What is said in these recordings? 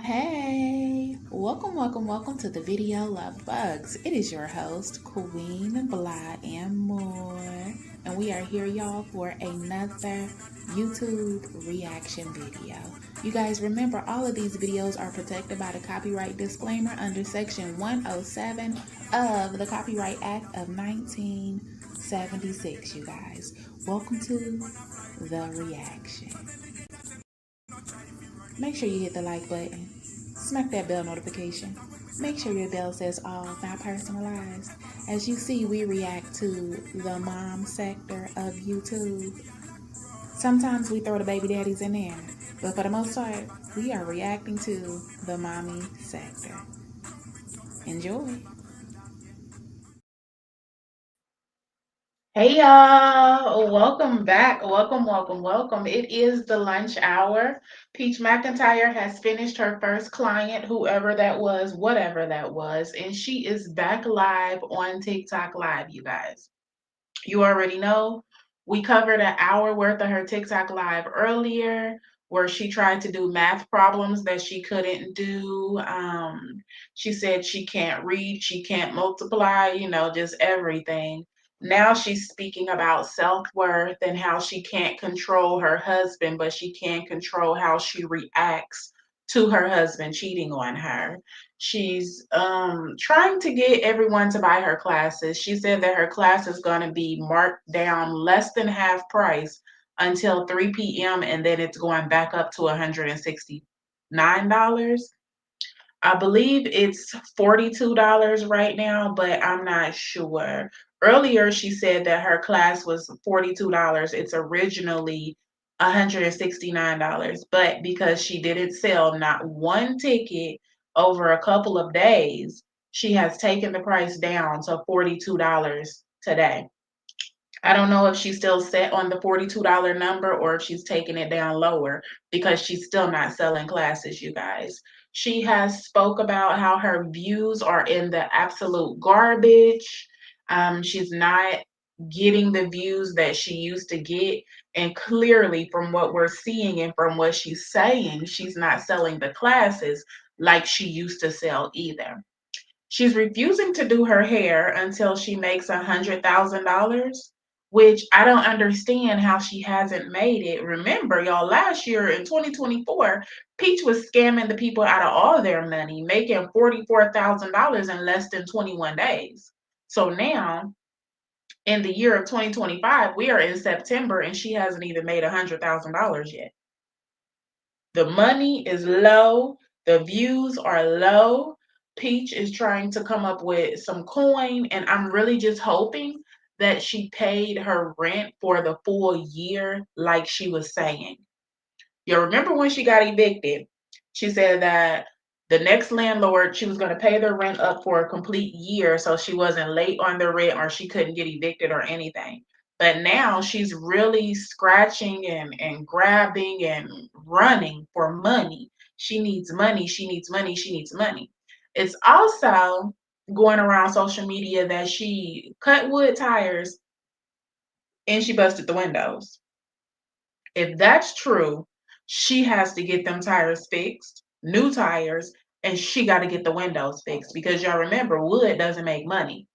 Hey, welcome to the video Love Bugs. It is your host, Queen Blah and More. And we are here, y'all, for another YouTube reaction video. You guys remember all of these videos are protected by the copyright disclaimer under section 107 of the Copyright Act of 1976, you guys. Welcome to the reaction. Make sure you hit the like button. Smack that bell notification. Make sure your bell says all, not personalized. As you see, we react to the mom sector of YouTube. Sometimes we throw the baby daddies in there, but for the most part, we are reacting to the mommy sector. Enjoy. Hey y'all, welcome back. Welcome. It is the lunch hour. Peach McIntyre has finished her first client, whoever that was, whatever that was, and she is back live on TikTok Live, you guys. You already know we covered an hour worth of her TikTok Live earlier where she tried to do math problems that she couldn't do. She said she can't read, she can't multiply, just everything. Now she's speaking about self-worth and how she can't control her husband, but she can control how she reacts to her husband cheating on her. She's trying to get everyone to buy her classes. She said that her class is going to be marked down less than half price until 3 p.m. and then it's going back up to $169. I believe it's $42 right now, but I'm not sure. Earlier, she said that her class was $42. It's originally $169, but because she didn't sell not one ticket over a couple of days, she has taken the price down to $42 today. I don't know if she's still set on the $42 number or if she's taking it down lower because she's still not selling classes, you guys. She has spoke about how her views are in the absolute garbage. She's not getting the views that she used to get. And clearly, from what we're seeing and from what she's saying, she's not selling the classes like she used to sell either. She's refusing to do her hair until she makes $100,000, which I don't understand how she hasn't made it. Remember, y'all, last year in 2024, Peach was scamming the people out of all their money, making $44,000 in less than 21 days. So now, in the year of 2025, we are in September and she hasn't even made $100,000 yet. The money is low, the views are low. Peach is trying to come up with some coin, and I'm really just hoping that she paid her rent for the full year, like she was saying. You remember when she got evicted? She said that the next landlord, she was going to pay their rent up for a complete year so she wasn't late on the rent or she couldn't get evicted or anything. But now she's really scratching and grabbing and running for money. She needs money. She needs money. She needs money. It's also going around social media that she cut wood tires and she busted the windows. If that's true, she has to get them tires fixed, new tires, and she got to get the windows fixed because y'all remember wood doesn't make money.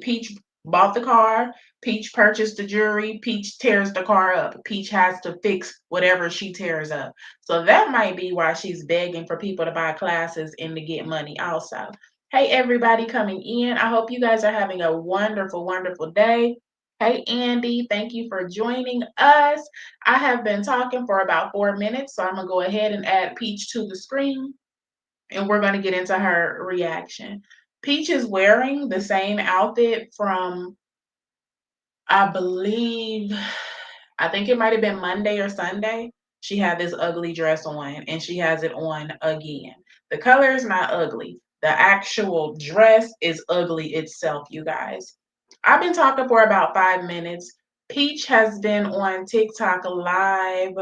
Peach bought the car, Peach purchased the jewelry, Peach tears the car up. Peach has to fix whatever she tears up. So that might be why she's begging for people to buy classes and to get money also. Hey, everybody coming in. I hope you guys are having a wonderful, wonderful day. Hey, Andy, thank you for joining us. I have been talking for about 4 minutes, so I'm going to go ahead and add Peach to the screen and we're going to get into her reaction. Peach is wearing the same outfit from, I believe, I think it might have been Monday or Sunday. She had this ugly dress on and she has it on again. The color is not ugly. The actual dress is ugly itself, you guys. I've been talking for about 5 minutes. Peach has been on TikTok live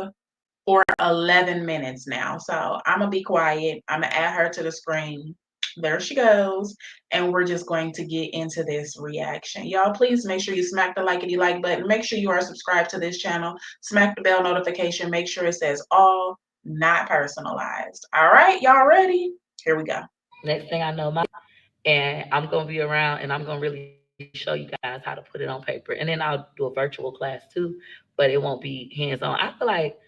for 11 minutes now. So I'm going to be quiet. I'm going to add her to the screen. There she goes. And we're just going to get into this reaction. Y'all, please make sure you smack the likety like button. Make sure you are subscribed to this channel. Smack the bell notification. Make sure it says all, not personalized. All right, y'all ready? Here we go. Next thing I know, and I'm gonna be around and I'm gonna really show you guys how to put it on paper. And then I'll do a virtual class too, but it won't be hands on. I feel like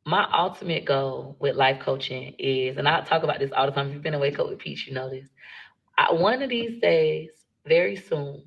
my ultimate goal with life coaching is, and I talk about this all the time. If you've been in Wake Up with Peach, you know this. One of these days, very soon,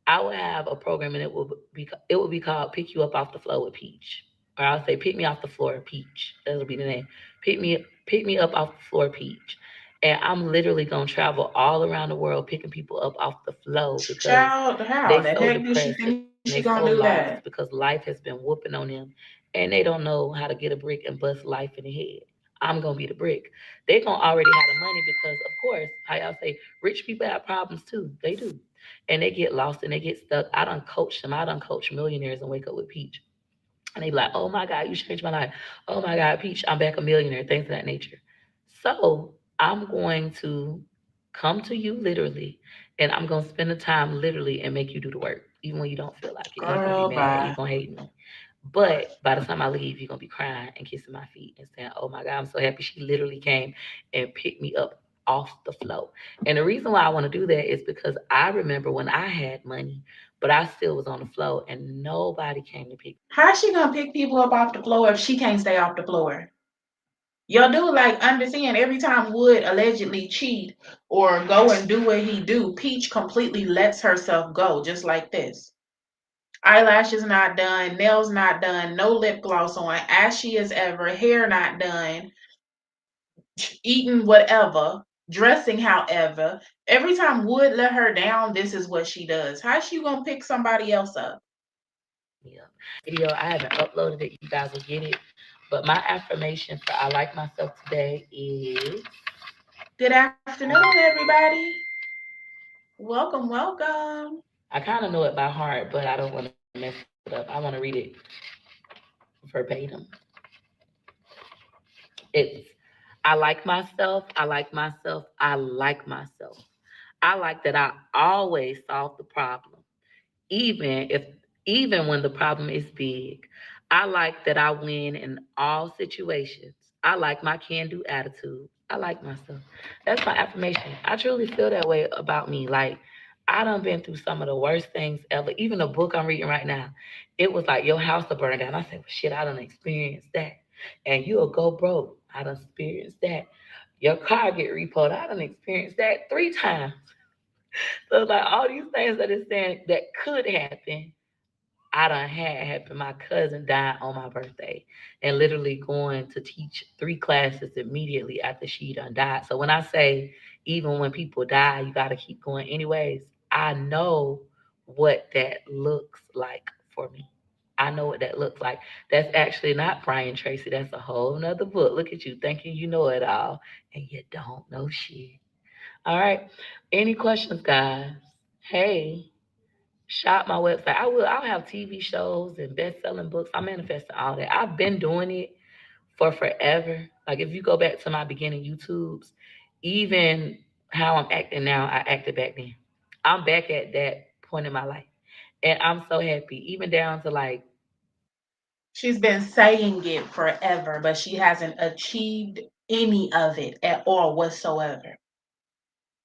I will have a program, and it will be called "Pick You Up Off the Floor with Peach," or I'll say "Pick Me Off the Floor, Peach." That'll be the name. Pick me up off the floor, Peach. And I'm literally gonna travel all around the world picking people up off the floor because Child, how they the so heck did she depressed and think they she so gonna do lost that? because life has been whooping on them and they don't know how to get a brick and bust life in the head. I'm gonna be the brick. They gonna already have the money because, of course, how y'all say, rich people have problems too. They do, and they get lost and they get stuck. I done coached them. I done coached millionaires and Wake Up with Peach, and they be like, "Oh my God, you changed my life. Oh my God, Peach, I'm back a millionaire." Things of that nature. So I'm going to come to you literally, and I'm gonna spend the time literally and make you do the work, even when you don't feel like it. You're gonna be Girl, mad. You're bye. gonna hate me. But by the time I leave, you're gonna be crying and kissing my feet and saying, "Oh my God, I'm so happy she literally came and picked me up off the floor." And the reason why I want to do that is because I remember when I had money, but I still was on the floor and nobody came to pick me up. How's she gonna pick people up off the floor if she can't stay off the floor? Y'all do like understand every time Wood allegedly cheat or go and do what he do, Peach completely lets herself go, just like this. Eyelashes not done, nails not done, no lip gloss on, ashy as ever, hair not done, eating whatever, dressing however. Every time Wood let her down, this is what she does. How's she gonna pick somebody else up? Video, I haven't uploaded it. You guys will get it. But my affirmation for I like myself today is Good afternoon, everybody. Welcome, welcome. I kind of know it by heart, but I don't want to mess it up. I want to read it verbatim. It's I like myself. I like myself. I like myself. I like that I always solve the problem, even if even when the problem is big. I like that I win in all situations. I like my can-do attitude. I like myself. That's my affirmation. I truly feel that way about me. Like I done been through some of the worst things ever. Even the book I'm reading right now, it was like your house will burn down. I said, well, shit, I done experienced that. And you'll go broke. I done experienced that. Your car get repoed. I done experienced that 3 times. So like all these things that is saying that could happen, I done had happen. My cousin died on my birthday and literally going to teach 3 classes immediately after she done died. So when I say even when people die, you gotta keep going anyways, I know what that looks like for me. I know what that looks like. That's actually not Brian Tracy. That's a whole nother book. Look at you thinking you know it all and you don't know shit. All right. Any questions, guys? Hey, shop my website. I'll have TV shows and best-selling books. I'm manifesting all that. I've been doing it for forever. Like if you go back to my beginning YouTubes, even how I'm acting now, I acted back then. I'm back at that point in my life. And I'm so happy. Even down to like She's been saying it forever, but she hasn't achieved any of it at all whatsoever.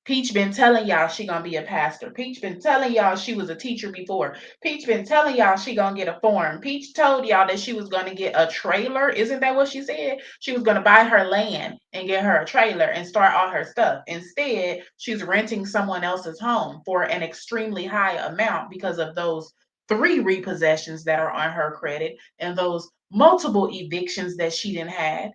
Peach been telling y'all she gonna be a pastor. Peach been telling y'all she was a teacher before. Peach been telling y'all she gonna get a farm. Peach told y'all that she was gonna get a trailer. Isn't that what she said? She was gonna buy her land and get her a trailer and start all her stuff. Instead, she's renting someone else's home for an extremely high amount because of those 3 repossessions that are on her credit and those multiple evictions that she didn't have.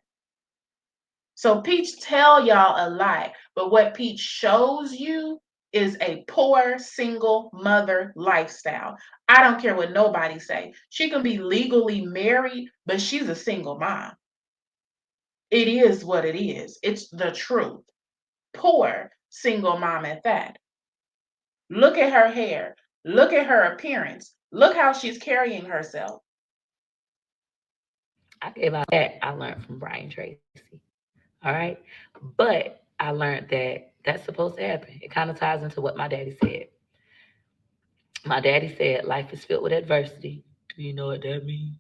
So Peach tell y'all a lie, but what Peach shows you is a poor single mother lifestyle. I don't care what nobody say. She can be legally married, but she's a single mom. It is what it is. It's the truth. Poor single mom at that. Look at her hair. Look at her appearance. Look how she's carrying herself. I gave out that I learned from Brian Tracy. All right. But I learned that that's supposed to happen. It kind of ties into what my daddy said. My daddy said life is filled with adversity. Do you know what that means?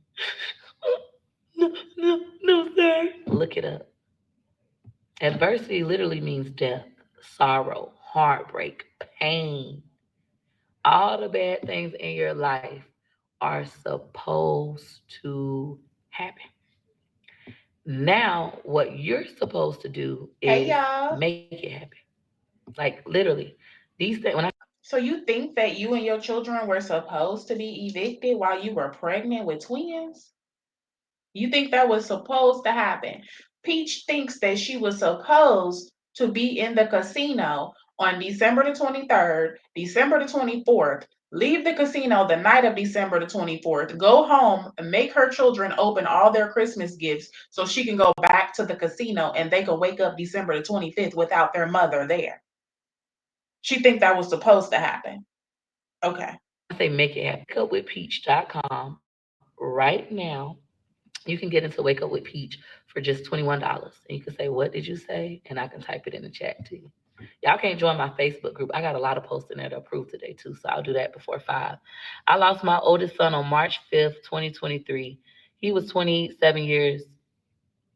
No, no, look it up. Adversity literally means death, sorrow, heartbreak, pain. All the bad things in your life are supposed to happen. Now, what you're supposed to do Hey, is y'all. make it happen. Like literally, these things. When I So you think that you and your children were supposed to be evicted while you were pregnant with twins? You think that was supposed to happen? Peach thinks that she was supposed to be in the casino on December the 23rd, December the 24th, leave the casino the night of December the 24th, go home, and make her children open all their Christmas gifts so she can go back to the casino and they can wake up December the 25th without their mother there. She think that was supposed to happen. Okay. say make it happen, wakeupwithpeach.com right now. You can get into Wake Up with Peach for just $21. And you can say, "What did you say?" And I can type it in the chat to you. Y'all can't join my Facebook group. I got a lot of posts in there to approve today, too. So I'll do that before 5. I lost my oldest son on March 5th, 2023. He was 27 years,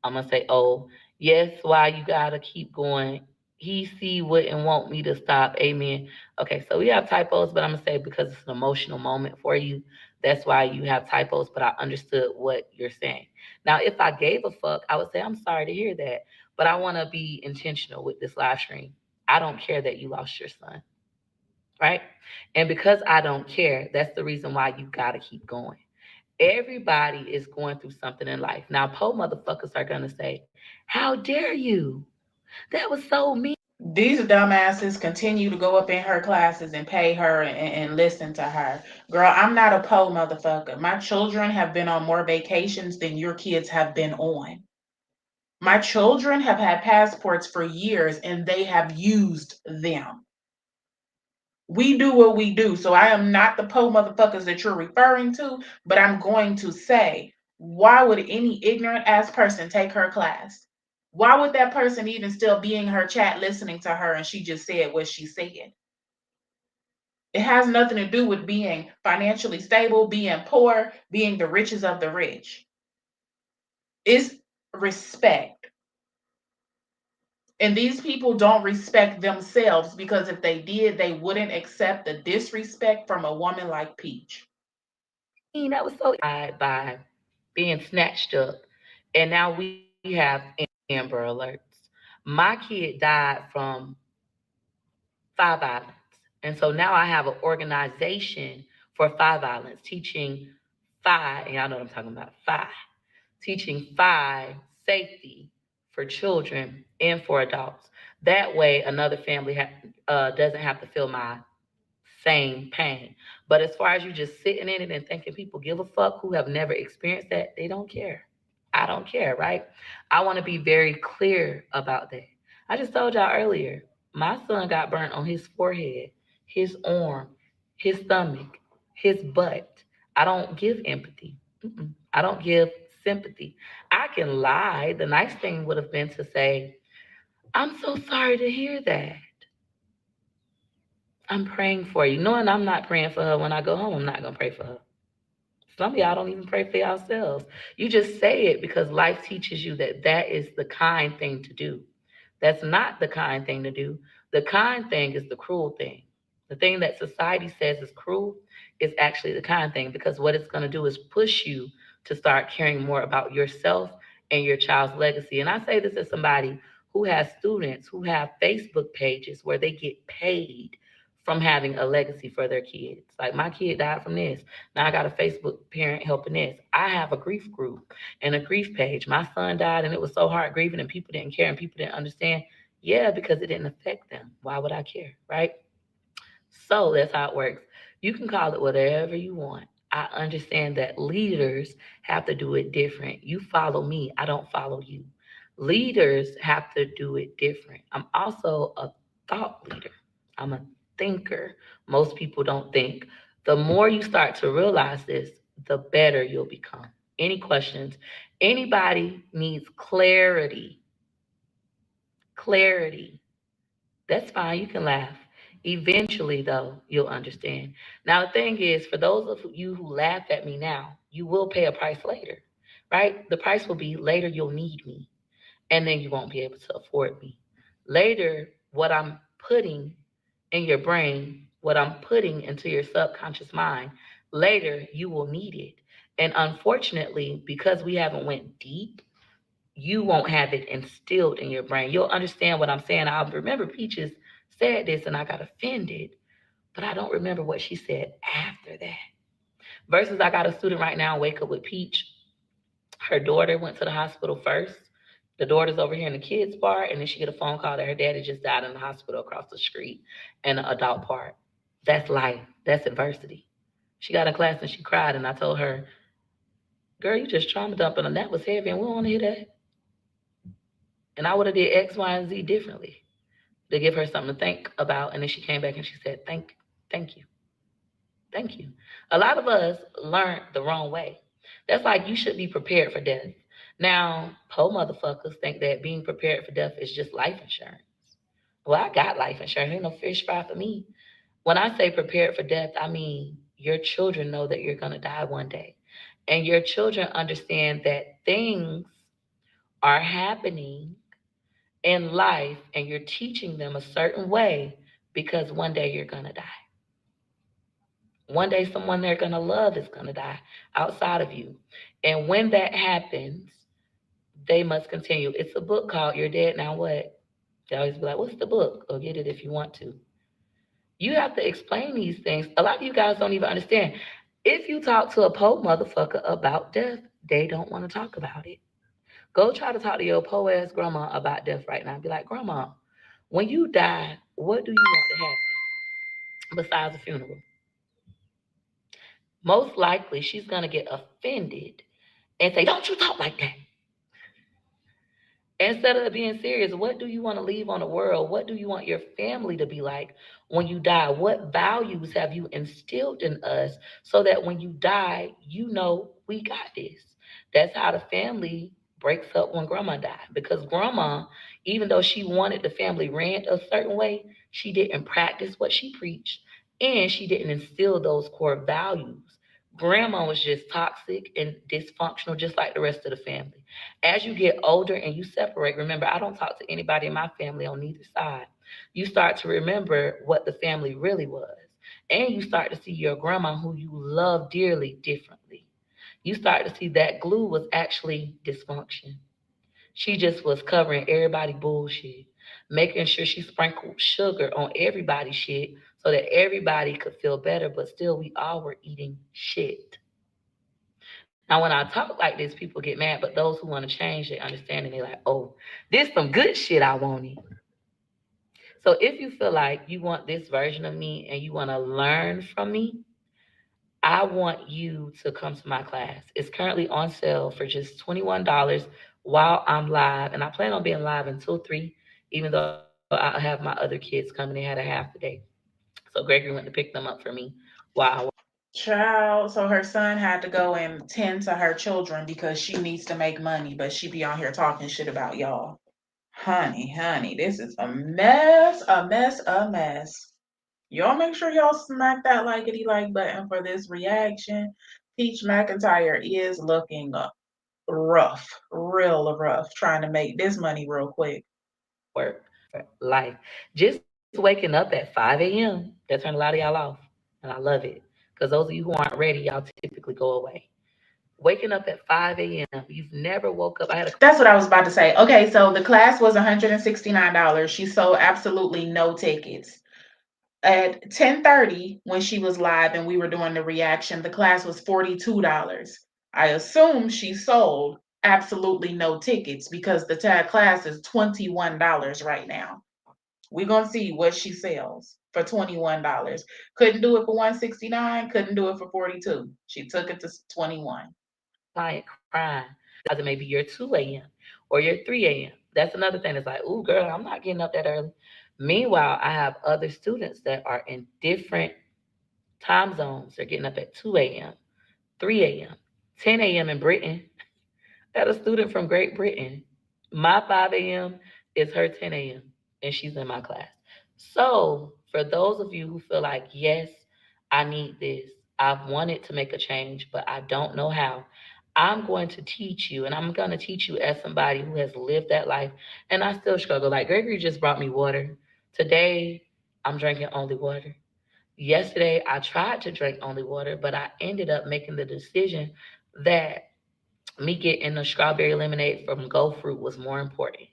I'm gonna say, "Oh, yes, why you gotta keep going. He see what and want me to stop." Amen. Okay, so we have typos, but I'm gonna say because it's an emotional moment for you, that's why you have typos. But I understood what you're saying. Now, if I gave a fuck, I would say I'm sorry to hear that, but I want to be intentional with this live stream. I don't care that you lost your son, right? And because I don't care, that's the reason why you gotta keep going. Everybody is going through something in life. Now, po motherfuckers are gonna say, "How dare you? That was so mean." These dumbasses continue to go up in her classes and pay her and listen to her. Girl, I'm not a po motherfucker. My children have been on more vacations than your kids have been on. My children have had passports for years and they have used them. We do what we do. So I am not the po motherfuckers that you're referring to, but I'm going to say, why would any ignorant ass person take her class? Why would that person even still be in her chat listening to her and she just said what she said? It has nothing to do with being financially stable, being poor, being the richest of the rich. It's respect. And these people don't respect themselves because if they did, they wouldn't accept the disrespect from a woman like Peach. That was so by being snatched up, and now we have Amber Alerts. My kid died from 5 violence, and so now I have an organization for 5 violence, teaching 5, and y'all know what I'm talking about, 5, teaching 5 safety for children and for adults. That way, another family doesn't have to feel my same pain. But as far as you just sitting in it and thinking people give a fuck who have never experienced that, they don't care. I don't care, right? I want to be very clear about that. I just told y'all earlier, my son got burnt on his forehead, his arm, his stomach, his butt. I don't give empathy. I don't give sympathy. I can lie. The nice thing would have been to say, "I'm so sorry to hear that. I'm praying for you." Knowing I'm not praying for her when I go home, I'm not going to pray for her. Some of y'all don't even pray for yourselves. You just say it because life teaches you that that is the kind thing to do. That's not the kind thing to do. The kind thing is the cruel thing. The thing that society says is cruel is actually the kind thing because what it's going to do is push you to start caring more about yourself and your child's legacy. And I say this as somebody who has students who have Facebook pages where they get paid from having a legacy for their kids. Like my kid died from this. Now I got a Facebook parent helping this. I have a grief group and a grief page. My son died and it was so hard grieving and people didn't care and people didn't understand. Yeah, because it didn't affect them. Why would I care? Right? So that's how it works. You can call it whatever you want. I understand that leaders have to do it different. You follow me, I don't follow you. Leaders have to do it different. I'm also a thought leader, I'm a thinker. Most people don't think. The more you start to realize this, the better you'll become. Any questions? Anybody needs clarity? Clarity. That's fine. You can laugh. Eventually, though, you'll understand. Now, the thing is, for those of you who laugh at me now, you will pay a price later, right? The price will be later you'll need me. and then you won't be able to afford me. Later, what I'm putting in your brain, what I'm putting into your subconscious mind, later you will need it. And unfortunately, because we haven't went deep, you won't have it instilled in your brain. You'll understand what I'm saying. I remember Peaches said this and I got offended, but I don't remember what she said after that. Versus I got a student right now, Wake Up with Peach. Her daughter went to the hospital first. The daughter's over here in the kids part, and then she get a phone call that her daddy just died in the hospital across the street in the adult part. That's life. That's adversity. She got in class and she cried, and I told her, "Girl, you just trauma dumping, and that was heavy, and we don't want to hear that." And I would have did X, Y, and Z differently to give her something to think about. And then she came back and she said, thank you, thank you. A lot of us learned the wrong way. That's like you should be prepared for death. Now, po motherfuckers think that being prepared for death is just life insurance. Well, I got life insurance. Ain't no fish fry for me. When I say prepared for death, I mean your children know that you're gonna die one day. And your children understand that things are happening in life and you're teaching them a certain way because one day you're going to die. One day someone they're going to love is going to die outside of you. And when that happens, they must continue. It's a book called You're Dead Now What? They always be like, what's the book? Go get it if you want to. You have to explain these things. A lot of you guys don't even understand. If you talk to a po motherfucker about death, they don't want to talk about it. Go try to talk to your po ass grandma about death right now. Be like, Grandma, when you die, what do you want to happen besides a funeral? Most likely, she's going to get offended and say, Don't you talk like that. Instead of being serious, what do you want to leave on the world? What do you want your family to be like when you die? What values have you instilled in us so that when you die, you know we got this? That's how the family breaks up when grandma died. Because grandma, even though she wanted the family ran a certain way, she didn't practice what she preached and she didn't instill those core values. Grandma was just toxic and dysfunctional, just like the rest of the family. As you get older and you separate, remember, I don't talk to anybody in my family on neither side. You start to remember what the family really was. And you start to see your grandma, who you love dearly, differently. You start to see that glue was actually dysfunction. She just was covering everybody bullshit, making sure she sprinkled sugar on everybody's shit so that everybody could feel better, but still we all were eating shit. Now, when I talk like this, people get mad, but those who want to change, they understand and they're like, oh, this some good shit I wanted. So if you feel like you want this version of me and you want to learn from me, I want you to come to my class. It's currently on sale for just $21 while I'm live. And I plan on being live until 3, even though I have my other kids coming. They had a half a day. So Gregory went to pick them up for me while I was. Child, so her son had to go and tend to her children because she needs to make money, but she be on here talking shit about y'all. Honey, this is a mess, a mess, a mess. Y'all make sure y'all smack that likety like button for this reaction. Peach McIntyre is looking rough, real rough, trying to make this money real quick. Work for life. Just waking up at 5 a.m. That turned a lot of y'all off. And I love it. Because those of you who aren't ready, y'all typically go away. Waking up at 5 a.m. You've never woke up. I had a That's what I was about to say. Okay, so the class was $169. She sold absolutely no tickets. At 10:30, when she was live and we were doing the reaction, the class was $42. I assume she sold absolutely no tickets because the tag class is $21 right now. We're gonna see what she sells for $21. Couldn't do it for 169, couldn't do it for 42. She took it to 21. client crying. It may be your 2 a.m. or your 3 a.m. That's another thing that's like, ooh, girl, I'm not getting up that early. Meanwhile, I have other students that are in different time zones. They're getting up at 2 a.m., 3 a.m., 10 a.m. in Britain. I had a student from Great Britain. My 5 a.m. is her 10 a.m., and she's in my class. So, for those of you who feel like, yes, I need this, I've wanted to make a change, but I don't know how. I'm going to teach you, and I'm going to teach you as somebody who has lived that life. And I still struggle. Like Gregory just brought me water. Today, I'm drinking only water. Yesterday, I tried to drink only water, but I ended up making the decision that me getting a strawberry lemonade from Go Fruit was more important.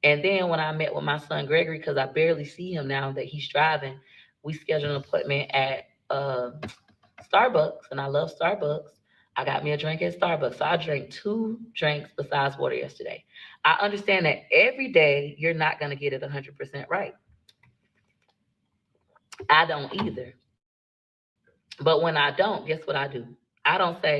And then when I met with my son Gregory, because I barely see him now that he's driving, we scheduled an appointment at Starbucks, and I love Starbucks. I got me a drink at Starbucks. So I drank two drinks besides water yesterday. I understand that every day you're not going to get it 100% right. I don't either. But when I don't, guess what I do? I don't say,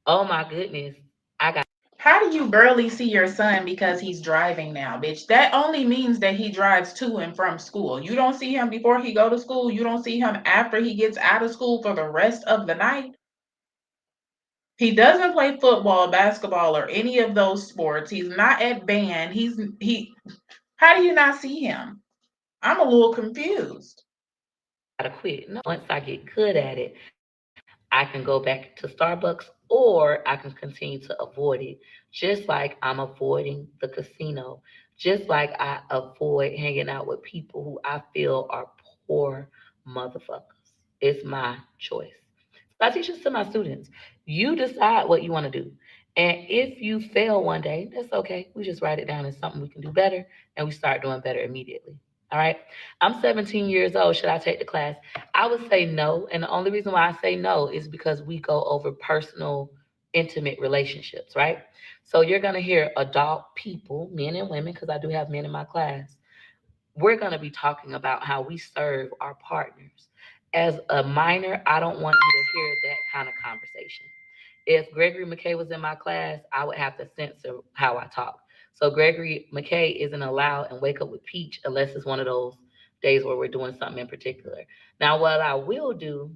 oh my goodness, I got. How do you barely see your son because he's driving now, bitch? That only means that he drives to and from school. You don't see him before he go to school. You don't see him after he gets out of school for the rest of the night. He doesn't play football, basketball, or any of those sports. He's not at band. He. How do you not see him? I'm a little confused. Gotta quit. No, once I get good at it, I can go back to Starbucks or I can continue to avoid it. Just like I'm avoiding the casino, just like I avoid hanging out with people who I feel are poor motherfuckers. It's my choice. So I teach this to my students. You decide what you want to do. And if you fail one day, that's okay. We just write it down as something we can do better and we start doing better immediately. All right. I'm 17 years old. Should I take the class? I would say no. And the only reason why I say no is because we go over personal, intimate relationships, right? So you're going to hear adult people, men and women, because I do have men in my class. We're going to be talking about how we serve our partners. As a minor, I don't want you to hear that kind of conversation. If Gregory McKay was in my class, I would have to censor how I talk. So Gregory McKay isn't allowed in Wake Up with Peach unless it's one of those days where we're doing something in particular. Now, what I will do,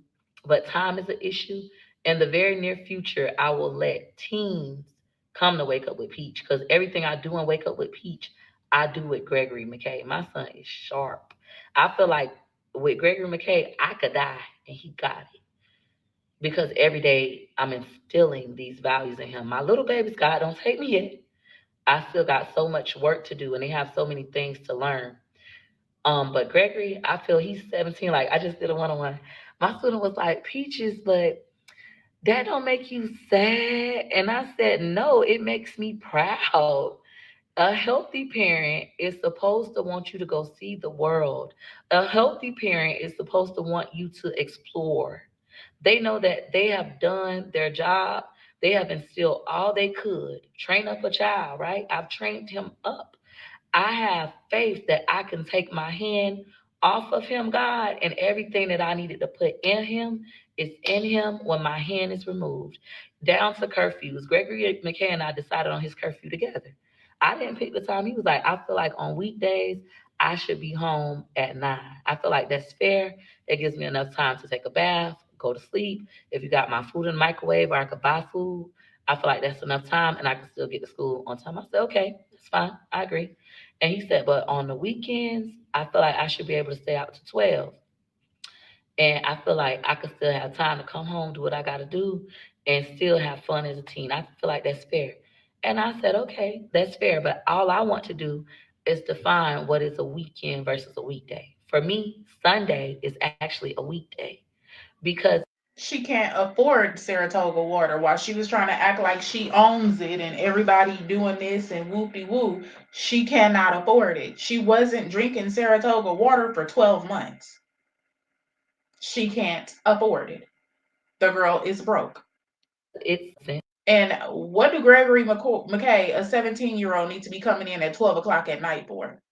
but time is an issue, in the very near future, I will let teens come to Wake Up with Peach because everything I do in Wake Up with Peach, I do with Gregory McKay. My son is sharp. I feel like with Gregory McKay, I could die and he got it because every day I'm instilling these values in him. My little babies, God don't take me yet. I still got so much work to do and they have so many things to learn. But Gregory, I feel he's 17. Like I just did a one-on-one. My student was like, Peaches, but that don't make you sad. And I said, no, it makes me proud. A healthy parent is supposed to want you to go see the world. A healthy parent is supposed to want you to explore. They know that they have done their job. They have instilled all they could. Train up a child, right? I've trained him up. I have faith that I can take my hand off of him, God, and everything that I needed to put in him is in him when my hand is removed. Down to curfews. Gregory McKay and I decided on his curfew together. I didn't pick the time. He was like, I feel like on weekdays, I should be home at 9. I feel like that's fair. It gives me enough time to take a bath, go to sleep. If you got my food in the microwave or I could buy food, I feel like that's enough time and I can still get to school on time. I said, okay, that's fine. I agree. And he said, but on the weekends, I feel like I should be able to stay out to 12. And I feel like I could still have time to come home, do what I got to do, and still have fun as a teen. I feel like that's fair. And I said, okay, that's fair. But all I want to do is define what is a weekend versus a weekday. For me, Sunday is actually a weekday because She can't afford Saratoga water while she was trying to act like she owns it and everybody doing this and whoopie woo. She cannot afford it. She wasn't drinking Saratoga water for 12 months. She can't afford it. The girl is broke. it's And what do Gregory McKay, a 17-year-old, need to be coming in at 12 o'clock at night for?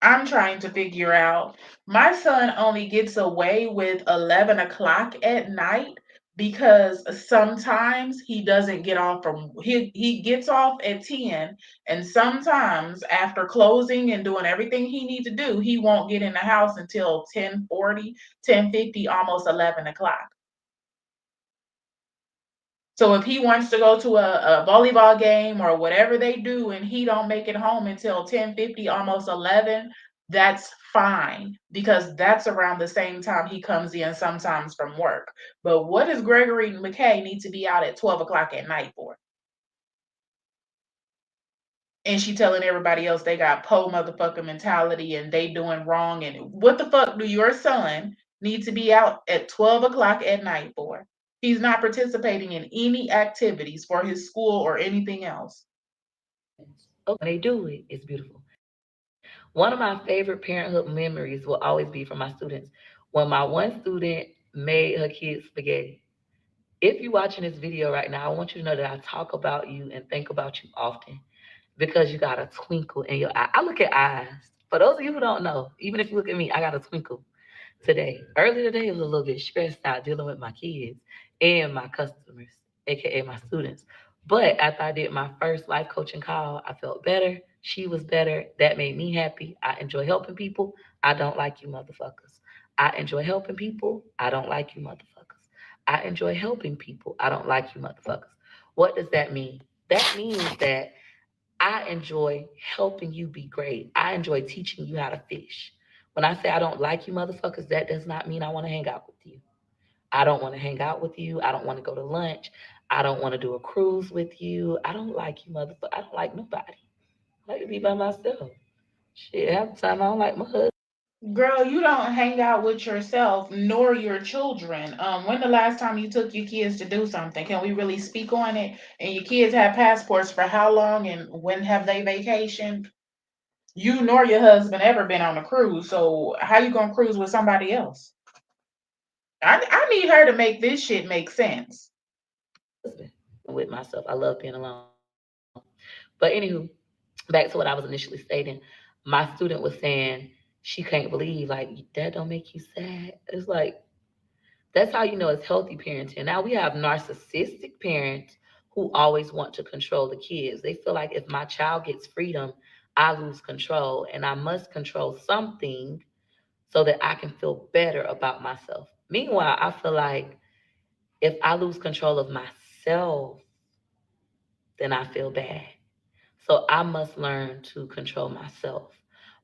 I'm trying to figure out. My son only gets away with 11 o'clock at night because sometimes he doesn't get off he gets off at 10, and sometimes after closing and doing everything he needs to do, he won't get in the house until 10:40, 10:50, almost 11 o'clock. So if he wants to go to a volleyball game or whatever they do and he don't make it home until 10:50, almost 11, That's fine because that's around the same time he comes in sometimes from work. But what does Gregory McKay need to be out at 12 o'clock at night for? And she telling everybody else they got po motherfucker mentality and they doing wrong. And what the fuck do your son need to be out at 12 o'clock at night for? He's not participating in any activities for his school or anything else. Okay, when they do it, it's beautiful. One of my favorite parenthood memories will always be from my students. When my one student made her kids spaghetti. If you're watching this video right now, I want you to know that I talk about you and think about you often because you got a twinkle in your eye. I look at eyes. For those of you who don't know, even if you look at me, I got a twinkle today. Early today, I was a little bit stressed out dealing with my kids and my customers, aka my students. But after I did my first life coaching call, I felt better. She was better. That made me happy. I enjoy helping people. I don't like you motherfuckers. I enjoy helping people. I don't like you motherfuckers. I enjoy helping people. I don't like you motherfuckers. What does that mean? That means that I enjoy helping you be great. I enjoy teaching you how to fish. When I say I don't like you motherfuckers, that does not mean I want to hang out with you. I don't want to hang out with you. I don't want to go to lunch. I don't want to do a cruise with you. I don't like you motherfuckers. I don't like nobody. I like to be by myself. Shit, half the time I don't like my husband. Girl, you don't hang out with yourself nor your children. When the last time you took your kids to do something? Can we really speak on it? And your kids have passports for how long and when have they vacationed? You nor your husband ever been on a cruise, so how you gonna cruise with somebody else? I need her to make this shit make sense. With myself. I love being alone. But anywho, back to what I was initially stating, my student was saying she can't believe like that don't make you sad. It's like that's how you know it's healthy parenting. Now we have narcissistic parents who always want to control the kids. They feel like if my child gets freedom, I lose control and I must control something so that I can feel better about myself. Meanwhile, I feel like if I lose control of myself, then I feel bad. So I must learn to control myself.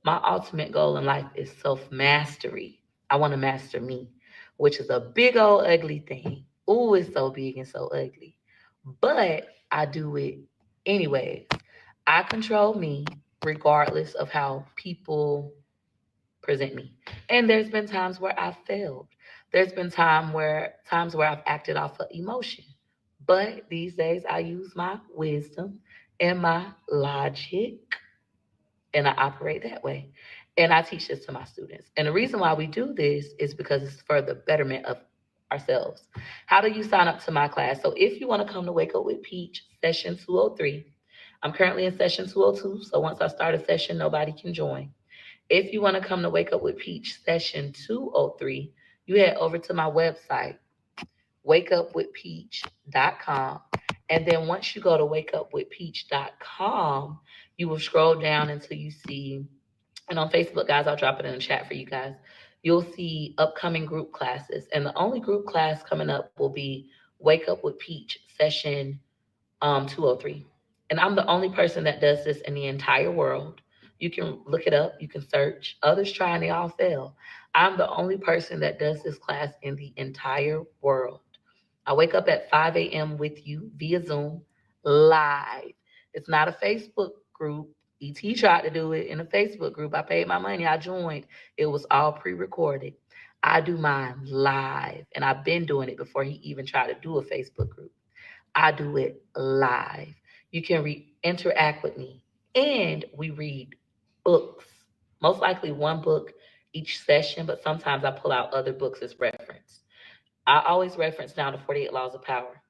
My ultimate goal in life is self mastery. I want to master me, which is a big old ugly thing. Ooh, it's so big and so ugly. But I do it anyways. I control me regardless of how people present me. And there's been times where I've failed. There's been times where I've acted off of emotion. But these days I use my wisdom and my logic and I operate that way. And I teach this to my students. And the reason why we do this is because it's for the betterment of ourselves. How do you sign up to my class? So if you want to come to Wake Up with Peach session 203, I'm currently in session 202. So once I start a session, nobody can join. If you want to come to Wake Up with Peach session 203, you head over to my website, wakeupwithpeach.com. And then once you go to wakeupwithpeach.com, you will scroll down until you see, and on Facebook, guys, I'll drop it in the chat for you guys. You'll see upcoming group classes. And the only group class coming up will be Wake Up with Peach session 203. And I'm the only person that does this in the entire world. You can look it up, you can search. Others try and they all fail. I'm the only person that does this class in the entire world. I wake up at 5 a.m. with you via Zoom live. It's not a Facebook group. ET tried to do it in a Facebook group. I paid my money, I joined. It was all pre recorded. I do mine live, and I've been doing it before he even tried to do a Facebook group. I do it live. You can interact with me, and we read books. Most likely one book each session, but sometimes I pull out other books as reference. I always reference down to 48 Laws of Power.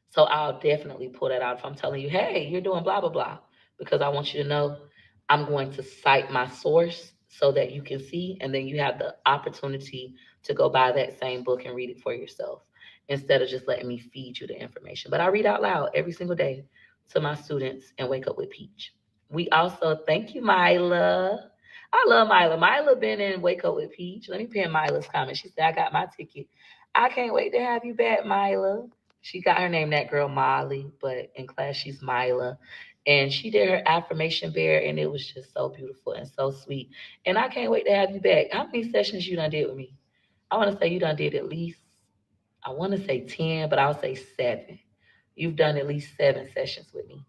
So I'll definitely pull that out if I'm telling you, hey, you're doing blah, blah, blah, because I want you to know I'm going to cite my source so that you can see, and then you have the opportunity to go buy that same book and read it for yourself instead of just letting me feed you the information. But I read out loud every single day to my students and Wake Up with Peach. We also, thank you, Myla. I love Myla. Myla been in Wake Up with Peach. Let me pin Myla's comment. She said, I got my ticket. I can't wait to have you back, Myla. She got her name that girl Molly, but in class she's Myla. And she did her affirmation bear, and it was just so beautiful and so sweet. And I can't wait to have you back. How many sessions you done did with me? I want to say you done did at least, I want to say 10, but I'll say 7. You've done at least 7 sessions with me.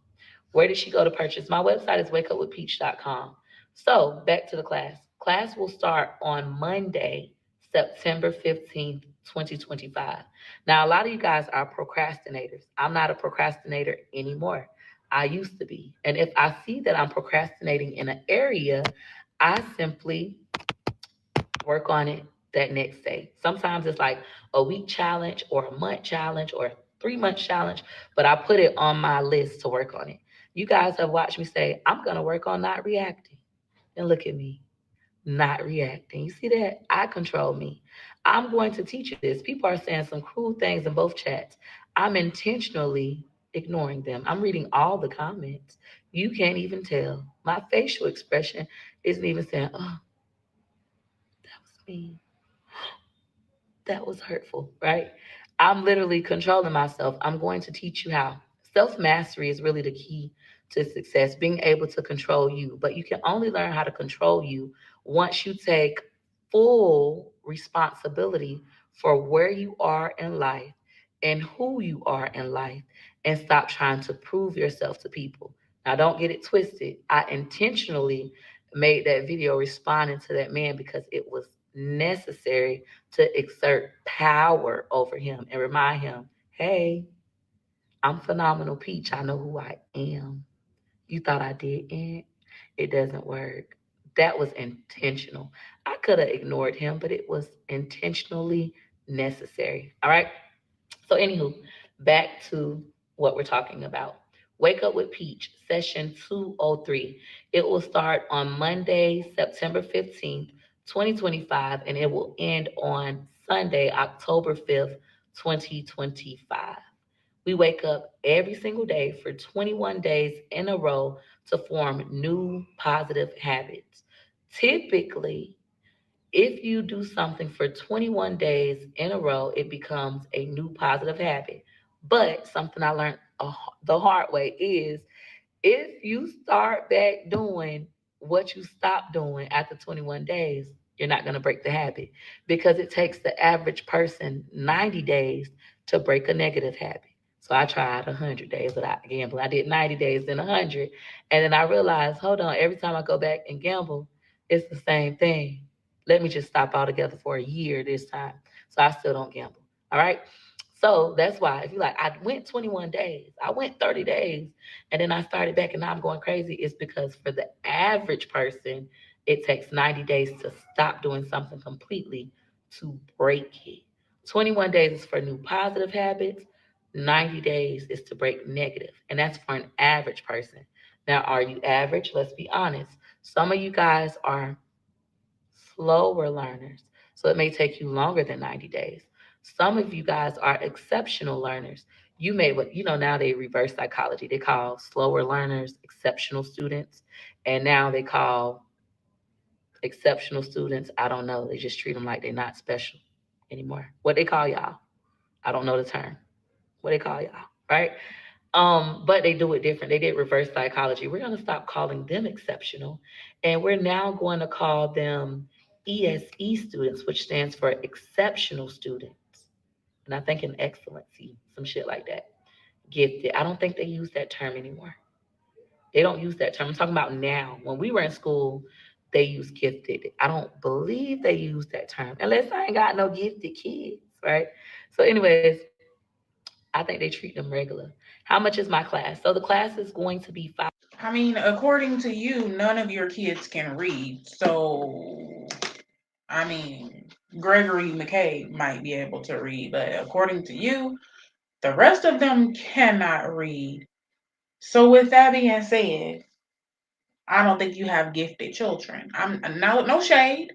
Where did she go to purchase? My website is wakeupwithpeach.com. So back to the class. Class will start on Monday, September 15th, 2025. Now, a lot of you guys are procrastinators. I'm not a procrastinator anymore. I used to be. And if I see that I'm procrastinating in an area, I simply work on it that next day. Sometimes it's like a week challenge or a month challenge or a 3 month challenge, but I put it on my list to work on it. You guys have watched me say, I'm going to work on not reacting. And look at me, not reacting. You see that? I control me. I'm going to teach you this. People are saying some cruel things in both chats. I'm intentionally ignoring them. I'm reading all the comments. You can't even tell. My facial expression isn't even saying, oh, that was me, that was hurtful, right? I'm literally controlling myself. I'm going to teach you how. Self mastery is really the key to success, being able to control you. But you can only learn how to control you once you take full responsibility for where you are in life and who you are in life and stop trying to prove yourself to people. Now, don't get it twisted. I intentionally made that video responding to that man because it was necessary to exert power over him and remind him, hey, I'm phenomenal Peach. I know who I am. You thought I didn't? It doesn't work. That was intentional. I could have ignored him, but it was intentionally necessary. All right. So, anywho, back to what we're talking about. Wake Up with Peach, session 203. It will start on Monday, September 15th, 2025, and it will end on Sunday, October 5th, 2025. We wake up every single day for 21 days in a row to form new positive habits. Typically, if you do something for 21 days in a row, it becomes a new positive habit. But something I learned the hard way is if you start back doing what you stopped doing after 21 days, you're not going to break the habit because it takes the average person 90 days to break a negative habit. So I tried 100 days without gambling. I did 90 days, then 100. And then I realized, hold on, every time I go back and gamble, it's the same thing. Let me just stop altogether for a year this time. So I still don't gamble. All right. So that's why if you like, I went 21 days, I went 30 days, and then I started back and now I'm going crazy, it's because for the average person, it takes 90 days to stop doing something completely to break it. 21 days is for new positive habits, 90 days is to break negative, and that's for an average person. Now, are you average? Let's be honest. Some of you guys are slower learners. So it may take you longer than 90 days. Some of you guys are exceptional learners. You may, what now they reverse psychology. They call slower learners exceptional students. And now they call exceptional students, I don't know. They just treat them like they're not special anymore. What they call y'all? I don't know the term. What they call y'all, right? But they do it different. They did reverse psychology. We're going to stop calling them exceptional, and we're now going to call them ESE students, which stands for exceptional students. And I think in excellency, some shit like that. Gifted. I don't think they use that term anymore. They don't use that term. I'm talking about now. When we were in school, they use gifted. I don't believe they use that term unless I ain't got no gifted kids, right? So, anyways, I think they treat them regular. How much is my class? So the class is going to be five. I mean, according to you, none of your kids can read. So, I mean, Gregory McKay might be able to read, but according to you, the rest of them cannot read. So, with that being said, I don't think you have gifted children. I'm no shade.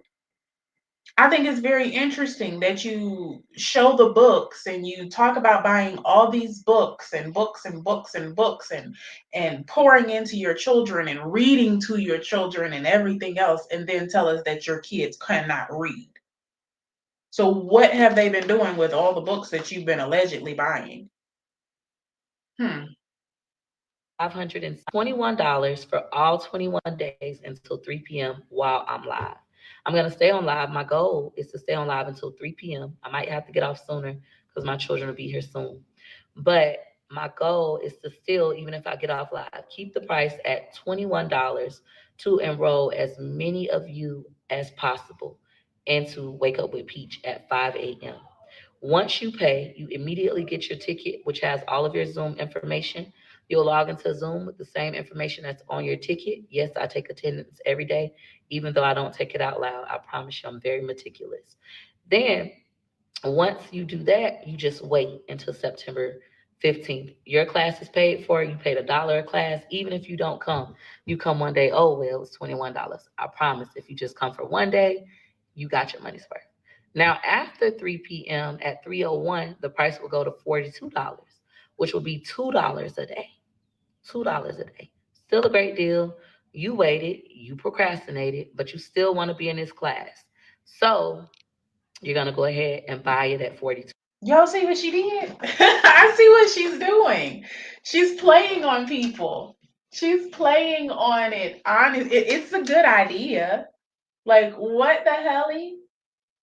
I think it's very interesting that you show the books and you talk about buying all these books and books and books and books and pouring into your children and reading to your children and everything else, and then tell us that your kids cannot read. So what have they been doing with all the books that you've been allegedly buying? Hmm. $21 for all 21 days until 3 p.m. while I'm live. I'm going to stay on live. My goal is to stay on live until 3 p.m. I might have to get off sooner because my children will be here soon. But my goal is to still, even if I get off live, keep the price at $21 to enroll as many of you as possible into Wake Up with Peach at 5 a.m. Once you pay, you immediately get your ticket, which has all of your Zoom information. You'll log into Zoom with the same information that's on your ticket. Yes, I take attendance every day, even though I don't take it out loud. I promise you, I'm very meticulous. Then, once you do that, you just wait until September 15th. Your class is paid for. You paid $1 a class. Even if you don't come, you come one day. Oh, well, it's $21. I promise. If you just come for one day, you got your money's worth. Now, after 3 p.m. at 3:01, the price will go to $42, which will be $2 a day. $2 a day. Still a great deal. You waited, you procrastinated, but you still want to be in this class. So you're gonna go ahead and buy it at 42. Y'all see what she did? I see what she's doing. She's playing on people. She's playing on it. Honest, it's a good idea. Like, what the hell?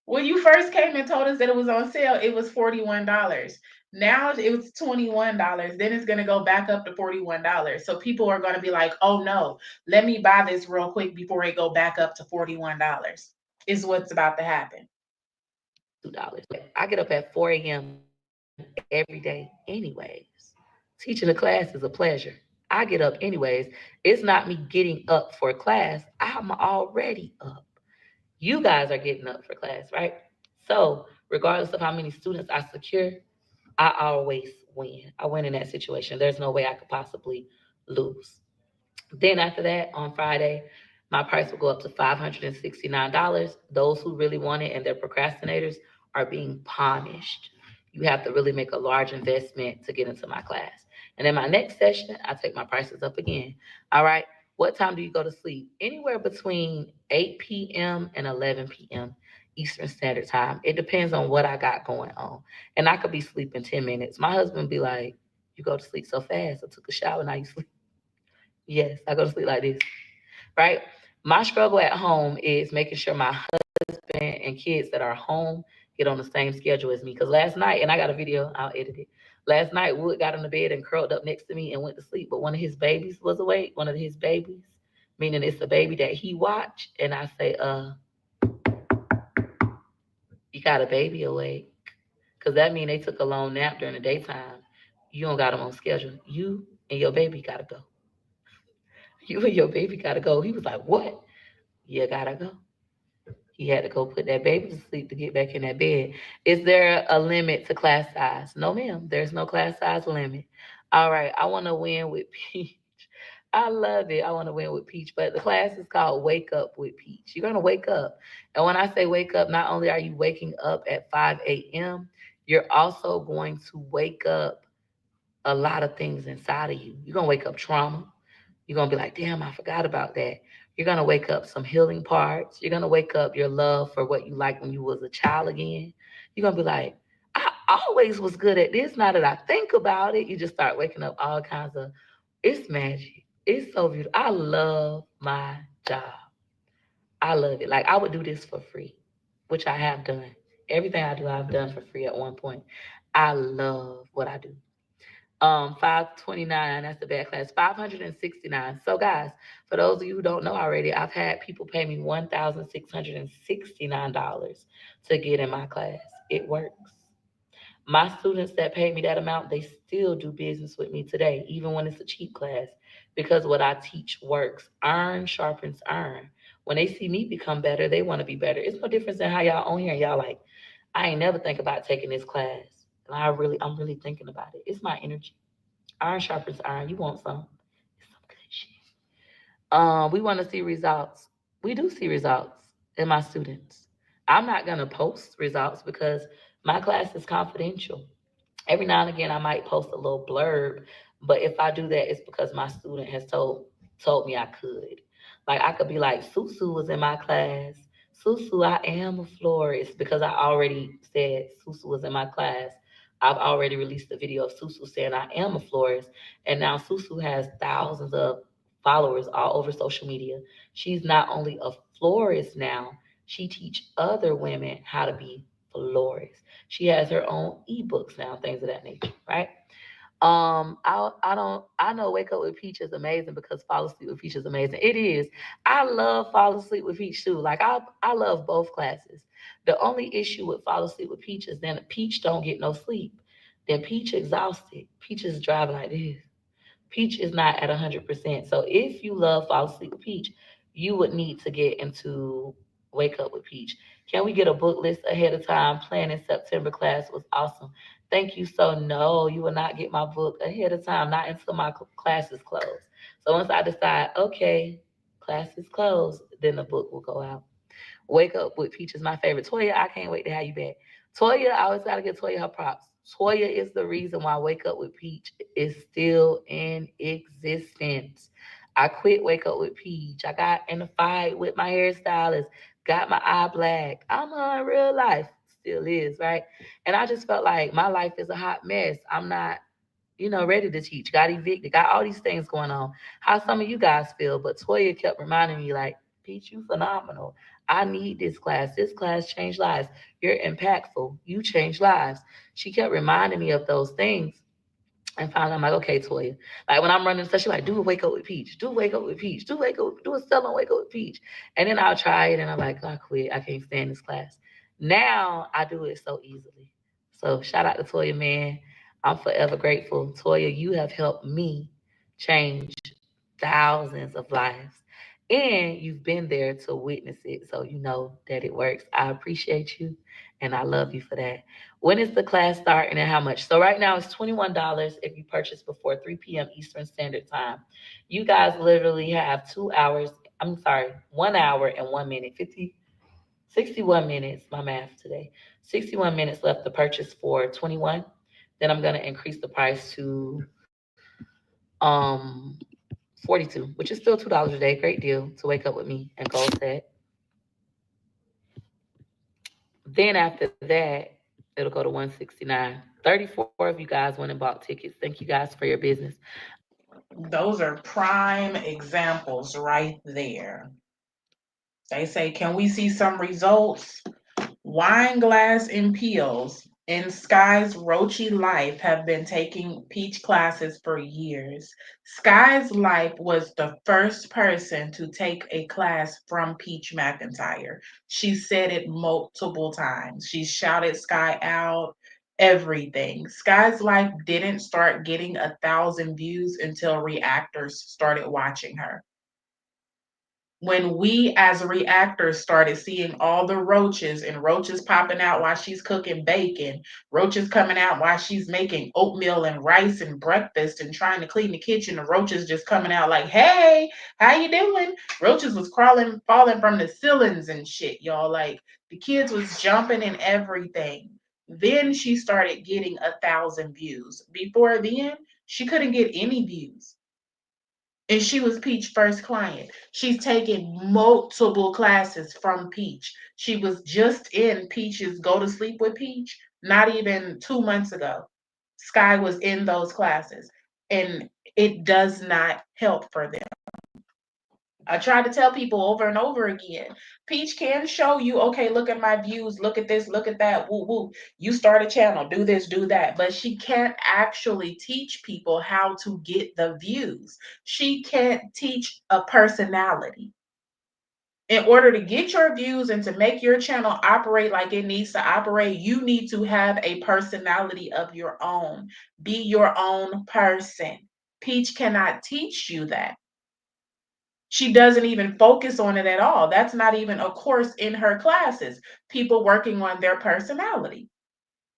When you first came and told us that it was on sale, it was $41. Now it was $21. Then it's gonna go back up to $41. So people are gonna be like, "Oh no, let me buy this real quick before it go back up to $41." Is what's about to happen. $2. I get up at 4 a.m. every day, anyways. Teaching a class is a pleasure. I get up anyways. It's not me getting up for class. I'm already up. You guys are getting up for class, right? So, regardless of how many students I secure, I always win. I win in that situation. There's no way I could possibly lose. Then after that, on Friday, my price will go up to $569. Those who really want it and they're procrastinators are being punished. You have to really make a large investment to get into my class. And in my next session, I take my prices up again. All right. What time do you go to sleep? Anywhere between 8 p.m. and 11 p.m. Eastern Standard Time. It depends on what I got going on. And I could be sleeping 10 minutes. My husband be like, "You go to sleep so fast. I took a shower, now you sleep." Yes, I go to sleep like this, right? My struggle at home is making sure my husband and kids that are home get on the same schedule as me. Because last night, and I got a video, I'll edit it. Last night, Wood got in the bed and curled up next to me and went to sleep, but one of his babies was awake. One of his babies, meaning it's a baby that he watched, and I say, you got a baby awake, because that means they took a long nap during the daytime. You don't got them on schedule. You and your baby gotta go. You and your baby gotta go. He was like, what? You gotta go. He had to go put that baby to sleep to get back in that bed. Is there a limit to class size? No, ma'am. There's no class size limit. All right. I want to win with Peach. I love it. I want to win with Peach. But the class is called Wake Up with Peach. You're going to wake up. And when I say wake up, not only are you waking up at 5 a.m., you're also going to wake up a lot of things inside of you. You're going to wake up trauma. You're going to be like, damn, I forgot about that. You're going to wake up some healing parts. You're going to wake up your love for what you liked when you was a child again. You're going to be like, I always was good at this. Now that I think about it, you just start waking up all kinds of, it's magic. It's so beautiful. I love my job. I love it. Like I would do this for free, which I have done. Everything I do, I've done for free at one point. I love what I do. 529, that's the bad class. 569. So guys, for those of you who don't know already, I've had people pay me $1,669 to get in my class. It works. My students that paid me that amount, they still do business with me today, even when it's a cheap class, because what I teach works. Iron sharpens iron. When they see me become better, they want to be better. It's no difference than how y'all on here and y'all like, I ain't never think about taking this class. And I'm really thinking about it. It's my energy. Iron sharpens iron. You want some? It's some good shit. We want to see results. We do see results in my students. I'm not gonna post results because my class is confidential. Every now and again, I might post a little blurb, but if I do that, it's because my student has told me I could. Like I could be like, Susu was in my class. Susu, I am a florist because I already said Susu was in my class. I've already released a video of Susu saying I am a florist, and now Susu has thousands of followers all over social media. She's not only a florist now, she teach other women how to be florists. She has her own ebooks now, things of that nature, right? I know Wake Up with Peach is amazing because Fall Asleep with Peach is amazing. It is. I love Fall Asleep with Peach too. Like I love both classes. The only issue with Fall Asleep with Peach is then Peach don't get no sleep. Then Peach exhausted. Peach is driving like this. Peach is not at 100%. So if you love Fall Asleep with Peach, you would need to get into Wake Up with Peach. Can we get a book list ahead of time? Planning September class was awesome. Thank you. So no, you will not get my book ahead of time, not until my class is closed. So once I decide, okay, class is closed, then the book will go out. Wake Up with Peach is my favorite. Toya, I can't wait to have you back. Toya, I always gotta give Toya her props. Toya is the reason why Wake Up with Peach is still in existence. I quit Wake Up with Peach. I got in a fight with my hairstylist, got my eye black. I'm on real life, still is, right? And I just felt like my life is a hot mess. I'm not ready to teach. Got evicted, got all these things going on. How some of you guys feel, but Toya kept reminding me, like, Peach, you phenomenal. I need this class. This class changed lives. You're impactful. You change lives. She kept reminding me of those things. And finally, I'm like, okay, Toya. Like when I'm running stuff, she's like, do a Wake Up with Peach. Do Wake Up with Peach. Do a sell on Wake Up with Peach. And then I'll try it and I'm like, I quit. I can't stand this class. Now I do it so easily. So shout out to Toya, man. I'm forever grateful. Toya, you have helped me change thousands of lives. And you've been there to witness it. So you know that it works. I appreciate you and I love you for that. When is the class starting and how much? So right now it's $21 if you purchase before 3 p.m. Eastern Standard Time. You guys literally have 2 hours. I'm sorry, 1 hour and 1 minute, 61 minutes, my math today. 61 minutes left to purchase for 21. Then I'm gonna increase the price to um 42, which is still $2 a day. Great deal to wake up with me and goal set. Then after that, it'll go to 169. 34 of you guys went and bought tickets. Thank you guys for your business. Those are prime examples right there. They say, can we see some results? Wine Glass and Peels and Sky's Roachy Life have been taking Peach classes for years. Sky's Life was the first person to take a class from Peach McIntyre. She said it multiple times. She shouted Sky out, everything. Sky's Life didn't start getting 1,000 views until reactors started watching her. When we as reactors started seeing all the roaches and roaches popping out while she's cooking bacon, roaches coming out while she's making oatmeal and rice and breakfast and trying to clean the kitchen, the roaches just coming out like, hey, how you doing? Roaches was crawling, falling from the ceilings and shit, y'all. Like the kids was jumping and everything. Then she started getting 1,000 views. Before then, she couldn't get any views, and she was Peach's first client. She's taken multiple classes from Peach. She was just in Peach's Go to Sleep with Peach not even 2 months ago. Sky was in those classes, and it does not help for them. I try to tell people over and over again, Peach can show you, okay, look at my views, look at this, look at that, woo woo. You start a channel, do this, do that. But she can't actually teach people how to get the views. She can't teach a personality. In order to get your views and to make your channel operate like it needs to operate, you need to have a personality of your own. Be your own person. Peach cannot teach you that. She doesn't even focus on it at all. That's not even a course in her classes. People working on their personality.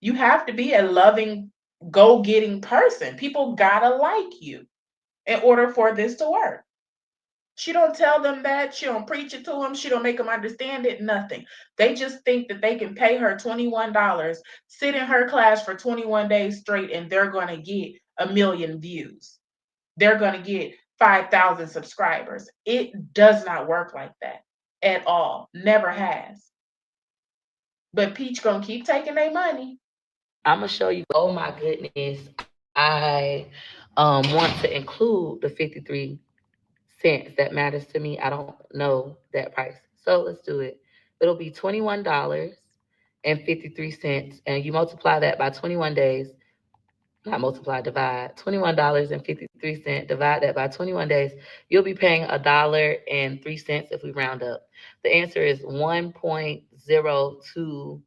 You have to be a loving, go-getting person. People gotta like you in order for this to work. She don't tell them that. She don't preach it to them. She don't make them understand it. Nothing. They just think that they can pay her $21, sit in her class for 21 days straight, and they're going to get 1,000,000 views. They're going to get 5,000 subscribers. It does not work like that at all. Never has. But Peach gonna keep taking their money. I'm gonna show you. Oh my goodness, I want to include the 53 cents. That matters to me. I don't know that price, so let's do it. It'll be $21.53, and you multiply that by 21 days. Not multiply, divide. $21.53. Divide that by 21 days. You'll be paying $1.03 if we round up. The answer is 1.025.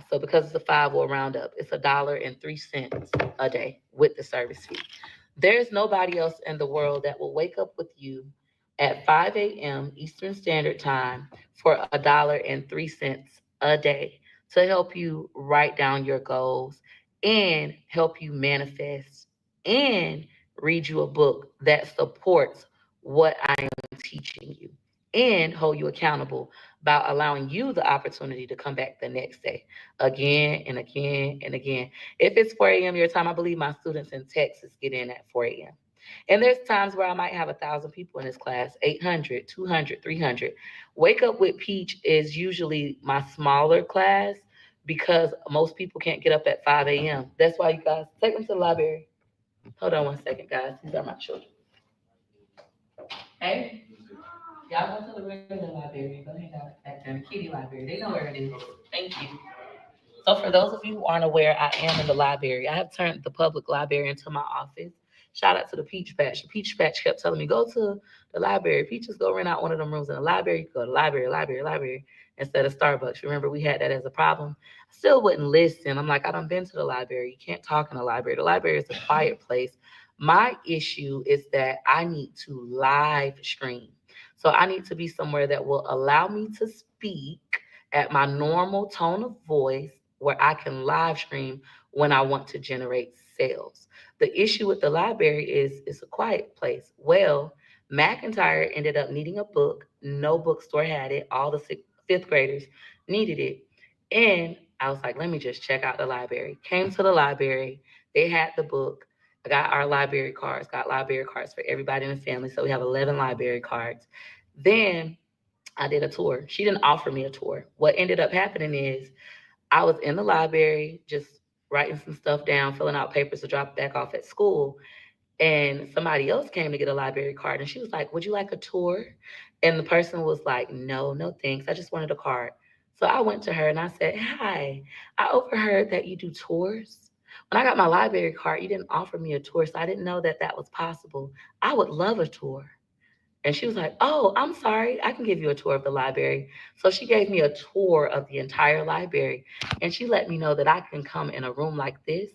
So because it's a five, we'll round up. It's $1.03 a day with the service fee. There's nobody else in the world that will wake up with you at 5 a.m. Eastern Standard Time for $1.03 a day to help you write down your goals and help you manifest and read you a book that supports what I am teaching you and hold you accountable by allowing you the opportunity to come back the next day again and again and again. If it's 4 a.m. your time, I believe my students in Texas get in at 4 a.m. And there's times where I might have 1,000 people in this class, 800, 200, 300. Wake Up with Peach is usually my smaller class because most people can't get up at 5 a.m. That's why you guys take them to the library. Hold on one second, guys. These are my children. Hey, y'all go to the regular library. Go hang out back there in the kitty library. They know where it is. Thank you. So, for those of you who aren't aware, I am in the library. I have turned the public library into my office. Shout out to the Peach Patch. The Peach Patch kept telling me, go to the library. Peaches, go rent out one of them rooms in the library. You go to the library, instead of Starbucks. Remember, we had that as a problem. I still wouldn't listen. I'm like, I done been to the library. You can't talk in the library. The library is a quiet place. My issue is that I need to live stream. So I need to be somewhere that will allow me to speak at my normal tone of voice where I can live stream when I want to generate sales. The issue with the library is it's a quiet place. Well, McIntyre ended up needing a book. No bookstore had it. All the fifth graders needed it. And I was like, let me just check out the library. Came to the library. They had the book. I got our library cards, got library cards for everybody in the family. So we have 11 library cards. Then I did a tour. She didn't offer me a tour. What ended up happening is I was in the library just writing some stuff down, filling out papers to drop back off at school. And somebody else came to get a library card and she was like, would you like a tour? And the person was like, no, no thanks. I just wanted a card. So I went to her and I said, hi, I overheard that you do tours. When I got my library card, you didn't offer me a tour, so I didn't know that that was possible. I would love a tour. And she was like, oh, I'm sorry. I can give you a tour of the library. So she gave me a tour of the entire library. And she let me know that I can come in a room like this.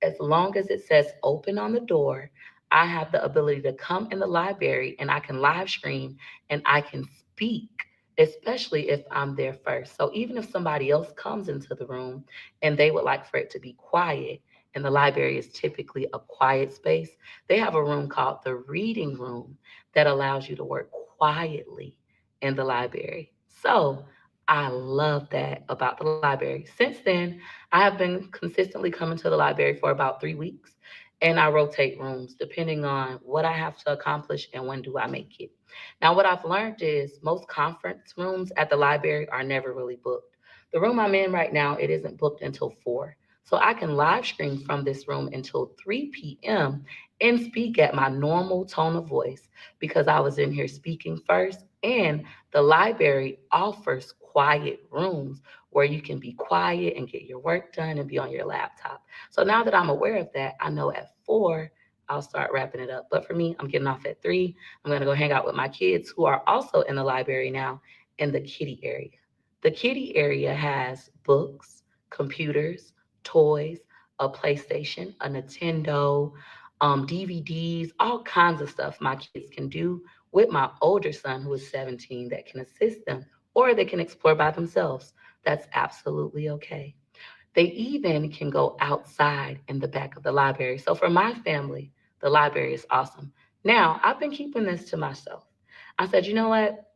As long as it says open on the door, I have the ability to come in the library and I can live stream and I can speak, especially if I'm there first. So even if somebody else comes into the room and they would like for it to be quiet, and the library is typically a quiet space, they have a room called the reading room that allows you to work quietly in the library. So I love that about the library. Since then, I have been consistently coming to the library for about 3 weeks, and I rotate rooms depending on what I have to accomplish and when do I make it. Now, what I've learned is most conference rooms at the library are never really booked. The room I'm in right now, it isn't booked until 4. So I can live stream from this room until 3 p.m. and speak at my normal tone of voice because I was in here speaking first. And the library offers quiet rooms where you can be quiet and get your work done and be on your laptop. So now that I'm aware of that, I know at 4, I'll start wrapping it up. But for me, I'm getting off at 3. I'm going to go hang out with my kids who are also in the library now in the kitty area. The kitty area has books, computers, toys, a PlayStation, a Nintendo, DVDs, all kinds of stuff my kids can do with my older son, who is 17, that can assist them, or they can explore by themselves. That's absolutely okay. They even can go outside in the back of the library. So for my family, the library is awesome. Now, I've been keeping this to myself. I said, you know what?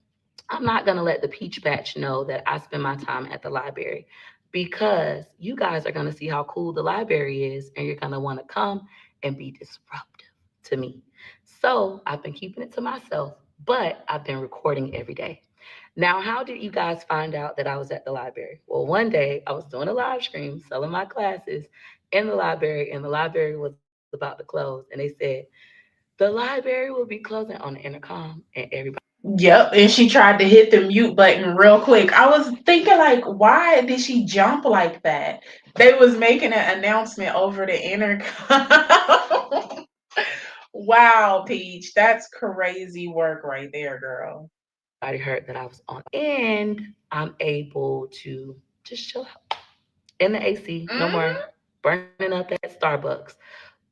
I'm not going to let the Peach Batch know that I spend my time at the library because you guys are going to see how cool the library is and you're going to want to come and be disruptive to me. So I've been keeping it to myself, but I've been recording every day. Now, how did you guys find out that I was at the library? Well, one day I was doing a live stream selling my classes in the library, and the library was about to close. And they said, the library will be closing on the intercom, and everybody. Yep, and she tried to hit the mute button real quick. I was thinking like, why did she jump like that? They was making an announcement over the intercom. Wow, Peach, that's crazy work right there, girl. Everybody heard that I was on, and I'm able to just chill out in the AC. No more Hmm. burning up at Starbucks.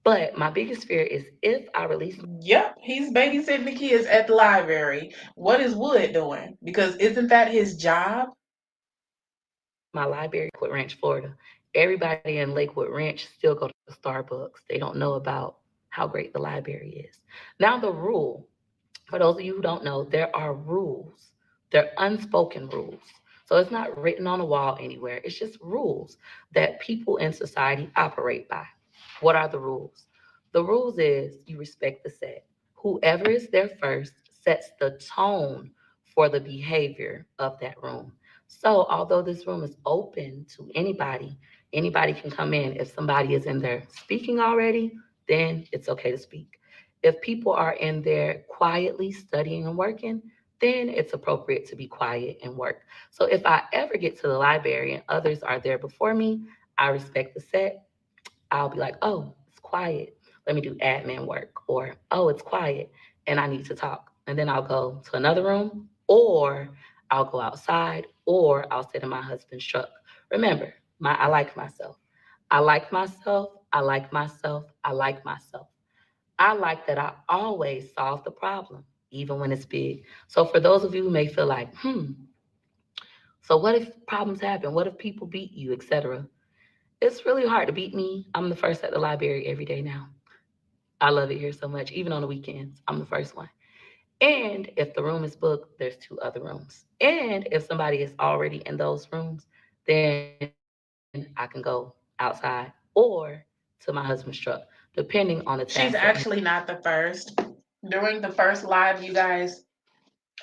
But my biggest fear is if I release Yep, he's babysitting the kids at the library. What is Wood doing? Because isn't that his job? my library in Lakewood Ranch, Florida, everybody in Lakewood Ranch still go to Starbucks. They don't know about how great the library is. Now, the rule, for those of you who don't know, there are rules. They're unspoken rules. So it's not written on a wall anywhere. It's just rules that people in society operate by. What are the rules? The rules is you respect the set. Whoever is there first sets the tone for the behavior of that room. So although this room is open to anybody, anybody can come in. If somebody is in there speaking already, then it's okay to speak. If people are in there quietly studying and working, then it's appropriate to be quiet and work. So if I ever get to the library and others are there before me, I respect the set. I'll be like, oh, it's quiet. Let me do admin work. Or, oh, it's quiet and I need to talk. And then I'll go to another room, or I'll go outside, or I'll sit in my husband's truck. Remember, I like myself. I like myself. I like myself. I like myself. I like that I always solve the problem, even when it's big. So for those of you who may feel like, so what if problems happen? What if people beat you, etc.? It's really hard to beat me. I'm the first at the library every day now. I love it here so much. Even on the weekends, I'm the first one. And if the room is booked, there's two other rooms. And if somebody is already in those rooms, then I can go outside or to my husband's truck, depending on the task at hand. She's actually not the first. During the first live, you guys,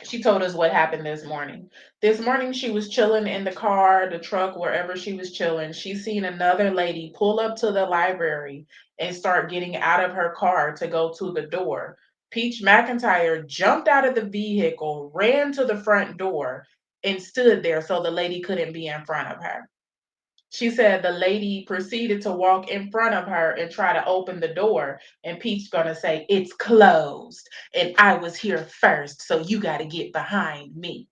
she told us what happened this morning. This morning, she was chilling in the car, the truck, wherever she was chilling. She seen another lady pull up to the library and start getting out of her car to go to the door. Peach McIntyre jumped out of the vehicle, ran to the front door, and stood there so the lady couldn't be in front of her. She said the lady proceeded to walk in front of her and try to open the door. And Pete's gonna say, it's closed. And I was here first, so you gotta get behind me.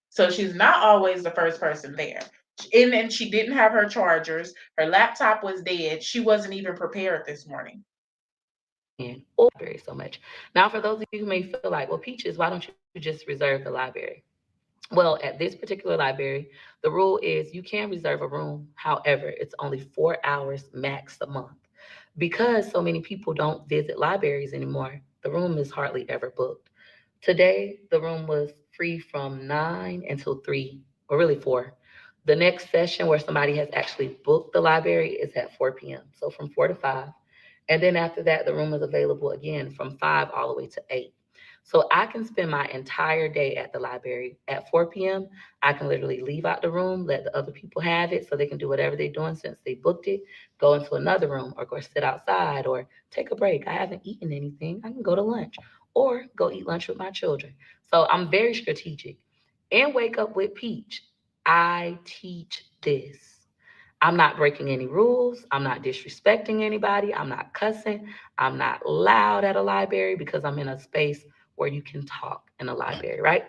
So she's not always the first person there. And she didn't have her chargers. Her laptop was dead. She wasn't even prepared this morning. And or library so much. Now, for those of you who may feel like, well, Peaches, why don't you just reserve the library? Well, at this particular library, the rule is you can reserve a room. However, it's only 4 hours max a month. Because so many people don't visit libraries anymore, the room is hardly ever booked. Today, the room was free from 9 until 3, or really 4. The next session where somebody has actually booked the library is at 4 p.m. So from 4 to 5. And then after that, the room is available again from 5 all the way to 8. So I can spend my entire day at the library. At 4 p.m., I can literally leave out the room, let the other people have it so they can do whatever they're doing since they booked it, go into another room or go sit outside or take a break. I haven't eaten anything. I can go to lunch or go eat lunch with my children. So I'm very strategic. And wake up with Peach. I teach this. I'm not breaking any rules. I'm not disrespecting anybody. I'm not cussing. I'm not loud at a library because I'm in a space where you can talk in a library, right?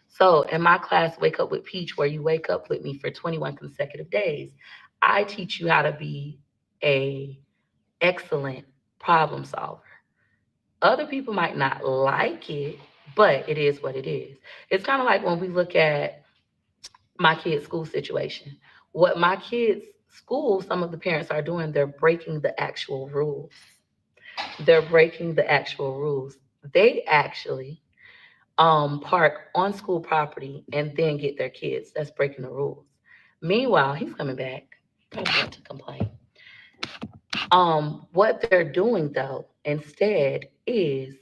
So in my class, Wake Up with Peach, where you wake up with me for 21 consecutive days, I teach you how to be a excellent problem solver. Other people might not like it, but it is what it is. It's kind of like when we look at my kids' school situation. What my kids' school, some of the parents are doing, they're breaking the actual rules. They're breaking the actual rules. They actually park on school property and then get their kids. That's breaking the rules. Meanwhile, he's coming back. I don't want to complain. What they're doing though, instead, is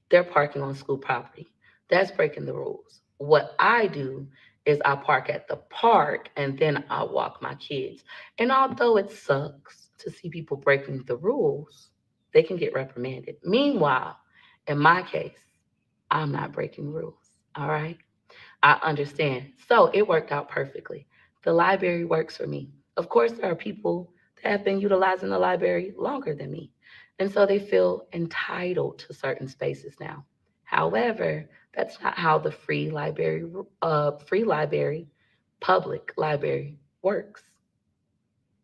They're parking on school property. That's breaking the rules. What I do is I park at the park and then I walk my kids. And although it sucks to see people breaking the rules, they can get reprimanded. Meanwhile, in my case, I'm not breaking rules. All right. I understand. So it worked out perfectly. The library works for me. Of course, there are people that have been utilizing the library longer than me. And so they feel entitled to certain spaces now. However, that's not how the public library works.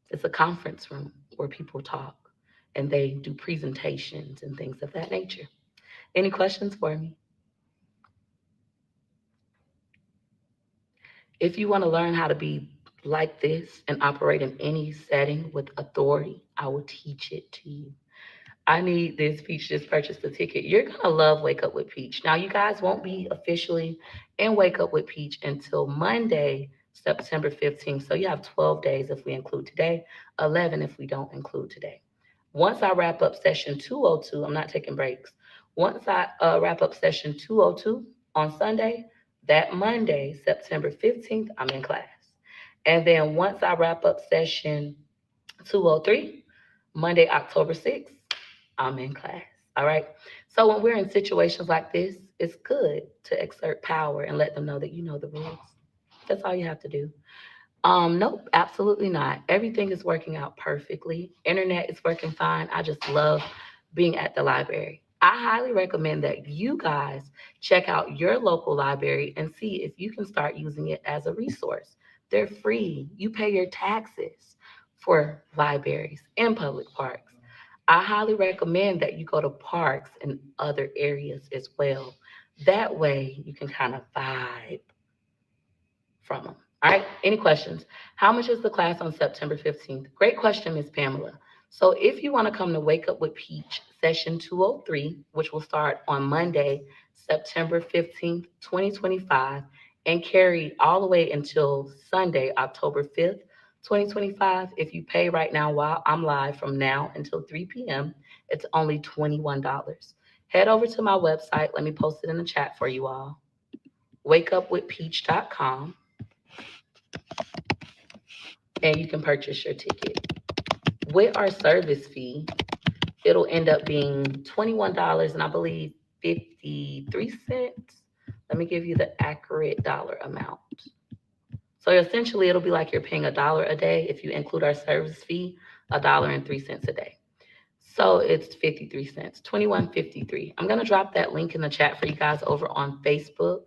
It's a conference room where people talk and they do presentations and things of that nature. Any questions for me? If you want to learn how to be like this and operate in any setting with authority, I will teach it to you. I need this. Peach just purchased the ticket. You're going to love Wake Up with Peach. Now, you guys won't be officially in Wake Up with Peach until Monday, September 15th. So you have 12 days if we include today, 11 if we don't include today. Once I wrap up session 202, I'm not taking breaks. Once I wrap up session 202 on Sunday, that Monday, September 15th, I'm in class. And then once I wrap up session 203, Monday, October 6th, I'm in class. All right. So when we're in situations like this, it's good to exert power and let them know that you know the rules. That's all you have to do. Nope, absolutely not. Everything is working out perfectly. Internet is working fine. I just love being at the library. I highly recommend that you guys check out your local library and see if you can start using it as a resource. They're free. You pay your taxes for libraries and public parks. I highly recommend that you go to parks and other areas as well. That way you can kind of vibe from them. All right, any questions? How much is the class on September 15th? Great question, Miss Pamela. So if you want to come to Wake Up with Peach session 203, which will start on Monday, September 15th, 2025, and carry all the way until Sunday, October 5th, 2025, if you pay right now while I'm live from now until 3 p.m., it's only $21. Head over to my website. Let me post it in the chat for you all. wakeupwithpeach.com, and you can purchase your ticket. With our service fee, it'll end up being $21 and I believe 53 cents. Let me give you the accurate dollar amount. So essentially, it'll be like you're paying $1 a day if you include our service fee, $1.03 a day. So it's 53 cents, 21.53. I'm gonna drop that link in the chat for you guys over on Facebook.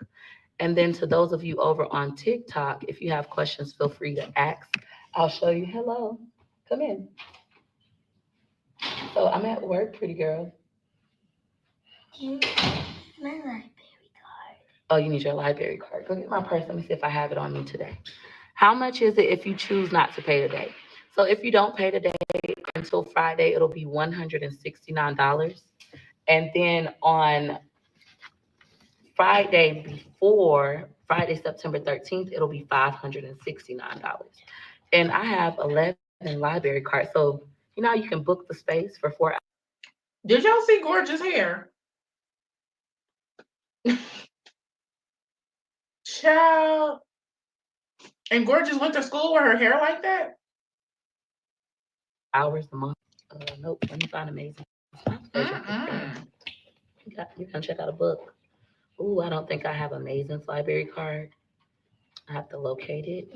And then to those of you over on TikTok, if you have questions, feel free to ask. I'll show you. Hello, come in. So I'm at work, pretty girl. My library card. Oh, you need your library card. Go get my purse. Let me see if I have it on me today. How much is it if you choose not to pay today? So if you don't pay today until Friday, it'll be $169. And then on Friday before Friday, September 13th, it'll be $569. And I have 11 library cards. So, you know, you can book the space for 4 hours. Did y'all see Gorgeous hair? Child. And Gorgeous went to school with her hair like that? Hours a month. Nope, let me find amazing. You can check out a book. Ooh, I don't think I have Amazing's library card. I have to locate it.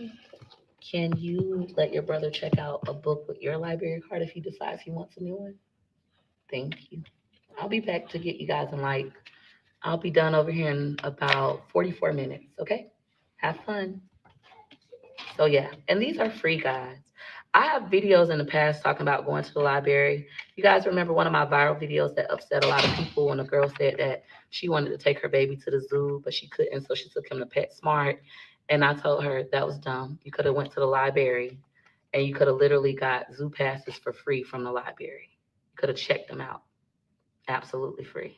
Can you let your brother check out a book with your library card if he decides he wants a new one? Thank you. I'll be back to get you guys in like, I'll be done over here in about 44 minutes, okay? Have fun. So yeah, and these are free, guys. I have videos in the past talking about going to the library. You guys remember one of my viral videos that upset a lot of people when a girl said that she wanted to take her baby to the zoo, but she couldn't, so she took him to PetSmart. And I told her that was dumb. You could have went to the library and you could have literally got zoo passes for free from the library. You could have checked them out. Absolutely free.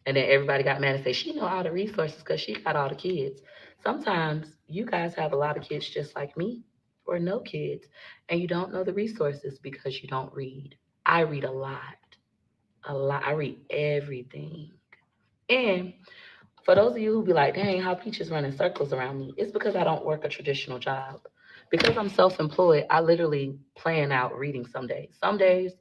And then everybody got mad and said, she know all the resources because she got all the kids. Sometimes you guys have a lot of kids just like me or no kids, and you don't know the resources because you don't read. I read a lot. A lot. I read everything. And for those of you who be like, dang, how Peach is running circles around me, it's because I don't work a traditional job. Because I'm self employed, I literally plan out reading some days. Some days,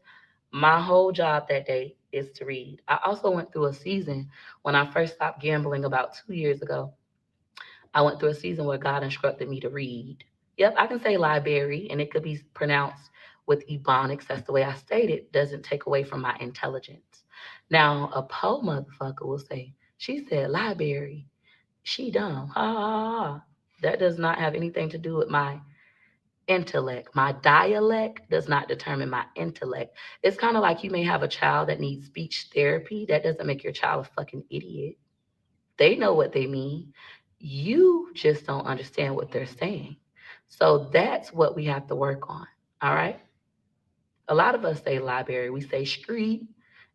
my whole job that day is to read. I also went through a season when I first stopped gambling about 2 years ago. I went through a season where God instructed me to read. Yep, I can say library, and it could be pronounced with ebonics. That's the way I state it. Doesn't take away from my intelligence. Now, a po motherfucker will say, she said library. She dumb. Ha ha ha. Ha. That does not have anything to do with my intellect. My dialect does not determine my intellect. It's kind of like you may have a child that needs speech therapy. That doesn't make your child a fucking idiot. They know what they mean. You just don't understand what they're saying. So that's what we have to work on. All right. A lot of us say library, we say street,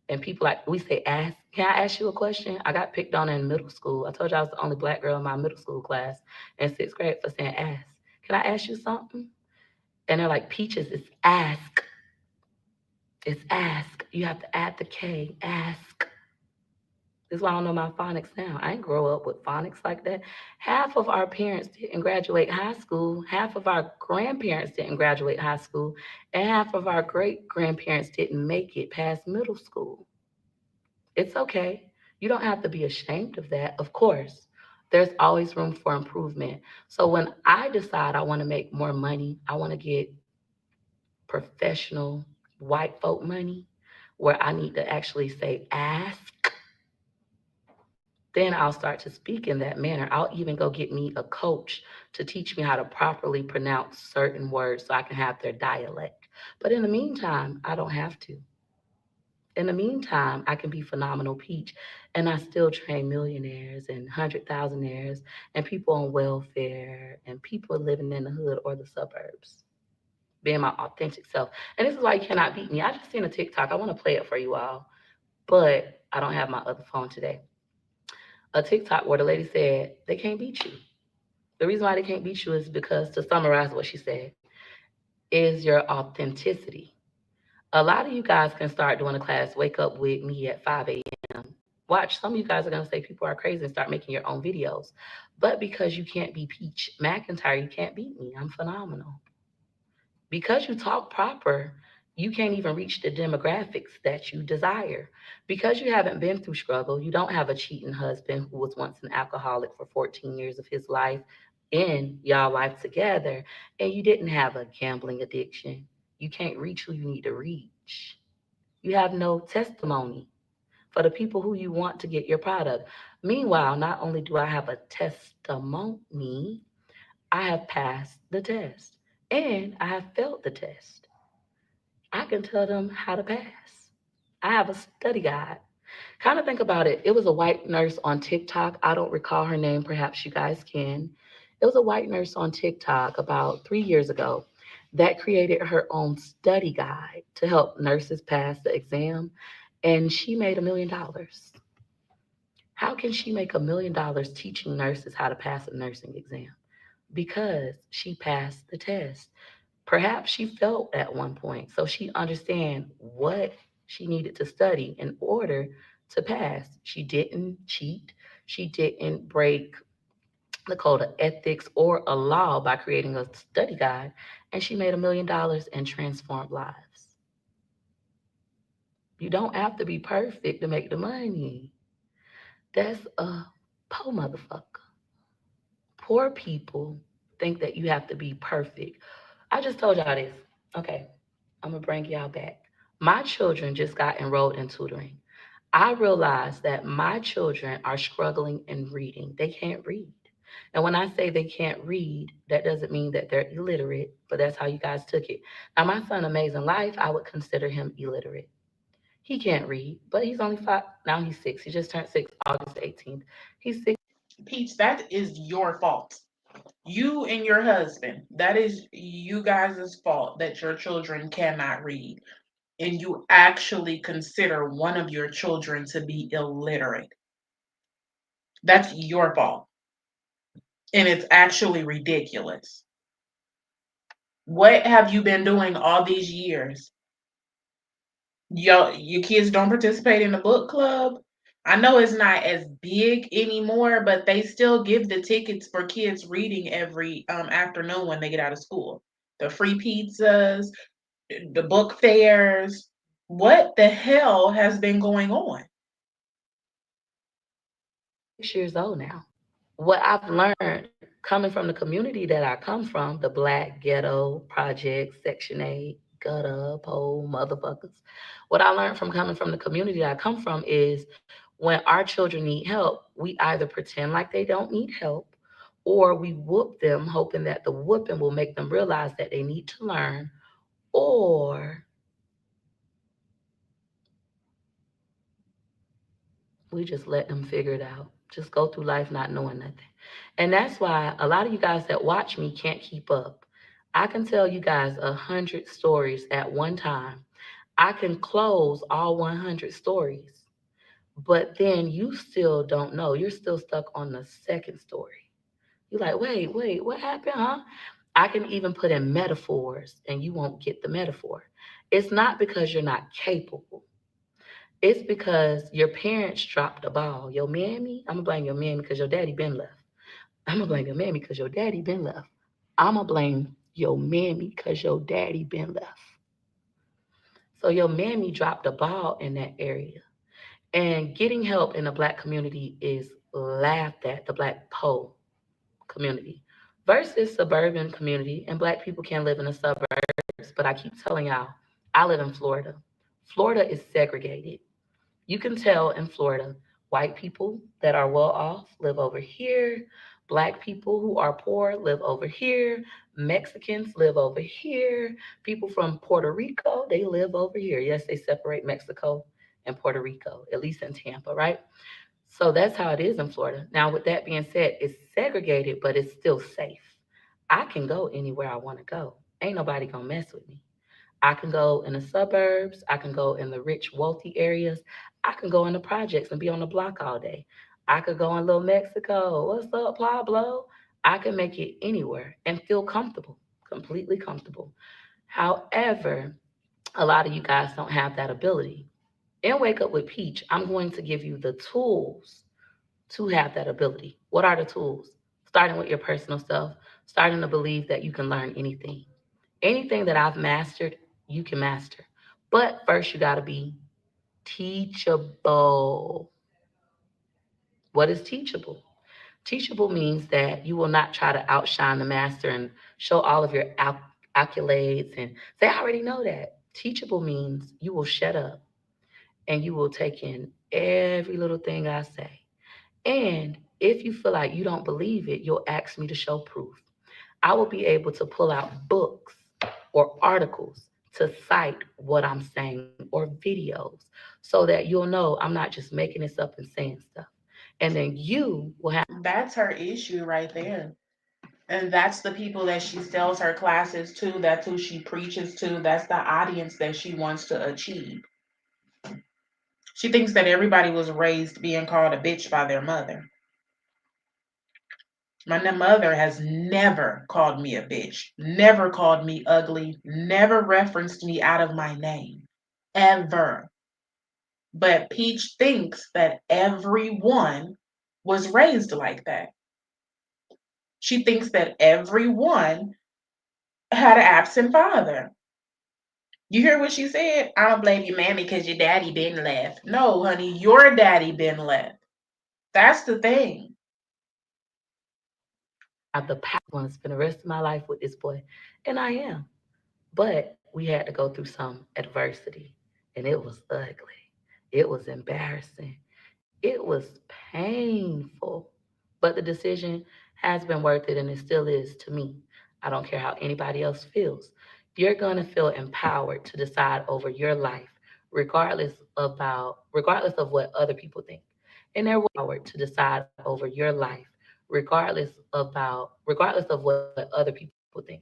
and people like we say ask. Can I ask you a question? I got picked on in middle school. I told you I was the only black girl in my middle school class in sixth grade for saying ask. Can I ask you something? And they're like, Peaches, it's ask. It's ask. You have to add the K. Ask. This is why I don't know my phonics now. I didn't grow up with phonics like that. Half of our parents didn't graduate high school. Half of our grandparents didn't graduate high school. And half of our great grandparents didn't make it past middle school. It's okay. You don't have to be ashamed of that. Of course, there's always room for improvement. So when I decide I want to make more money, I want to get professional white folk money where I need to actually say ask, then I'll start to speak in that manner. I'll even go get me a coach to teach me how to properly pronounce certain words so I can have their dialect. But in the meantime, I don't have to. In the meantime, I can be phenomenal Peach and I still train millionaires and 100,000aires and people on welfare and people living in the hood or the suburbs, being my authentic self. And this is why you cannot beat me. I just seen a TikTok. I want to play it for you all, but I don't have my other phone today. A TikTok where the lady said, they can't beat you. The reason why they can't beat you is because, to summarize what she said, is your authenticity. A lot of you guys can start doing a class, wake up with me at 5 a.m. Watch, some of you guys are going to say people are crazy and start making your own videos. But because you can't be Peach McIntyre, you can't beat me. I'm phenomenal. Because you talk proper, you can't even reach the demographics that you desire. Because you haven't been through struggle, you don't have a cheating husband who was once an alcoholic for 14 years of his life in y'all life together, and you didn't have a gambling addiction. You can't reach who you need to reach. You have no testimony for the people who you want to get your product. Meanwhile, not only do I have a testimony, I have passed the test and I have failed the test. I can tell them how to pass. I have a study guide. Kind of think about it. It was a white nurse on TikTok. I don't recall her name. Perhaps you guys can. It was a white nurse on TikTok about 3 years ago that created her own study guide to help nurses pass the exam. And she made $1 million. How can she make $1 million teaching nurses how to pass a nursing exam? Because she passed the test. Perhaps she felt at one point, so she understand what she needed to study in order to pass. She didn't cheat. She didn't break the code of ethics or a law by creating a study guide, and she made $1 million and transformed lives. You don't have to be perfect to make the money. That's a poor motherfucker. Poor people think that you have to be perfect. I just told y'all this. Okay, I'm gonna bring y'all back. My children just got enrolled in tutoring. I realized that my children are struggling in reading. They can't read. And when I say they can't read, that doesn't mean that they're illiterate, but that's how you guys took it. Now, my son, Amazing Life, I would consider him illiterate. He can't read, but he's only 5. Now he's 6. He just turned 6 August 18th. He's 6. Peach, that is your fault. You and your husband, that is you guys' fault that your children cannot read. And you actually consider one of your children to be illiterate. That's your fault. And it's actually ridiculous. What have you been doing all these years Your kids don't participate in the book club. I know it's not as big anymore, but they still give the tickets for kids reading every afternoon when they get out of school. The free pizzas, the book fairs. What the hell has been going on? 6 years old now. What I've learned coming from the community that I come from, the black ghetto project, Section 8, gutter, pole, motherfuckers. What I learned from coming from the community that I come from is when our children need help, we either pretend like they don't need help or we whoop them, hoping that the whooping will make them realize that they need to learn, or we just let them figure it out. Just go through life not knowing nothing. And that's why a lot of you guys that watch me can't keep up. I can tell you guys 100 stories at one time. I can close all 100 stories, but then you still don't know. You're still stuck on the second story. You're like, wait, what happened, huh? I can even put in metaphors and you won't get the metaphor. It's not because you're not capable. It's because your parents dropped the ball. Your mammy, I'm gonna blame your mammy because your daddy been left. I'm gonna blame your mammy because your daddy been left. I'm gonna blame your mammy because your daddy been left. So your mammy dropped the ball in that area. And getting help in the black community is laughed at, the black pole community versus suburban community. And black people can live in the suburbs, but I keep telling y'all, I live in Florida. Florida is segregated. You can tell in Florida, white people that are well off live over here, black people who are poor live over here, Mexicans live over here, people from Puerto Rico, they live over here. Yes, they separate Mexico and Puerto Rico, at least in Tampa, right? So that's how it is in Florida. Now, with that being said, it's segregated, but it's still safe. I can go anywhere I want to go. Ain't nobody gonna mess with me. I can go in the suburbs. I can go in the rich, wealthy areas. I can go in the projects and be on the block all day. I could go in Little Mexico. What's up, Pablo? I can make it anywhere and feel comfortable, completely comfortable. However, a lot of you guys don't have that ability. In Wake Up with Peach, I'm going to give you the tools to have that ability. What are the tools? Starting with your personal self, starting to believe that you can learn anything. Anything that I've mastered, you can master. But first, you got to be teachable. What is teachable? Teachable means that you will not try to outshine the master and show all of your accolades and say, I already know that. Teachable means you will shut up and you will take in every little thing I say. And if you feel like you don't believe it, you'll ask me to show proof. I will be able to pull out books or articles to cite what I'm saying or videos so that you'll know I'm not just making this up and saying stuff. And then you will have That's her issue right there. And that's the people that she sells her classes to. That's who she preaches to. That's the audience that she wants to achieve. She thinks that everybody was raised being called a bitch by their mother. My mother has never called me a bitch, never called me ugly, never referenced me out of my name, ever. But Peach thinks that everyone was raised like that. She thinks that everyone had an absent father. You hear what she said? I don't blame your mammy because your daddy been left. No, honey, your daddy been left. That's the thing. the power. I want to spend the rest of my life with this boy. And I am. But we had to go through some adversity. And it was ugly. It was embarrassing. It was painful. But the decision has been worth it and it still is to me. I don't care how anybody else feels. You're going to feel empowered to decide over your life regardless of what other people think. And they're empowered to decide over your life regardless of what other people think.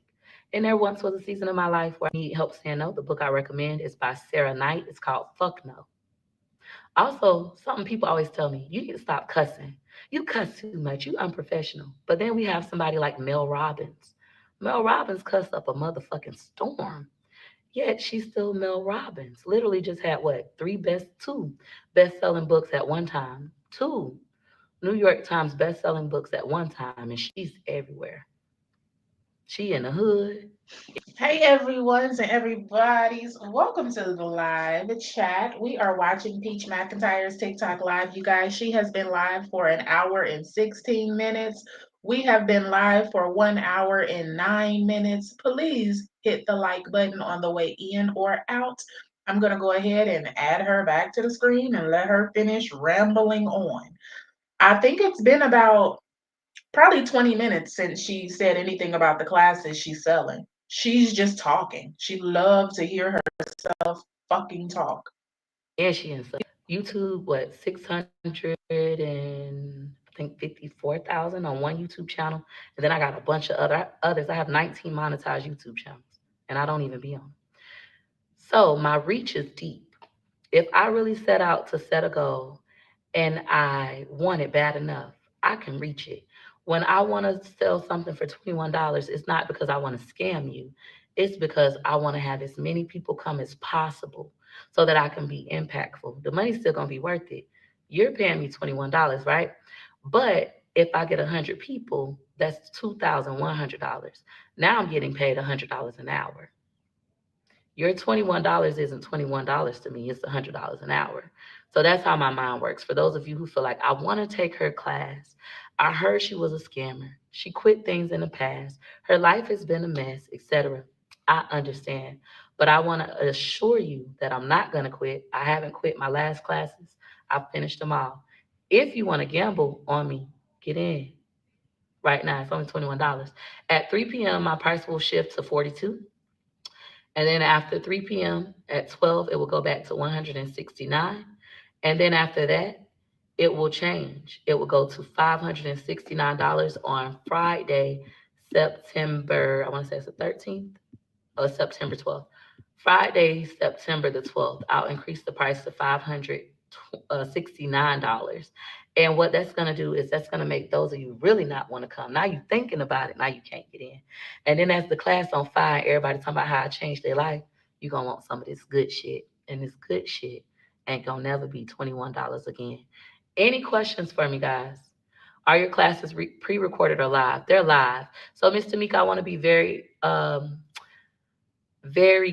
And there once was a season of my life where I need help saying no. The book I recommend is by Sarah Knight. It's called Fuck No. Also, something people always tell me, you need to stop cussing. You cuss too much. You unprofessional. But then we have somebody like Mel Robbins. Mel Robbins cussed up a motherfucking storm. Yet she's still Mel Robbins. Literally just had what? Two best-selling books at one time. Two New York Times best-selling books at one time, and she's everywhere. She in the hood. Hey everyone's and everybody's. Welcome to the live chat. We are watching Peach McIntyre's TikTok live, you guys. She has been live for an hour and 16 minutes. We have been live for 1 hour and 9 minutes. Please hit the like button on the way in or out. I'm going to go ahead and add her back to the screen and let her finish rambling on. I think it's been about probably 20 minutes since she said anything about the classes she's selling. She's just talking. She loves to hear herself fucking talk. And she in YouTube, what, 654,000 on one YouTube channel. And then I got a bunch of others. I have 19 monetized YouTube channels, and I don't even be on. So my reach is deep. If I really set out to set a goal and I want it bad enough, I can reach it. When I want to sell something for $21, it's not because I want to scam you. It's because I want to have as many people come as possible so that I can be impactful. The money's still going to be worth it. You're paying me $21, right? But if I get 100 people, that's $2,100. Now I'm getting paid $100 an hour. Your $21 isn't $21 to me, it's $100 an hour. So that's how my mind works. For those of you who feel like, I want to take her class, I heard she was a scammer, she quit things in the past, her life has been a mess, etc. I understand. But I want to assure you that I'm not going to quit. I haven't quit my last classes, I've finished them all. If you want to gamble on me, get in right now. It's only $21. At 3 p.m., my price will shift to 42. And then after 3 p.m. at 12, it will go back to 169. And then after that, it will change. It will go to $569 on Friday, September, I want to say it's the 13th or September 12th. Friday, September the 12th, I'll increase the price to $569. And what that's going to do is that's going to make those of you really not want to come. Now you're thinking about it. Now you can't get in. And then as the class on fire, everybody talking about how I changed their life, you're going to want some of this good shit. And this good shit ain't going to never be $21 again. Any questions for me, guys? Are your classes pre-recorded or live? They're live. So, Miss Tamika, I want to be very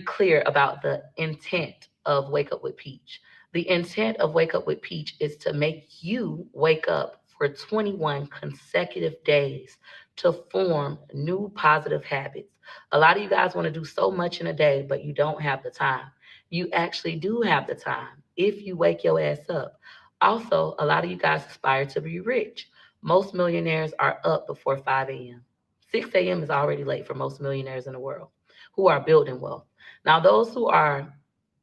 clear about the intent of Wake Up with Peach. The intent of Wake Up with Peach is to make you wake up for 21 consecutive days to form new positive habits. A lot of you guys want to do so much in a day, but you don't have the time. You actually do have the time if you wake your ass up. Also, a lot of you guys aspire to be rich. Most millionaires are up before 5 a.m. 6 a.m. is already late for most millionaires in the world who are building wealth. Now, those who are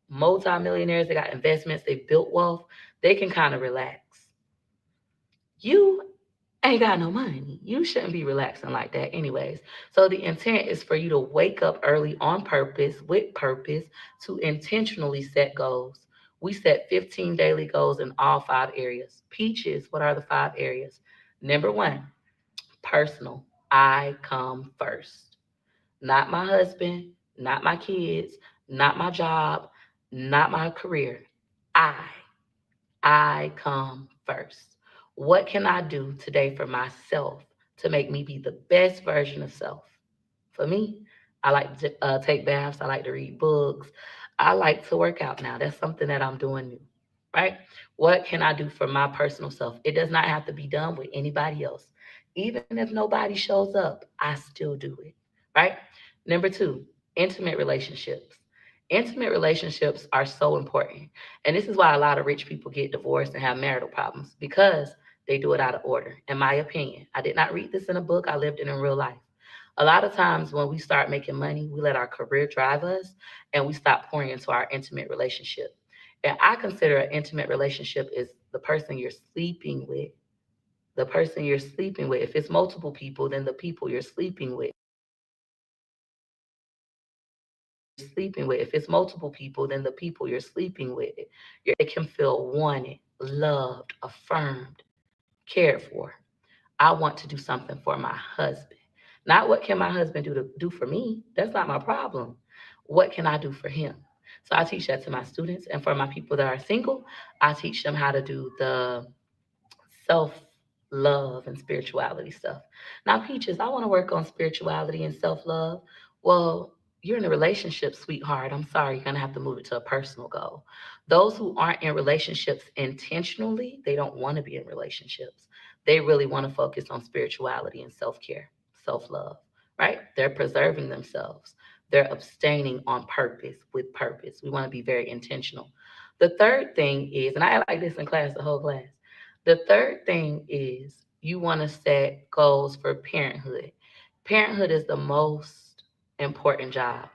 multimillionaires, they got investments, they built wealth, they can kind of relax. You ain't got no money. You shouldn't be relaxing like that, anyways. So, the intent is for you to wake up early on purpose, with purpose, to intentionally set goals. We set 15 daily goals in all 5 areas. Peaches, what are the 5 areas? Number one, personal. I come first. Not my husband, not my kids, not my job, not my career. I. I come first. What can I do today for myself to make me be the best version of self? For me, I like to take baths. I like to read books. I like to work out now. That's something that I'm doing new, right? What can I do for my personal self? It does not have to be done with anybody else. Even if nobody shows up, I still do it, right? Number two, intimate relationships. Intimate relationships are so important. And this is why a lot of rich people get divorced and have marital problems because they do it out of order, in my opinion. I did not read this in a book, I lived it in real life. A lot of times when we start making money, we let our career drive us and we stop pouring into our intimate relationship. And I consider an intimate relationship is the person you're sleeping with. The person you're sleeping with. If it's multiple people, then the people you're sleeping with. Sleeping with. If it's multiple people, then the people you're sleeping with, they can feel wanted, loved, affirmed, cared for. I want to do something for my husband. Not what can my husband do for me? That's not my problem. What can I do for him? So I teach that to my students. And for my people that are single, I teach them how to do the self love and spirituality stuff. Now, Peaches, I want to work on spirituality and self love. Well, you're in a relationship, sweetheart. I'm sorry, you're going to have to move it to a personal goal. Those who aren't in relationships intentionally, they don't want to be in relationships. They really want to focus on spirituality and self care, self love, right? They're preserving themselves. They're abstaining on purpose, with purpose. We want to be very intentional. The third thing is, and I act like this in class, the whole class. The third thing is you want to set goals for parenthood. Parenthood is the most important job.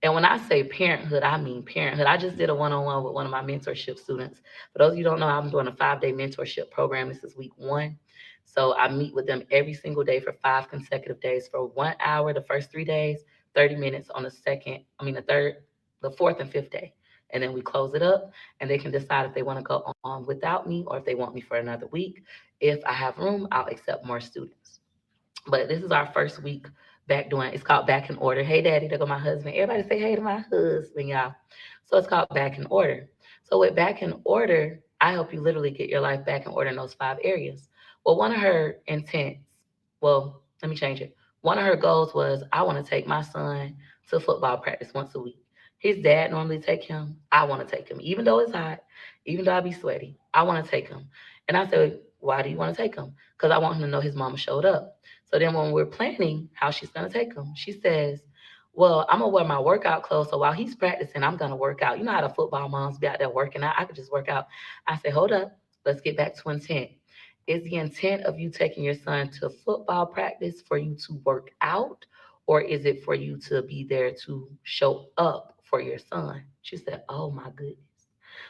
And when I say parenthood, I mean parenthood. I just did a one-on-one with one of my mentorship students. For those of you who don't know, I'm doing a 5-day mentorship program. This is week 1. So I meet with them every single day for 5 consecutive days for 1 hour the first 3 days, 30 minutes on the the third, the fourth and fifth day. And then we close it up and they can decide if they want to go on without me or if they want me for another week. If I have room, I'll accept more students. But this is our first week back doing it's called Back in Order. Hey daddy, there go my husband. Everybody say hey to my husband, y'all. So it's called Back in Order. So with Back in Order, I help you literally get your life back in order in those 5 areas. Well, one of her intents, well, let me change it. One of her goals was I want to take my son to football practice once a week. His dad normally take him. I want to take him, even though it's hot, even though I be sweaty. I want to take him. And I said, why do you want to take him? Because I want him to know his mama showed up. So then when we're planning how she's going to take him, she says, well, I'm going to wear my workout clothes. So while he's practicing, I'm going to work out. You know how the football moms be out there working out? I could just work out. I said, hold up. Let's get back to intent. Is the intent of you taking your son to football practice for you to work out? Or is it for you to be there to show up for your son? She said, oh my goodness.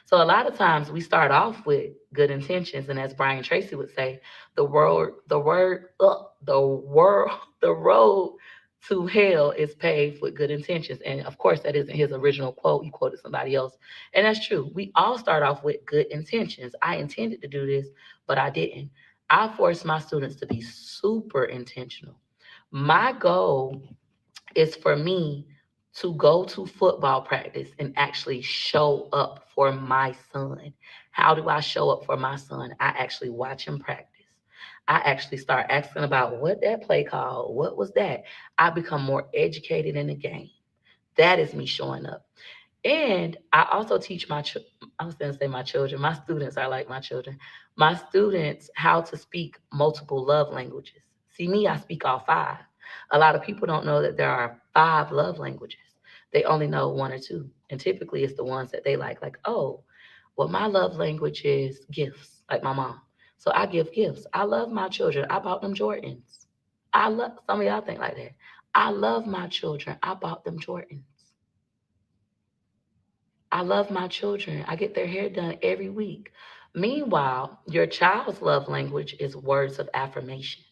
So a lot of times we start off with good intentions, and as Brian Tracy would say, the road to hell is paved with good intentions. And of course, that isn't his original quote. He quoted somebody else, and that's true. We all start off with good intentions. I intended to do this, but I didn't. I force my students to be super intentional. My goal is for me to go to football practice and actually show up for my son. How do I show up for my son? I actually watch him practice. I actually start asking about what that play called, what was that? I become more educated in the game. That is me showing up. And I also teach I was going to say my children, my students are like my children, my students how to speak multiple love languages. See, me, I speak all 5. A lot of people don't know that there are 5 love languages. They only know 1 or 2. And typically it's the ones that they like, oh, well, my love language is gifts, like my mom. So I give gifts. I love my children. I bought them Jordans. Some of y'all think like that. I love my children. I bought them Jordans. I love my children. I get their hair done every week. Meanwhile, your child's love language is words of affirmation.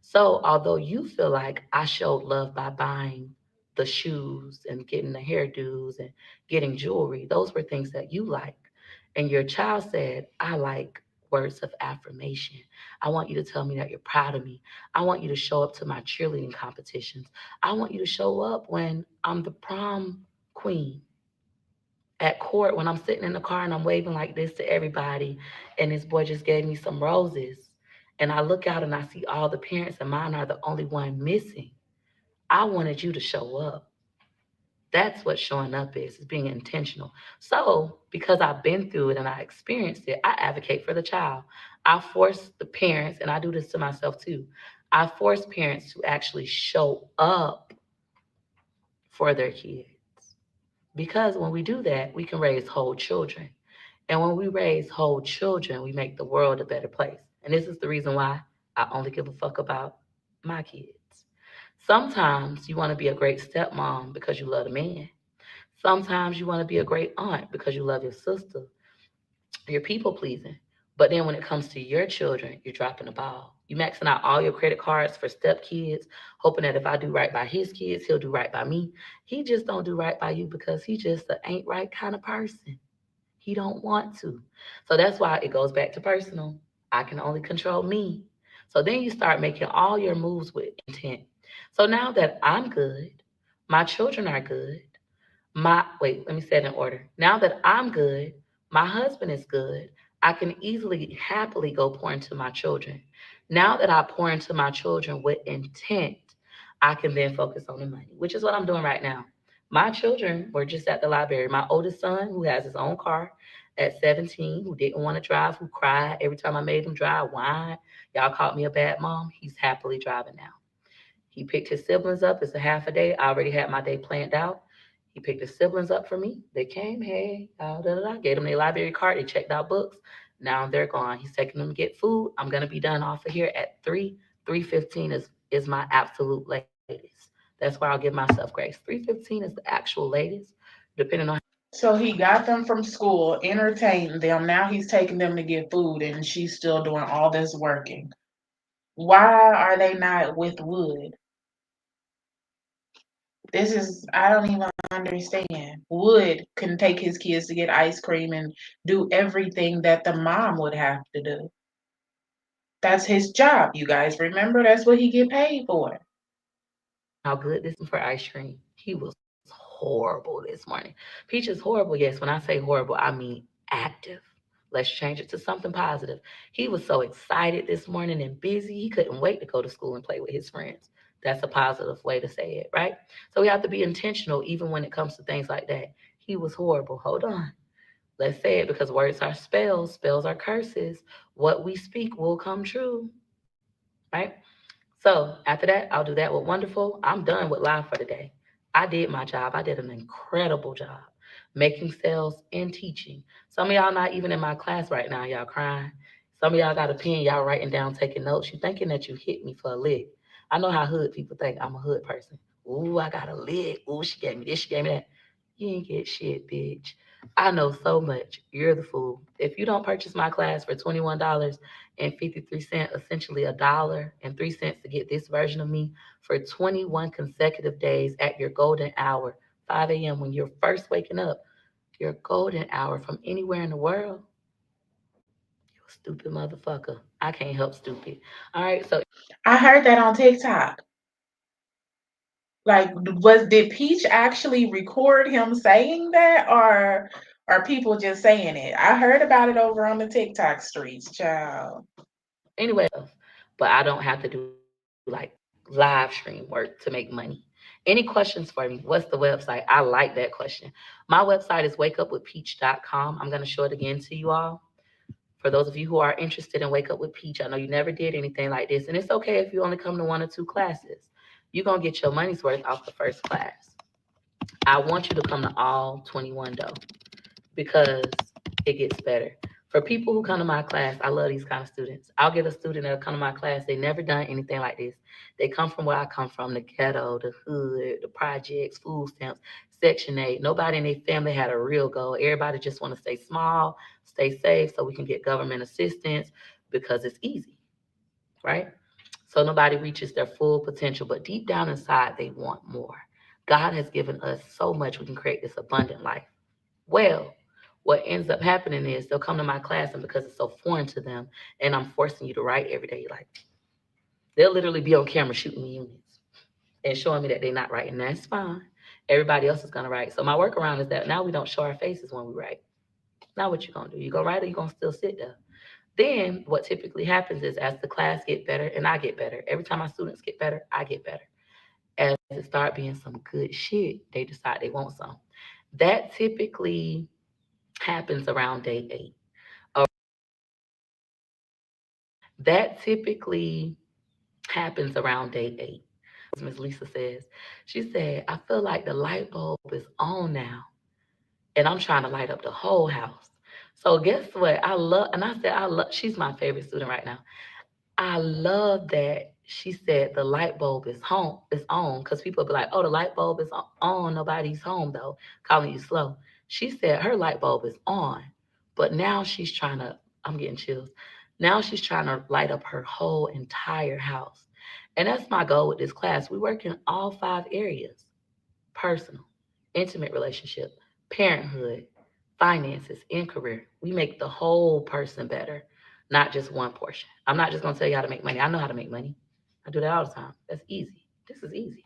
So, although you feel like I showed love by buying the shoes and getting the hairdos and getting jewelry, those were things that you like. And your child said, I like words of affirmation. I want you to tell me that you're proud of me. I want you to show up to my cheerleading competitions. I want you to show up when I'm the prom queen at court when I'm sitting in the car and I'm waving like this to everybody, and this boy just gave me some roses, and I look out and I see all the parents and mine are the only one missing. I wanted you to show up. That's what showing up is being intentional. So, because I've been through it and I experienced it, I advocate for the child. I force the parents, and I do this to myself too. I force parents to actually show up for their kids. Because when we do that, we can raise whole children. And when we raise whole children, we make the world a better place. And this is the reason why I only give a fuck about my kids. Sometimes you want to be a great stepmom because you love a man. Sometimes you want to be a great aunt because you love your sister. You're people pleasing. But then when it comes to your children, you're dropping the ball. You maxing out all your credit cards for step kids, hoping that if I do right by his kids, he'll do right by me. He just don't do right by you because he just a ain't right kind of person. He don't want to. So that's why it goes back to personal. I can only control me. So then you start making all your moves with intent. So now that I'm good, my children are good, Let me say it in order. Now that I'm good, my husband is good, I can easily, happily go pour into my children. Now that I pour into my children with intent, I can then focus on the money, which is what I'm doing right now. My children were just at the library. My oldest son, who has his own car at 17, who didn't want to drive, who cried every time I made him drive, whined. Y'all called me a bad mom. He's happily driving now. He picked his siblings up. It's a half a day. I already had my day planned out. He picked his siblings up for me. They came, hey, gave them their library card. They checked out books. Now they're gone. He's taking them to get food. I'm gonna be done off of here at 3:15 is my absolute latest. That's where I'll give myself grace. 3:15 is the actual latest, depending on. So he got them from school, entertained them. Now he's taking them to get food, and she's still doing all this working. Why are they not with Wood? This is, I don't even understand. Wood can take his kids to get ice cream and do everything that the mom would have to do. That's his job, you guys. Remember, that's what he get paid for. How good this for ice cream. He was horrible this morning. Peach is horrible. Yes, when I say horrible, I mean active. Let's change it to something positive. He was so excited this morning and busy. He couldn't wait to go to school and play with his friends. That's a positive way to say it, right? So we have to be intentional even when it comes to things like that. He was horrible. Hold on. Let's say it because words are spells, spells are curses. What we speak will come true, right? So after that, I'll do that with wonderful. I'm done with live for today. I did my job. I did an incredible job making sales and teaching. Some of y'all not even in my class right now. Y'all crying. Some of y'all got a pen. Y'all writing down, taking notes. You thinking that you hit me for a lick. I know how hood people think. I'm a hood person. Ooh, I got a lick. Ooh, she gave me this. She gave me that. You ain't get shit, bitch. I know so much. You're the fool. If you don't purchase my class for $21.53, essentially $1.03 to get this version of me for 21 consecutive days at your golden hour, 5 a.m. when you're first waking up, your golden hour from anywhere in the world, you a stupid motherfucker. I can't help stupid. All right, so I heard that on TikTok. Like, did Peach actually record him saying that, or are people just saying it? I heard about it over on the TikTok streets, child. anyway, but I don't have to do like live stream work to make money. Any questions for me? What's the website? I like that question. My website is wakeupwithpeach.com. I'm going to show it again to you all. For those of you who are interested in Wake Up with Peach, I know you never did anything like this, and it's okay if you only come to one or two classes. You're going to get your money's worth off the first class. I want you to come to all 21 though, because it gets better. For people who come to my class, I love these kind of students. I'll get a student that'll come to my class. They never done anything like this. They come from where I come from, the ghetto, the hood, the projects, food stamps, Section 8. Nobody in their family had a real goal. Everybody just want to stay small, stay safe so we can get government assistance because it's easy, right? So nobody reaches their full potential, but deep down inside, they want more. God has given us so much we can create this abundant life. Well, what ends up happening is they'll come to my class, and because it's so foreign to them, and I'm forcing you to write every day, like they'll literally be on camera shooting me units and showing me that they're not writing. That's fine. Everybody else is gonna write. So my workaround is that now we don't show our faces when we write. Now what you gonna do? You gonna write or you gonna still sit there? Then what typically happens is as the class get better and I get better, every time my students get better, I get better. As it start being some good shit, they decide they want some. That typically happens around day 8. That typically happens around day 8. Miss Lisa says, she said, I feel like the light bulb is on now and I'm trying to light up the whole house. So guess what? I love, and I said, I love, she's my favorite student right now. I love that she said the light bulb is home, is on, because people be like, oh, the light bulb is on, nobody's home though, calling you slow. She said her light bulb is on, but now she's trying to, I'm getting chills. Now she's trying to light up her whole entire house. And that's my goal with this class. We work in all 5 areas: personal, intimate relationship, parenthood, finances, and career. We make the whole person better, not just one portion. I'm not just going to tell you how to make money. I know how to make money. I do that all the time. That's easy. This is easy.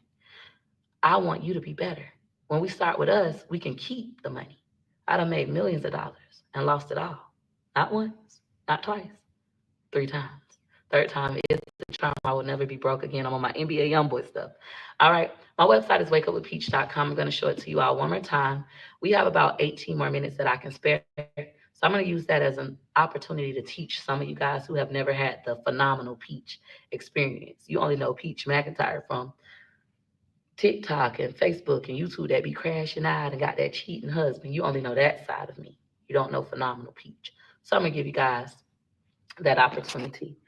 I want you to be better. When we start with us, we can keep the money. I done made millions of dollars and lost it all. Not once, not twice, 3 times. Third time is the charm. I will never be broke again. I'm on my NBA Youngboy stuff. All right. My website is wakeupwithpeach.com. I'm going to show it to you all one more time. We have about 18 more minutes that I can spare. So I'm going to use that as an opportunity to teach some of you guys who have never had the phenomenal Peach experience. You only know Peach McIntyre from TikTok and Facebook and YouTube that be crashing out and got that cheating husband. You only know that side of me. You don't know phenomenal Peach. So I'm going to give you guys that opportunity.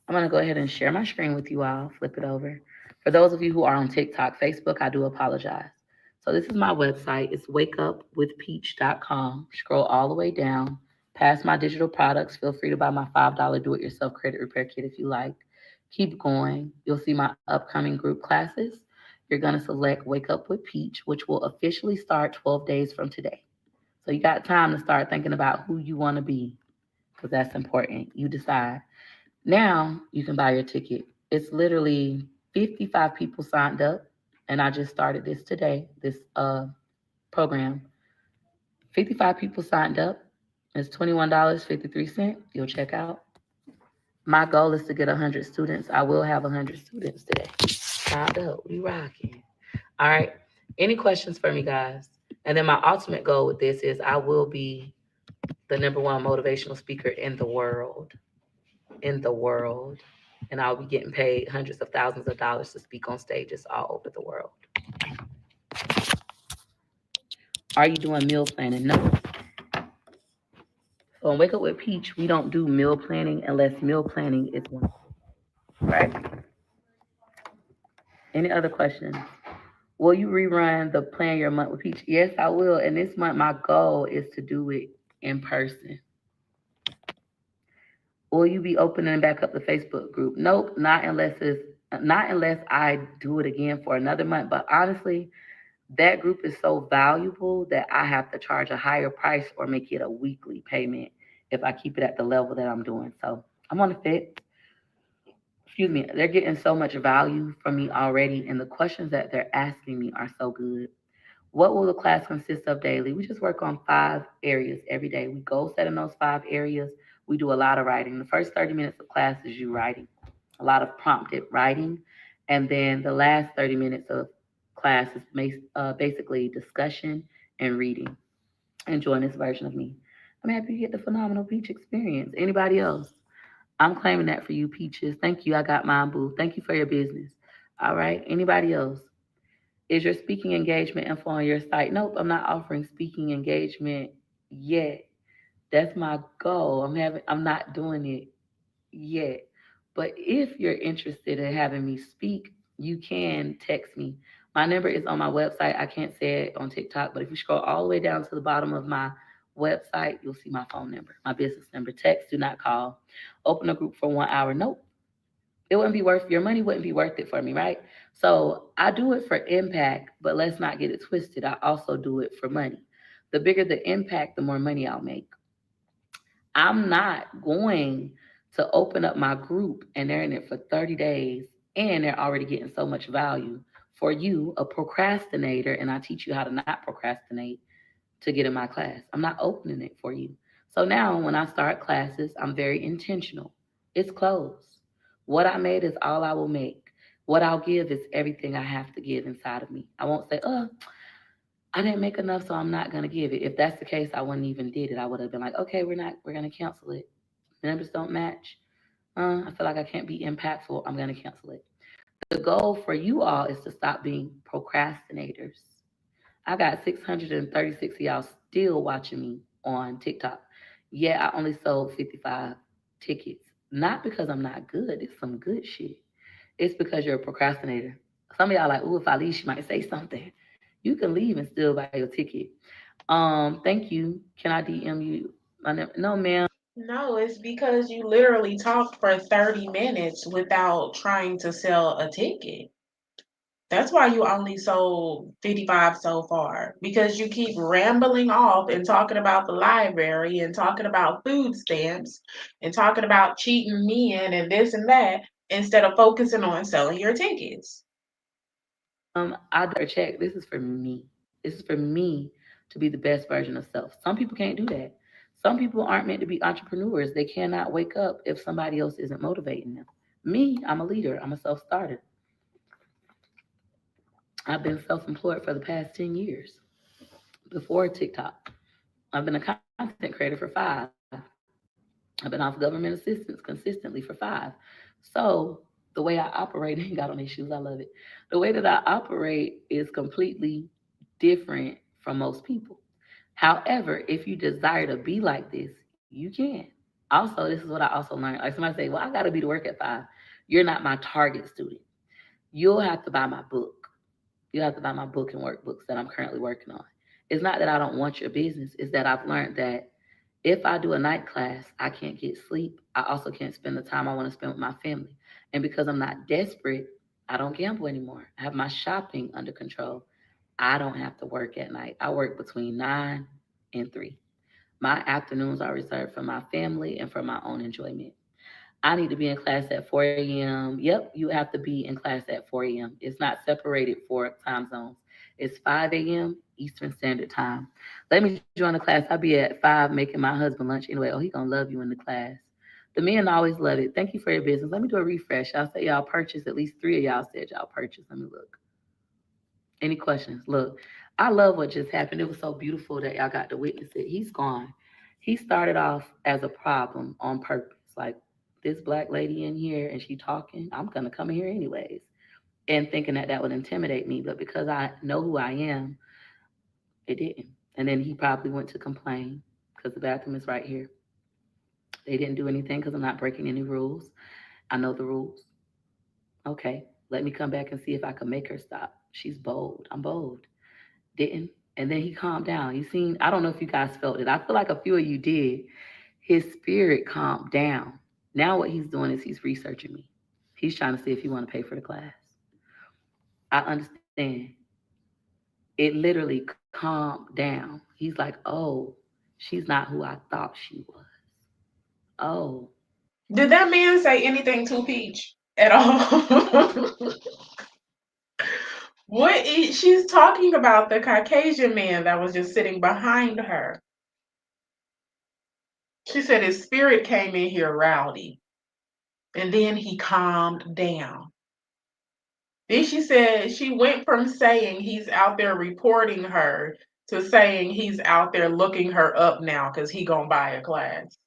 I'm going to go ahead and share my screen with you all, flip it over. For those of you who are on TikTok, Facebook, I do apologize. So this is my website. It's wakeupwithpeach.com. Scroll all the way down, past my digital products. Feel free to buy my $5 do-it-yourself credit repair kit if you like. Keep going. You'll see my upcoming group classes. You're going to select Wake Up with Peach, which will officially start 12 days from today. So you got time to start thinking about who you want to be, because that's important. You decide. Now you can buy your ticket. It's literally 55 people signed up, and I just started this today, this program. 55 people signed up. It's $21.53. You'll check out. My goal is to get 100 students. I will have 100 students today. Signed up. We rocking. All right. Any questions for me, guys? And then my ultimate goal with this is I will be the number one motivational speaker in the world. In the world. And I'll be getting paid hundreds of thousands of dollars to speak on stages all over the world. Are you doing meal planning? No. So on Wake Up with Peach, we don't do meal planning unless meal planning is one. Right? Any other questions? Will you rerun the Plan Your Month with Peach? Yes, I will. And this month, my goal is to do it in person. Will you be opening back up the Facebook group? Nope, not unless I do it again for another month. But honestly, that group is so valuable that I have to charge a higher price or make it a weekly payment if I keep it at the level that I'm doing. So I'm on the fence. Excuse me, they're getting so much value from me already, and the questions that they're asking me are so good. What will the class consist of daily? We just work on 5 areas every day. We goal set in those 5 areas. We do a lot of writing. The first 30 minutes of class is you writing, a lot of prompted writing. And then the last 30 minutes of class is basically discussion and reading. Enjoying this version of me. I'm happy you get the phenomenal Peach experience. Anybody else? I'm claiming that for you, Peaches. Thank you. I got mine, boo. Thank you for your business. All right. Anybody else? Is your speaking engagement info on your site? Nope, I'm not offering speaking engagement yet. That's my goal. I'm not doing it yet. But if you're interested in having me speak, you can text me. My number is on my website. I can't say it on TikTok, but if you scroll all the way down to the bottom of my website, you'll see my phone number, my business number. Text, do not call. Open a group for 1 hour. Nope. It wouldn't be worth your money, wouldn't be worth it for me, right? So I do it for impact, but let's not get it twisted. I also do it for money. The bigger the impact, the more money I'll make. I'm not going to open up my group and they're in it for 30 days and they're already getting so much value for you, a procrastinator, and I teach you how to not procrastinate to get in my class. I'm not opening it for you. So now when I start classes, I'm very intentional. It's closed. What I made is all I will make. What I'll give is everything I have to give inside of me. I won't say, I didn't make enough, so I'm not gonna give it. If that's the case, I wouldn't even did it. I would have been like, okay, we're gonna cancel it. Numbers don't match. I feel like I can't be impactful. I'm gonna cancel it. The goal for you all is to stop being procrastinators. I got 636 of y'all still watching me on TikTok. Yeah, I only sold 55 tickets. Not because I'm not good. It's some good shit. It's because you're a procrastinator. Some of y'all like, ooh, if I leave, she might say something. You can leave and still buy your ticket. Thank you. Can I DM you? No, ma'am. No, it's because you literally talked for 30 minutes without trying to sell a ticket. That's why you only sold 55 so far, because you keep rambling off and talking about the library and talking about food stamps and talking about cheating men and this and that instead of focusing on selling your tickets. I check. This is for me. It's for me to be the best version of self. Some people can't do that. Some people aren't meant to be entrepreneurs. They cannot wake up if somebody else isn't motivating them. Me, I'm a leader. I'm a self starter. I've been self employed for the past 10 years before TikTok. I've been a content creator for 5. I've been off government assistance consistently for 5. So the way I operate, ain't got on these shoes, I love it. The way that I operate is completely different from most people. However, if you desire to be like this, you can. Also, this is what I also learned. Like somebody say, well, I got to be to work at 5. You're not my target student. You'll have to buy my book. You have to buy my book and workbooks that I'm currently working on. It's not that I don't want your business, it's that I've learned that if I do a night class, I can't get sleep. I also can't spend the time I want to spend with my family. And because I'm not desperate, I don't gamble anymore. I have my shopping under control. I don't have to work at night. I work between 9 and 3. My afternoons are reserved for my family and for my own enjoyment. I need to be in class at 4 a.m. Yep, you have to be in class at 4 a.m. It's not separated for time zones. It's 5 a.m. Eastern Standard Time. Let me join the class. I'll be at 5 making my husband lunch anyway. Oh, he gonna love you in the class. The men always love it. Thank you for your business. Let me do a refresh. Y'all say y'all purchased. At least 3 of y'all said y'all purchased. Let me look. Any questions? Look, I love what just happened. It was so beautiful that y'all got to witness it. He's gone. He started off as a problem on purpose. Like, this black lady in here and she talking, I'm going to come in here anyways. And thinking that that would intimidate me. But because I know who I am, it didn't. And then he probably went to complain because the bathroom is right here. They didn't do anything because I'm not breaking any rules. I know the rules. Okay, let me come back and see if I can make her stop. She's bold. I'm bold. Didn't. And then he calmed down. You seen, I don't know if you guys felt it. I feel like a few of you did. His spirit calmed down. Now what he's doing is he's researching me. He's trying to see if you want to pay for the class. I understand. It literally calmed down. He's like, oh, she's not who I thought she was. Oh. Did that man say anything to Peach at all? She's talking about the Caucasian man that was just sitting behind her. She said his spirit came in here rowdy and then he calmed down. Then she said she went from saying he's out there reporting her to saying he's out there looking her up now because he gonna buy a class.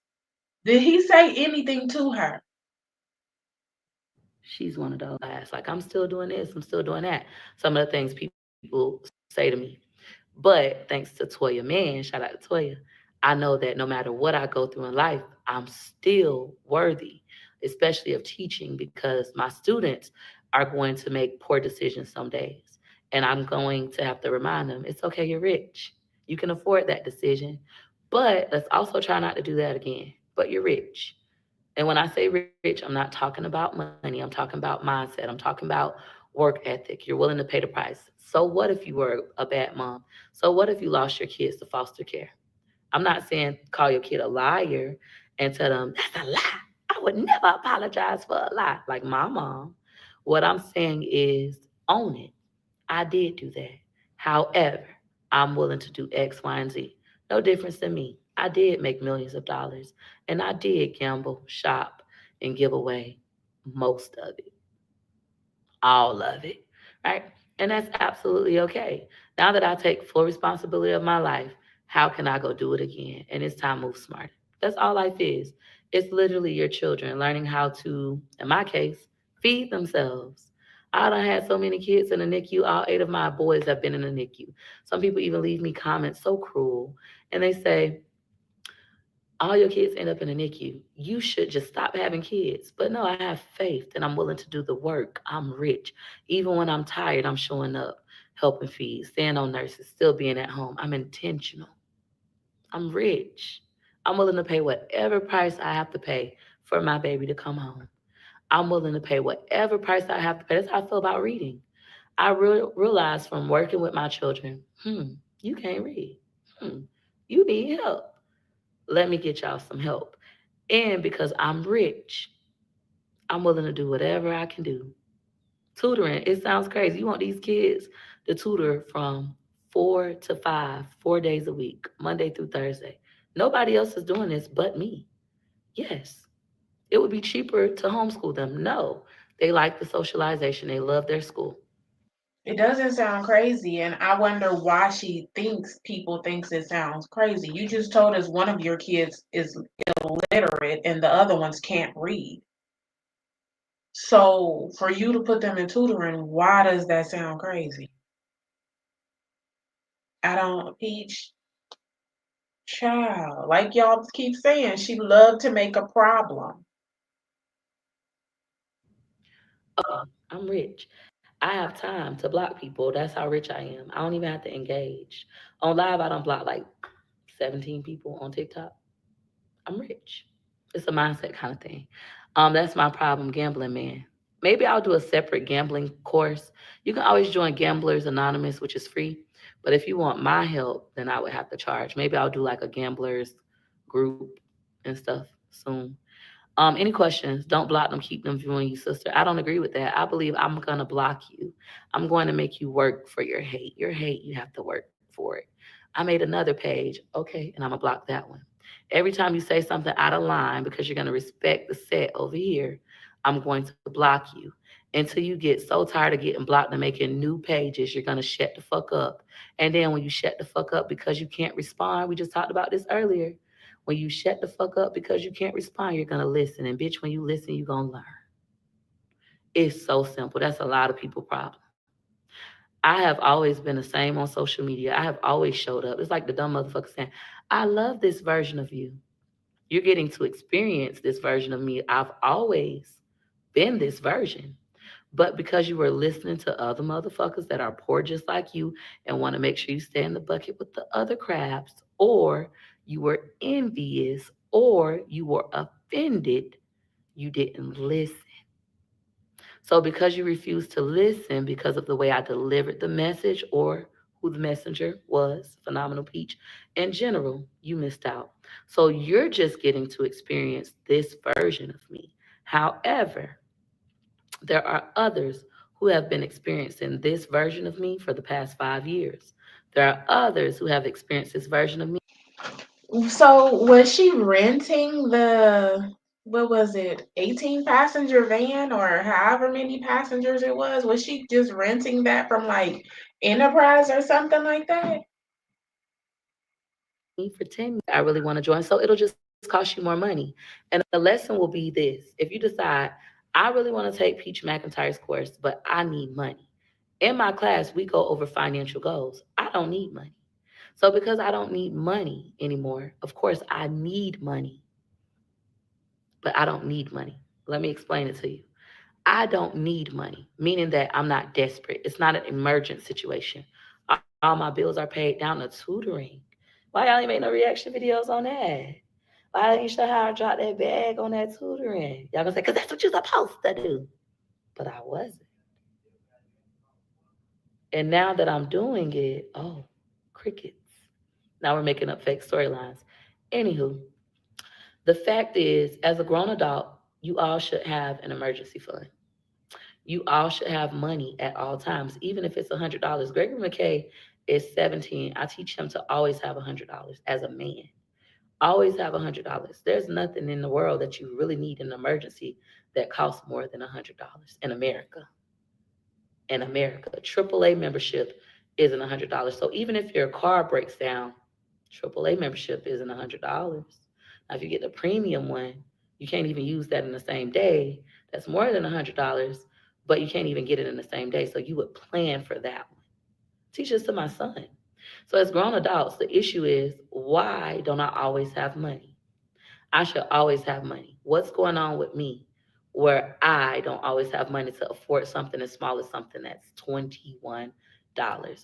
Did he say anything to her? She's one of those guys. Like, I'm still doing this, I'm still doing that. Some of the things people say to me. But thanks to Toya Man, shout out to Toya, I know that no matter what I go through in life, I'm still worthy, especially of teaching, because my students are going to make poor decisions some days. And I'm going to have to remind them it's okay, you're rich. You can afford that decision. But let's also try not to do that again. But you're rich. And when I say rich, I'm not talking about money. I'm talking about mindset. I'm talking about work ethic. You're willing to pay the price. So what if you were a bad mom? So what if you lost your kids to foster care? I'm not saying call your kid a liar and tell them that's a lie. I would never apologize for a lie like my mom. What I'm saying is own it. I did do that. However, I'm willing to do X, Y, and Z. No difference than me. I did make millions of dollars and I did gamble, shop, and give away most of it, all of it, right? And that's absolutely okay. Now that I take full responsibility of my life, how can I go do it again? And it's time to move smarter. That's all life is. It's literally your children learning how to, in my case, feed themselves. I done had so many kids in the NICU. All 8 of my boys have been in the NICU. Some people even leave me comments so cruel. And they say, all your kids end up in a NICU. You should just stop having kids. But no, I have faith and I'm willing to do the work. I'm rich. Even when I'm tired, I'm showing up, helping feed, staying on nurses, still being at home. I'm intentional. I'm rich. I'm willing to pay whatever price I have to pay for my baby to come home. I'm willing to pay whatever price I have to pay. That's how I feel about reading. I realized from working with my children, you can't read. You need help. Let me get y'all some help. And because I'm rich, I'm willing to do whatever I can do. Tutoring, it sounds crazy. You want these kids to tutor from 4 to 5, 4 days a week, Monday through Thursday. Nobody else is doing this but me. Yes. It would be cheaper to homeschool them. No. They like the socialization. They love their school. It doesn't sound crazy, and I wonder why she thinks people thinks it sounds crazy. You just told us one of your kids is illiterate and the other ones can't read. So for you to put them in tutoring, why does that sound crazy? I don't Peach child. Like y'all keep saying, she loved to make a problem. I'm rich. I have time to block people. That's how rich I am. I don't even have to engage. On live, I don't block like 17 people on TikTok. I'm rich. It's a mindset kind of thing. That's my problem, gambling man. Maybe I'll do a separate gambling course. You can always join Gamblers Anonymous, which is free. But if you want my help, then I would have to charge. Maybe I'll do like a gamblers group and stuff soon. Any questions? Don't block them, keep them viewing you, sister. I don't agree with that. I believe I'm gonna block you. I'm going to make you work for your hate. Your hate, you have to work for it. I made another page, okay, and I'm gonna block that one. Every time you say something out of line because you're gonna respect the set over here, I'm going to block you until you get so tired of getting blocked and making new pages. You're gonna shut the fuck up, and then when you shut the fuck up because you can't respond, we just talked about this earlier. When you shut the fuck up because you can't respond, you're gonna listen. And bitch, when you listen, you're gonna learn. It's so simple. That's a lot of people' problem. I have always been the same on social media. I have always showed up. It's like the dumb motherfucker saying, I love this version of you. You're getting to experience this version of me. I've always been this version. But because you were listening to other motherfuckers that are poor just like you and want to make sure you stay in the bucket with the other crabs, or you were envious, or you were offended, you didn't listen. So because you refused to listen because of the way I delivered the message or who the messenger was, Phenomenal Peach, in general, you missed out. So you're just getting to experience this version of me. However, there are others who have been experiencing this version of me for the past 5 years. There are others who have experienced this version of me. So was she renting the what was it, 18 passenger van or however many passengers it was? Was she just renting that from like Enterprise or something like that? For 10 years, I really want to join. So it'll just cost you more money. And the lesson will be this. If you decide, I really want to take Peach McIntyre's course, but I need money. In my class, we go over financial goals. I don't need money. So because I don't need money anymore, of course, I need money, but I don't need money. Let me explain it to you. I don't need money, meaning that I'm not desperate. It's not an emergent situation. All my bills are paid down to tutoring. Why y'all ain't make no reaction videos on that? Why didn't you show how I dropped that bag on that tutoring? Y'all gonna say, because that's what you're supposed to do. But I wasn't. And now that I'm doing it, oh, crickets. Now we're making up fake storylines. Anywho, the fact is, as a grown adult, you all should have an emergency fund. You all should have money at all times, even if it's $100. Gregory McKay is 17. I teach him to always have $100 as a man. Always have $100. There's nothing in the world that you really need in an emergency that costs more than $100 in America. In America, AAA membership isn't $100. So even if your car breaks down, AAA membership isn't $100. Now, if you get the premium one, you can't even use that in the same day. That's more than $100, but you can't even get it in the same day. So you would plan for that one. Teach this to my son. So as grown adults, the issue is, why don't I always have money? I should always have money. What's going on with me where I don't always have money to afford something as small as something that's $21?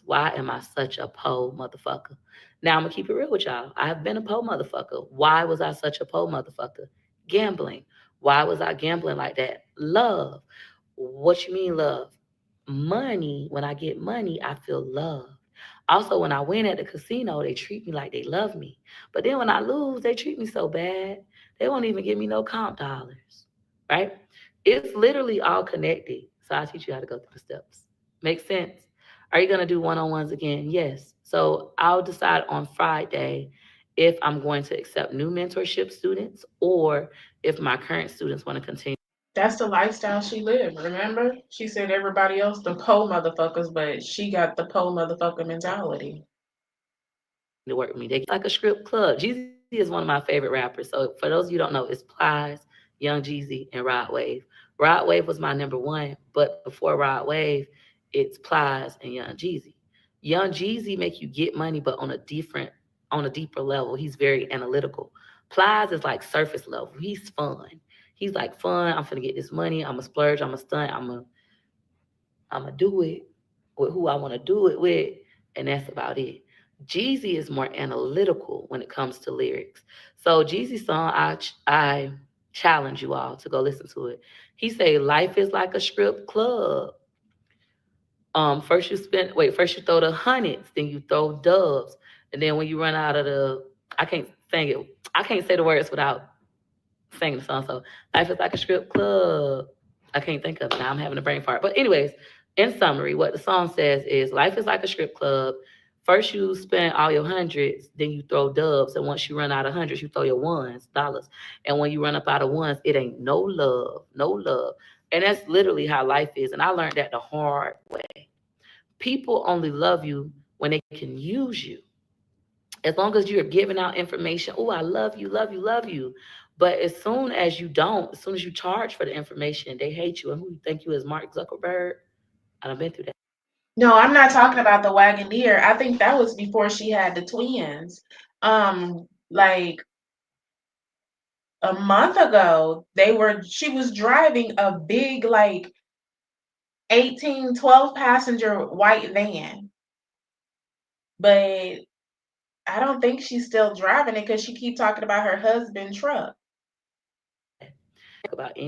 Why am I such a po motherfucker? Now I'm gonna keep it real with y'all. I have been a po motherfucker. Why was I such a po motherfucker? Gambling. Why was I gambling like that? Love. What you mean love? Money. When I get money, I feel love. Also, when I win at the casino, they treat me like they love me. But then when I lose, they treat me so bad. They won't even give me no comp dollars. Right? It's literally all connected. So I'll teach you how to go through the steps. Make sense? Are you going to do one on ones again? Yes. So I'll decide on Friday if I'm going to accept new mentorship students or if my current students want to continue That's the lifestyle she lived. Remember, she said everybody else the po motherfuckers, but she got the po motherfucker mentality. to work with me. They like a script club. Jeezy is one of my favorite rappers. So for those of you who don't know, it's Plies, Young Jeezy, and Rod Wave. Rod Wave was my number one, but before Rod Wave, it's Plies and Young Jeezy. Young Jeezy make you get money, but on a deeper level. He's very analytical. Plies is like surface level. He's fun. He's like fun. I'm finna get this money. I'm gonna splurge. I'm gonna stunt. I'm gonna do it with who I want to do it with, and that's about it. Jeezy is more analytical when it comes to lyrics. So Jeezy's song, I challenge you all to go listen to it. He say, "Life is like a strip club. First you throw the hundreds, then you throw dubs, and then when you run out of the, I can't sing it. I can't say the words without singing the song. So life is like a strip club. I can't think of it now. I'm having a brain fart. But anyways, in summary, what the song says is life is like a strip club. First you spend all your hundreds, then you throw dubs, and once you run out of hundreds, you throw your ones, dollars. And when you run up out of ones, it ain't no love, no love. And that's literally how life is. And I learned that the hard way. People only love you when they can use you. As long as you're giving out information, oh, I love you, love you, love you. But as soon as you don't, as soon as you charge for the information, they hate you. And who you think you is, Mark Zuckerberg? I done been through that. No, I'm not talking about the Wagoneer. I think that was before she had the twins. Like a month ago, she was driving a big, like 18, 12 passenger white van. But I don't think she's still driving it because she keep talking about her husband truck. About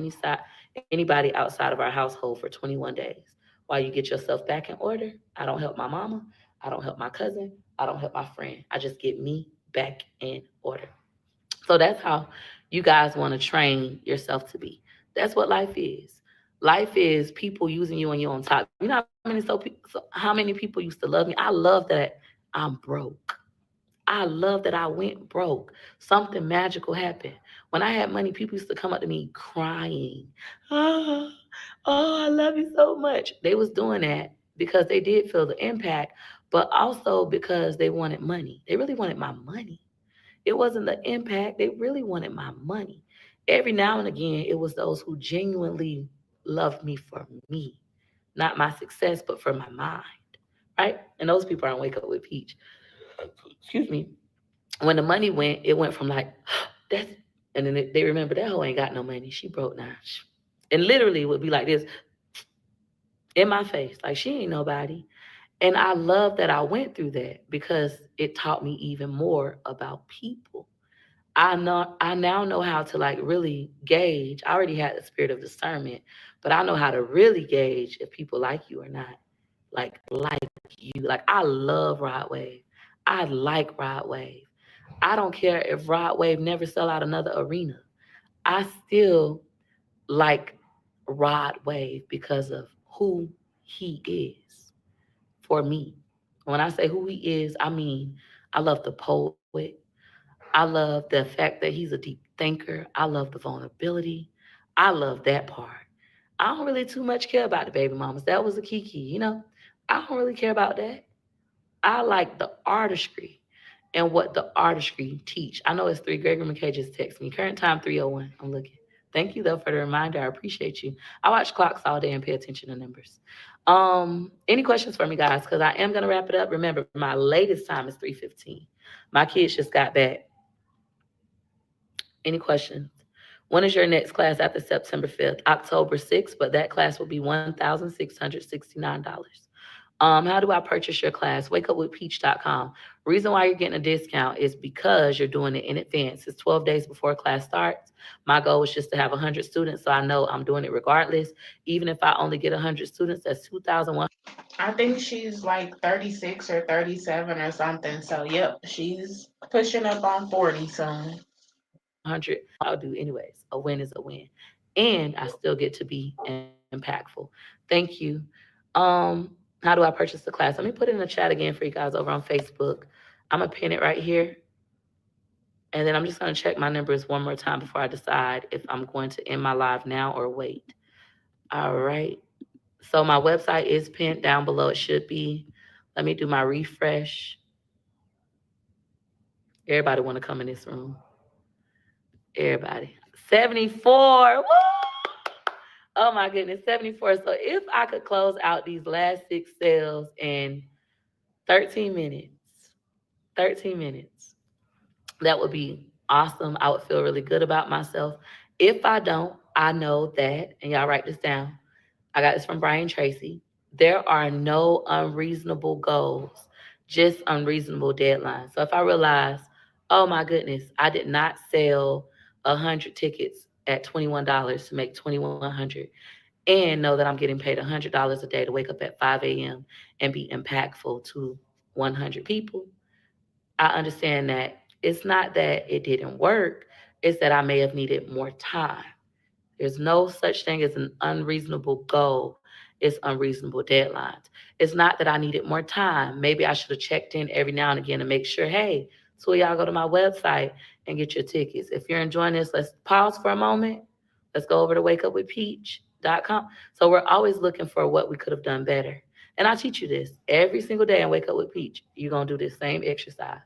anybody outside of our household for 21 days. While you get yourself back in order, I don't help my mama. I don't help my cousin. I don't help my friend. I just get me back in order. So that's how you guys want to train yourself to be. That's what life is. Life is people using you and you on top. You know how many people used to love me? I love that I'm broke. I love that I went broke. Something magical happened. When I had money, people used to come up to me crying. Oh, oh, I love you so much. They was doing that because they did feel the impact, but also because they wanted money. They really wanted my money. It wasn't the impact. They really wanted my money. Every now and again, it was those who genuinely loved me for me, not my success, but for my mind, right? And those people aren't Wake Up with Peach. Excuse me. When the money went, it went from like, that's, and then they remember that hoe ain't got no money. She broke now. And literally would be like this in my face, like she ain't nobody. And I love that I went through that because it taught me even more about people. I now know how to like really gauge. I already had the spirit of discernment, but I know how to really gauge if people like you or not. Like you. Like I love Rod Wave. I like Rod Wave. I don't care if Rod Wave never sell out another arena. I still like Rod Wave because of who he is for me. When I say who he is, I mean I love the poet. I love the fact that he's a deep thinker. I love the vulnerability. I love that part. I don't really too much care about the baby mamas. That was a kiki. I don't really care about that. I like the artistry and what the artistry teach. I know it's three. Gregory McKay just texted me. Current time 3:01. I'm looking. Thank you though for the reminder. I appreciate you. I watch clocks all day and pay attention to numbers. Any questions for me, guys? Because I am gonna wrap it up. Remember, my latest time is 3:15. My kids just got back. Any questions? When is your next class after September 5th? October 6th, but that class will be $1,669. How do I purchase your class? WakeUpWithPeach.com. Reason why you're getting a discount is because you're doing it in advance. It's 12 days before class starts. My goal was just to have 100 students, so I know I'm doing it regardless. Even if I only get 100 students, that's 2,100. I think she's like 36 or 37 or something. So, yep, she's pushing up on 40 soon. I'll do anyways. A win is a win. And I still get to be impactful. Thank you. How do I purchase the class? Let me put it in the chat again for you guys over on Facebook. I'm going to pin it right here. And then I'm just going to check my numbers one more time before I decide if I'm going to end my live now or wait. All right. So my website is pinned down below. It should be. Let me do my refresh. Everybody want to come in this room. Everybody. 74. Woo! Oh my goodness, 74. So if I could close out these last 6 sales in 13 minutes, 13 minutes, that would be awesome. I would feel really good about myself. If I don't, I know that, and y'all write this down. I got this from Brian Tracy. There are no unreasonable goals, just unreasonable deadlines. So if I realize, oh my goodness, I did not sell 100 tickets at $21 to make 2,100, and know that I'm getting paid $100 a day to wake up at 5 a.m. and be impactful to 100 people, I understand that it's not that it didn't work, it's that I may have needed more time. There's no such thing as an unreasonable goal. It's unreasonable deadlines. It's not that I needed more time. Maybe I should have checked in every now and again to make sure, hey, so y'all go to my website and get your tickets. If you're enjoying this, let's pause for a moment. Let's go over to wakeupwithpeach.com. So we're always looking for what we could have done better. And I teach you this every single day in Wake Up with Peach. You're going to do this same exercise.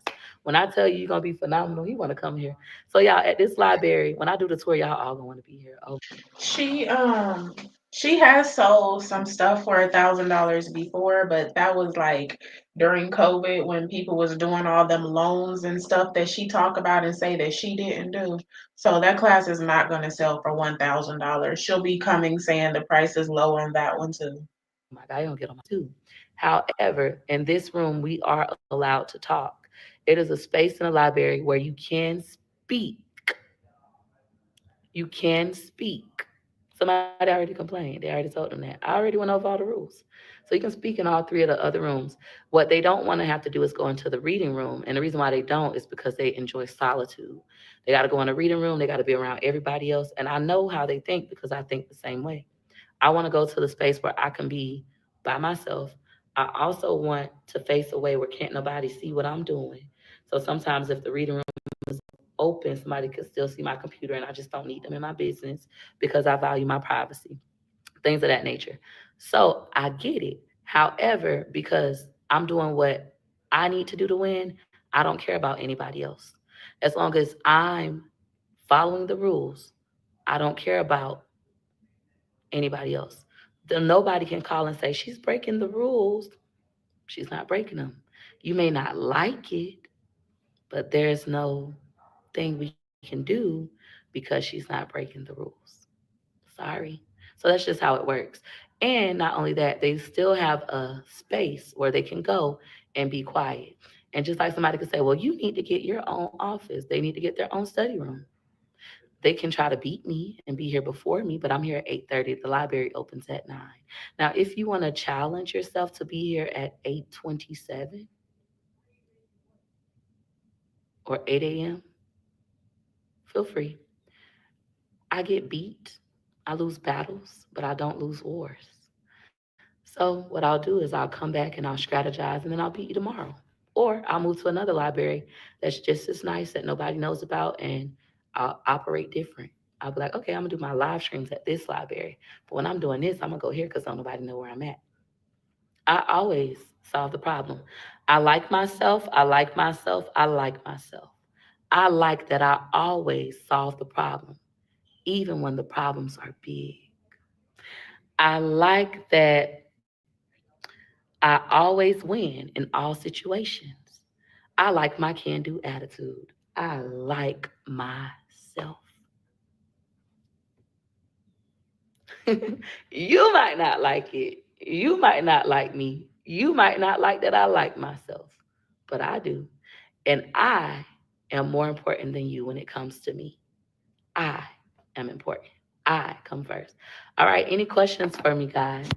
When I tell you you're going to be phenomenal, you want to come here. So y'all, at this library, when I do the tour, y'all all going to want to be here. Oh, She she has sold some stuff for $1,000 before, but that was like during COVID when people was doing all them loans and stuff that she talk about and say that she didn't do. So that class is not going to sell for $1,000. She'll be coming saying the price is low on that one too. my God, you don't get on my too. However, in this room, we are allowed to talk. It is a space in the library where you can speak. You can speak. Somebody already complained. They already told them that. I already went over all the rules. So you can speak in all three of the other rooms. What they don't want to have to do is go into the reading room. And the reason why they don't is because they enjoy solitude. They got to go in the reading room. They got to be around everybody else. And I know how they think because I think the same way. I want to go to the space where I can be by myself. I also want to face away where can't nobody see what I'm doing. So sometimes if the reading room open, somebody could still see my computer and I just don't need them in my business because I value my privacy, things of that nature. So I get it. However, because I'm doing what I need to do to win, I don't care about anybody else. As long as I'm following the rules, I don't care about anybody else. Then nobody can call and say, she's breaking the rules. She's not breaking them. You may not like it, but there's no thing we can do because she's not breaking the rules. Sorry. So that's just how it works. And not only that, they still have a space where they can go and be quiet. And just like somebody could say, well, you need to get your own office. They need to get their own study room. They can try to beat me and be here before me, but I'm here at 8:30. The library opens at 9. Now, if you want to challenge yourself to be here at 8:27 or 8 a.m., feel free. I get beat. I lose battles, but I don't lose wars. So what I'll do is I'll come back and I'll strategize and then I'll beat you tomorrow. Or I'll move to another library that's just as nice that nobody knows about and I'll operate different. I'll be like, okay, I'm gonna do my live streams at this library. But when I'm doing this, I'm gonna go here because don't nobody know where I'm at. I always solve the problem. I like myself, I like myself, I like myself. I like that I always solve the problem, even when the problems are big. I like that I always win in all situations. I like my can do attitude. I like myself. You might not like it. You might not like me. You might not like that I like myself, but I do. And I am more important than you when it comes to me. I am important. I come first. All right. Any questions for me, guys?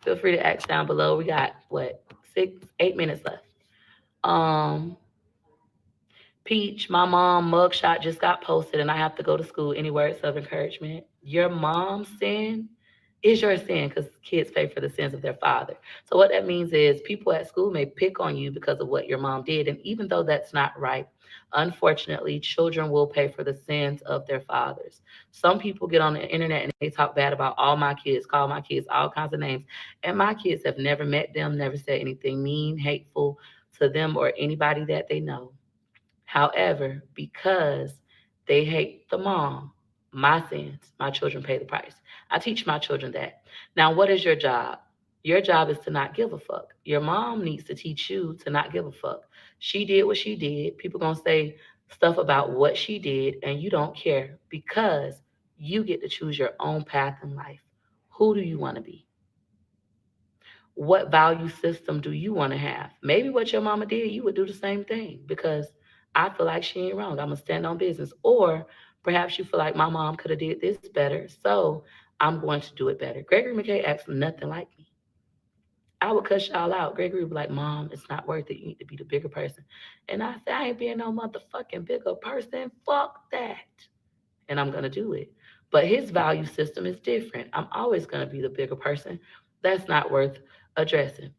Feel free to ask down below. We got what, 8 minutes left. Um, Peach, my mom mugshot just got posted and I have to go to school. Any words of encouragement? Your mom, Sin, is your sin because kids pay for the sins of their father. So what that means is people at school may pick on you because of what your mom did. And even though that's not right, unfortunately, children will pay for the sins of their fathers. Some people get on the internet and they talk bad about all my kids, call my kids all kinds of names. And my kids have never met them, never said anything mean, hateful to them or anybody that they know. However, because they hate the mom, my sins, my children pay the price. I teach my children that. Now, what is your job? Your job is to not give a fuck. Your mom needs to teach you to not give a fuck. She did what she did. People gonna say stuff about what she did, and you don't care because you get to choose your own path in life. Who do you want to be? What value system do you want to have? Maybe what your mama did, you would do the same thing because I feel like she ain't wrong. I'm gonna stand on business. Or perhaps you feel like my mom could have did this better, so I'm going to do it better. Gregory McKay acts nothing like me. I would cuss y'all out. Gregory would be like, Mom, it's not worth it. You need to be the bigger person. And I say, I ain't being no motherfucking bigger person. Fuck that. And I'm gonna do it. But his value system is different. I'm always gonna be the bigger person. That's not worth addressing.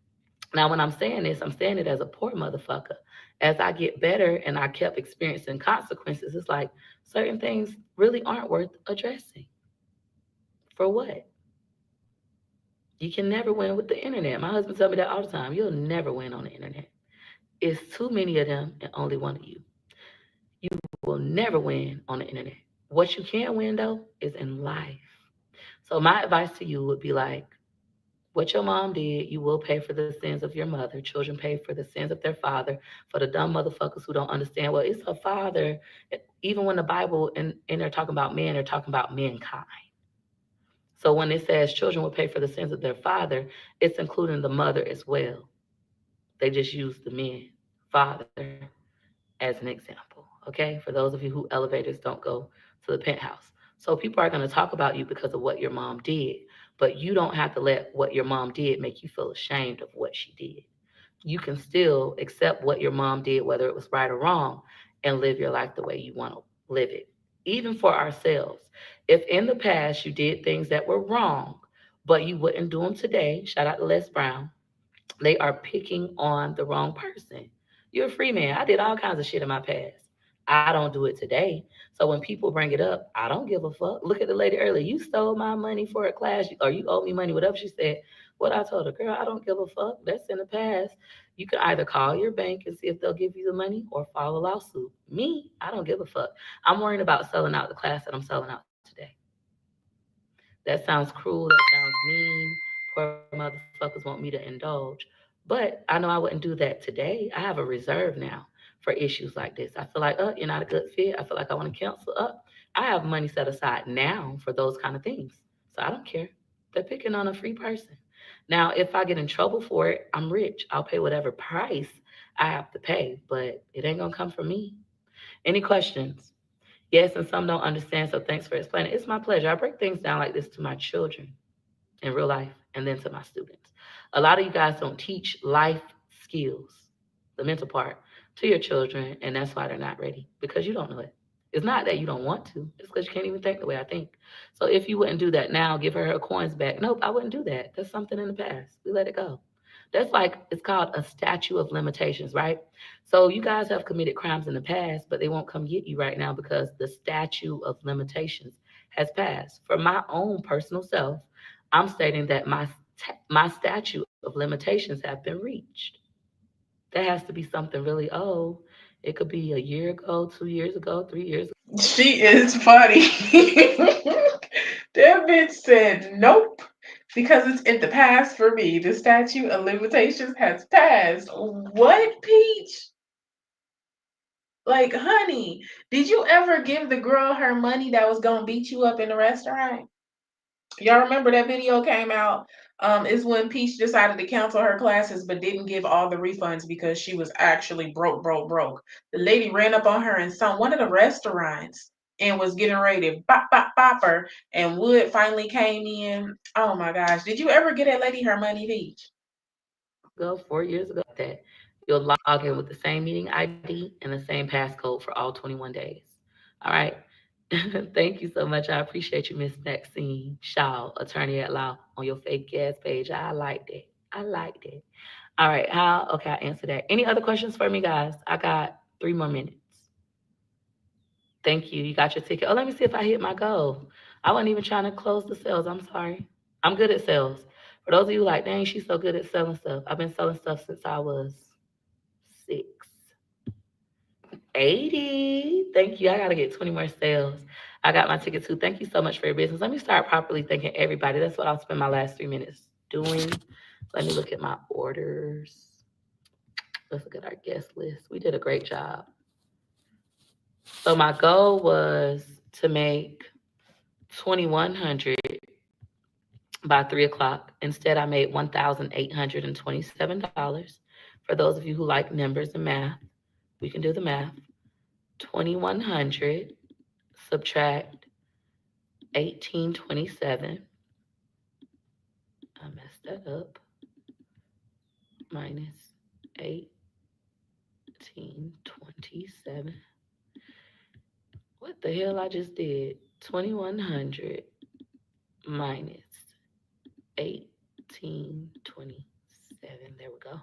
Now, when I'm saying this, I'm saying it as a poor motherfucker. As I get better and I kept experiencing consequences, it's like certain things really aren't worth addressing. For what? You can never win with the internet. My husband tells me that all the time. You'll never win on the internet. It's too many of them and only one of you. You will never win on the internet. What you can win though is in life. So my advice to you would be like, what your mom did, you will pay for the sins of your mother. Children pay for the sins of their father. For the dumb motherfuckers who don't understand, well, it's her father. Even when the Bible and they're talking about men, they're talking about mankind. So when it says children will pay for the sins of their father, it's including the mother as well. They just use the men, father, as an example. Okay, for those of you who elevators don't go to the penthouse. So people are going to talk about you because of what your mom did, but you don't have to let what your mom did make you feel ashamed of what she did. You can still accept what your mom did, whether it was right or wrong, and live your life the way you want to live it. Even for ourselves. If in the past you did things that were wrong, but you wouldn't do them today, shout out to Les Brown, they are picking on the wrong person. You're a free man. I did all kinds of shit in my past. I don't do it today. So when people bring it up, I don't give a fuck. Look at the lady earlier. You stole my money for a class or you owe me money, whatever she said. What I told her, girl, I don't give a fuck. That's in the past. You can either call your bank and see if they'll give you the money or file a lawsuit. Me, I don't give a fuck. I'm worrying about selling out the class that I'm selling out today. That sounds cruel. That sounds mean. Poor motherfuckers want me to indulge. But I know I wouldn't do that today. I have a reserve now for issues like this. I feel like, you're not a good fit. I feel like I want to cancel up. I have money set aside now for those kind of things. So I don't care. They're picking on a free person. Now, if I get in trouble for it, I'm rich. I'll pay whatever price I have to pay, but it ain't gonna come from me. Any questions? Yes, and some don't understand, so thanks for explaining. It's my pleasure. I break things down like this to my children in real life and then to my students. A lot of you guys don't teach life skills, the mental part, to your children, and that's why they're not ready because you don't know it. It's not that you don't want to, it's because you can't even think the way I think. So if you wouldn't do that now, give her coins back. Nope, I wouldn't do that. That's something in the past. We let it go. That's like, it's called a statute of limitations, right? So you guys have committed crimes in the past, but they won't come get you right now because the statute of limitations has passed. For my own personal self, I'm stating that my statute of limitations have been reached. That has to be something really old. It could be a year ago, 2 years ago, 3 years. She is funny. That bitch said nope. Because it's in the past for me. The statute of limitations has passed. What, Peach? Like, honey, did you ever give the girl her money that was gonna beat you up in the restaurant? Y'all remember that video came out? Is when Peach decided to cancel her classes but didn't give all the refunds because she was actually broke, broke, broke. The lady ran up on her in one of the restaurants and was getting ready to bop, bop, bop her, and Wood finally came in. Oh my gosh. Did you ever get that lady her money, Peach? Ago, 4 years ago, that you'll log in with the same meeting ID and the same passcode for all 21 days. All right. Thank you so much. I appreciate you, Miss Maxine Shaw, attorney at law, on your fake gas page. I like that. I like that. All right. How? Okay, I answered that. Any other questions for me, guys? I got 3 more minutes. Thank you. You got your ticket. Oh, let me see if I hit my goal. I wasn't even trying to close the sales. I'm sorry. I'm good at sales. For those of you like, dang, she's so good at selling stuff. I've been selling stuff since I was 6. 80. Thank you. I got to get 20 more sales. I got my ticket too. Thank you so much for your business. Let me start properly thanking everybody. That's what I'll spend my last 3 minutes doing. Let me look at my orders. Let's look at our guest list. We did a great job. So my goal was to make 2,100 by 3 o'clock. Instead, I made $1,827. For those of you who like numbers and math, we can do the math. 2,100 subtract 1827. I messed that up. Minus 1827. What the hell I just did? 2,100 minus 1827. There we go.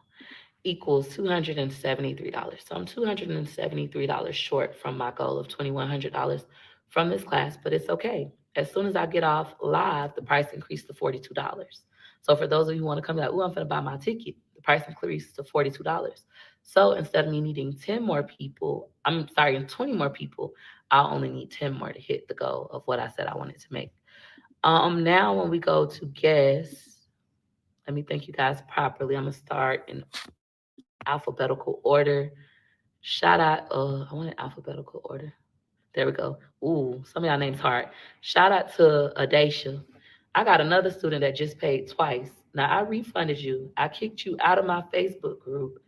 Equals $273. So I'm $273 short from my goal of $2,100 from this class, but it's okay. As soon as I get off live, the price increased to $42. So for those of you who want to come back, oh, I'm going to buy my ticket, the price increased to $42. So instead of me needing 10 more people, 20 more people, I'll only need 10 more to hit the goal of what I said I wanted to make. Now when we go to guess, let me thank you guys properly. I'm gonna start in alphabetical order. Shout out, I wanted alphabetical order. There we go. Ooh, some of y'all names hard. Shout out to Adacia. I got another student that just paid twice. Now I refunded you. I kicked you out of my Facebook group,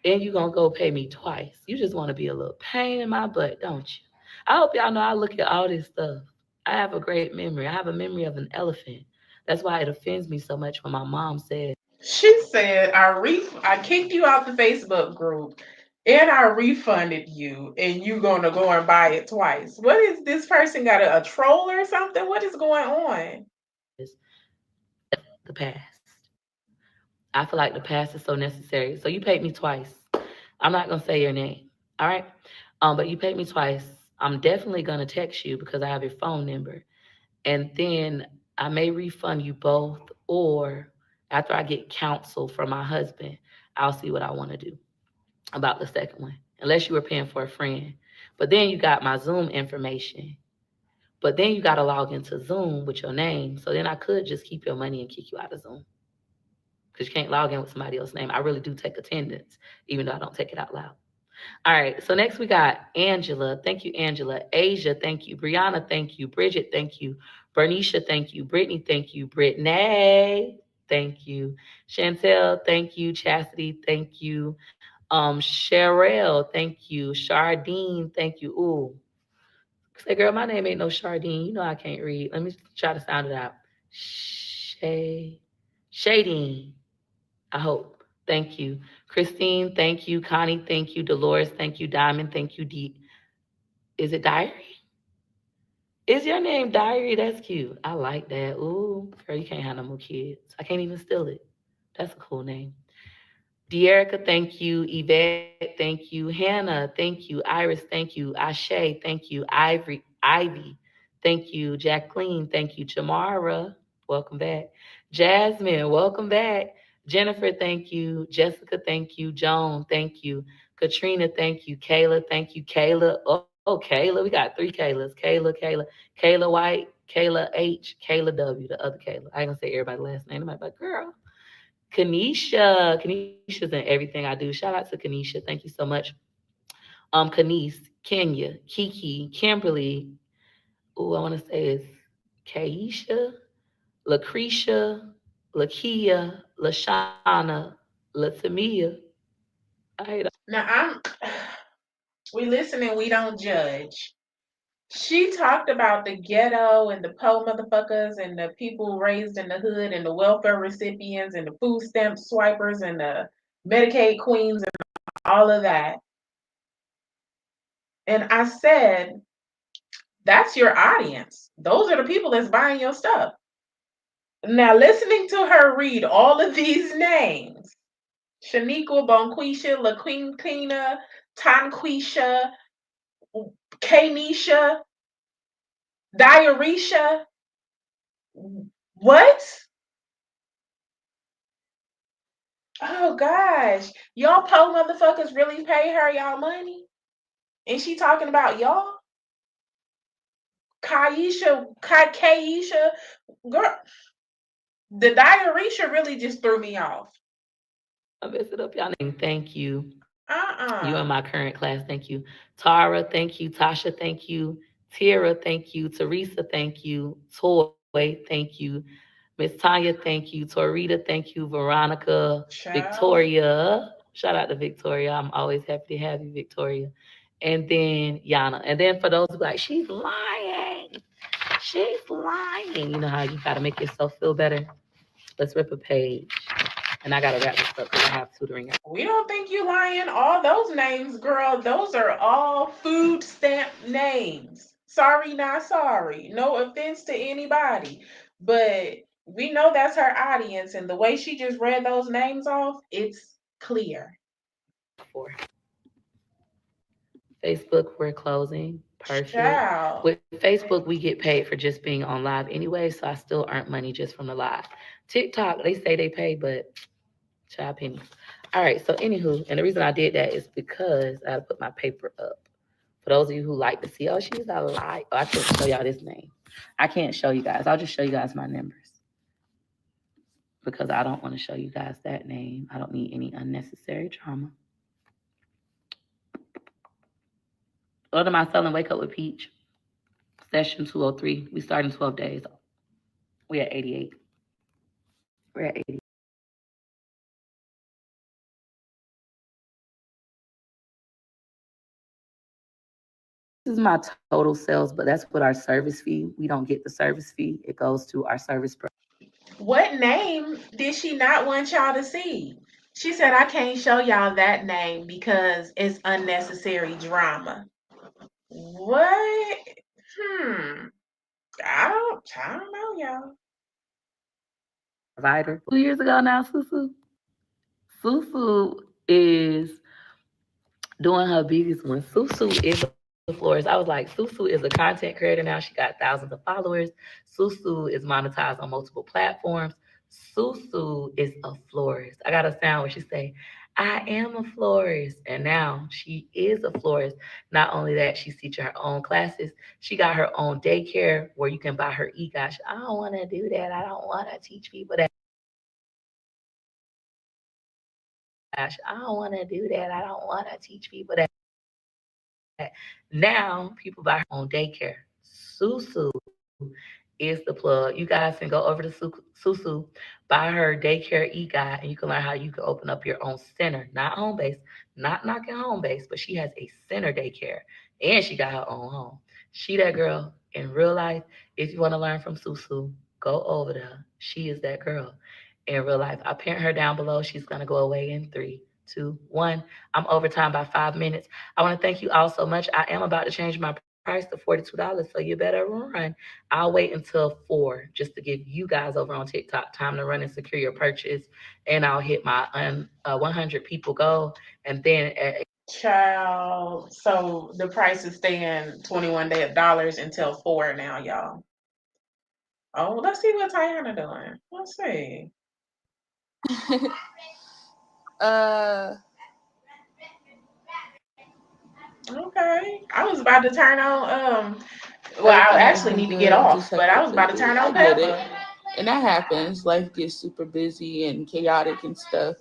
and you gonna go pay me twice. You just want to be a little pain in my butt, don't you? I hope y'all know I look at all this stuff. I have a great memory. I have a memory of an elephant. That's why it offends me so much when my mom says, She said, I kicked you out the Facebook group and I refunded you and you gonna go and buy it twice. What is this person got a troll or something? What is going on? the past. I feel like the past is so necessary. So you paid me twice. I'm not gonna say your name. All right. But you paid me twice. I'm definitely gonna text you because I have your phone number. And then I may refund you both, or after I get counsel from my husband, I'll see what I want to do about the second one. Unless you were paying for a friend. But then you got my Zoom information. But then you got to log into Zoom with your name. So then I could just keep your money and kick you out of Zoom because you can't log in with somebody else's name. I really do take attendance, even though I don't take it out loud. All right. So next we got Angela. Thank you, Angela. Asia, thank you. Brianna, thank you. Bridget, thank you. Bernicia, thank you. Brittany, thank you. Brittany, thank you. Chantel, thank you. Chastity, thank you. Cheryl, thank you. Shardine, thank you. Ooh. Say, girl, my name ain't no Shardine. You know I can't read. Let me try to sound it out. Shay. Shadine. I hope. Thank you. Christine, thank you. Connie, thank you. Dolores, thank you. Diamond, thank you. Is it Diary? Is your name Diary? That's cute. I like that. Ooh, girl, you can't have no more kids. I can't even steal it. That's a cool name. Deerica, thank you. Yvette, thank you. Hannah, thank you. Iris, thank you. Ashe, thank you. Ivy, thank you. Jacqueline, thank you. Jamara, welcome back. Jasmine, welcome back. Jennifer, thank you. Jessica, thank you. Joan, thank you. Katrina, thank you. Kayla, thank you. Kayla, oh, Kayla, we got 3 Kaylas. Kayla White, Kayla H, Kayla W, the other Kayla. I ain't gonna say everybody's last name. I'm like, girl. Kanisha's in everything I do. Shout out to Kanisha. Thank you so much. Kanice, Kenya, Kiki, Kimberly. Ooh, I want to say is Kaisha, Lucretia, Lakia, Lashana, Latamia. I hate Now we listen and we don't judge. She talked about the ghetto and the po motherfuckers and the people raised in the hood and the welfare recipients and the food stamp swipers and the Medicaid queens and all of that. And I said That's your audience. Those are the people that's buying your stuff. Now, listening to her read all of these names, Shaniqua, Bonquisha, LaQuinquina, Tonquisha, Kanisha, Diarisha, what? Oh gosh. Y'all po motherfuckers really pay her y'all money? And she talking about y'all? Kaisha, girl, the Diarisha really just threw me off. I messed it up, y'all. Thank you. You in Uh-uh. my current class. Thank you. Tara, thank you. Tasha, thank you. Tira, thank you. Teresa, thank you. Toy, thank you. Miss Tanya, thank you. Torita, thank you. Veronica, Child. Victoria. Shout out to Victoria. I'm always happy to have you, Victoria. And then Yana. And then for those who like, she's lying. She's lying. You know how you gotta make yourself feel better? Let's rip a page. And I gotta wrap this up because I have tutoring. We don't think you lying. All those names, girl, those are all food stamp names. Sorry, not sorry. No offense to anybody. But we know that's her audience, and the way she just read those names off, it's clear. For Facebook, we're closing. Perfect. Child. With Facebook, we get paid for just being on live anyway, so I still earn money just from the live. TikTok, they say they pay, but child pennies. All right, so anywho, and the reason I did that is because I had to put my paper up. For those of you who like to see, oh, she's a lie. Oh, I can't show y'all this name. I can't show you guys. I'll just show you guys my numbers because I don't want to show you guys that name. I don't need any unnecessary drama. Order my selling Wake Up with Peach, session 203. We start in 12 days. We're at 88. We're at 80. This is my total sales, but that's what our service fee. We don't get the service fee. It goes to our service. What name did she not want y'all to see? She said, I can't show y'all that name because it's unnecessary drama. What? Hmm. I don't know, y'all. Provider. 2 years ago now, Susu. Susu is doing her biggest one. Susu is a florist. I was like, Susu is a content creator now. She got thousands of followers. Susu is monetized on multiple platforms. Susu is a florist. I got a sound where she say, I am a florist. And now she is a florist. Not only that, she's teaching her own classes. She got her own daycare where you can buy her e-gosh. I don't want to do that. I don't want to teach people that. Gosh, I don't want to do that. I don't want to teach people that. Now people buy her own daycare. Susu is the plug. You guys can go over to Susu, buy her daycare e-guide, and you can learn how you can open up your own center, not home base, not knocking home base, but she has a center daycare, and she got her own home. She that girl in real life. If you want to learn from Susu, go over there. She is that girl in real life. I parent her down below. She's gonna go away in 3, 2, 1. I'm over time by 5 minutes. I want to thank you all so much. I am about to change my price to $42, so you better run. I'll wait until 4 just to give you guys over on TikTok time to run and secure your purchase, and I'll hit my 100 people goal, and then at Child. So the price is staying $21 until 4 now, y'all. Oh, let's see what Tiana doing. Let's see. uh, Okay. I was about to turn on well, I Everything has actually been need to get good, off, just but I was hectic about to lately. turn I on get it. Pepper. And that happens. Life gets super busy and chaotic and stuff.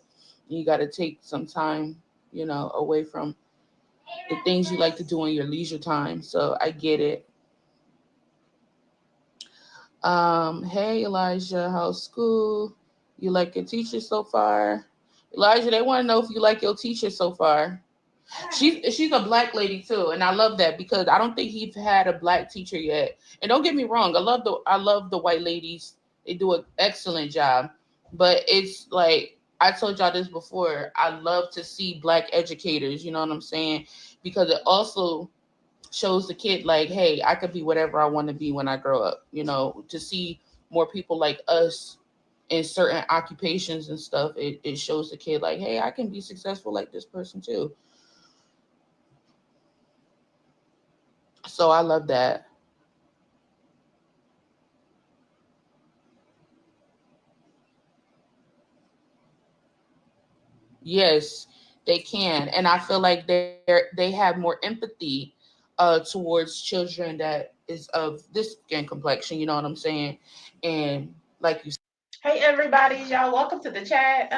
You got to take some time, away from the things you like to do in your leisure time. So I get it. Hey Elijah, how's school? You like your teacher so far? Elijah, they want to know if you like your teacher so far. She's a black lady too, and I love that because I don't think he's had a black teacher yet. And don't get me wrong, I love the white ladies. They do an excellent job, but it's like I told y'all this before. I love to see black educators. You know what I'm saying? Because it also shows the kid like, hey, I could be whatever I want to be when I grow up. To see more people like us in certain occupations and stuff, it shows the kid like, hey, I can be successful like this person too. So I love that. Yes, they can, and I feel like they have more empathy towards children that is of this skin complexion. You know what I'm saying? And like you. Hey everybody, y'all, welcome to the chat.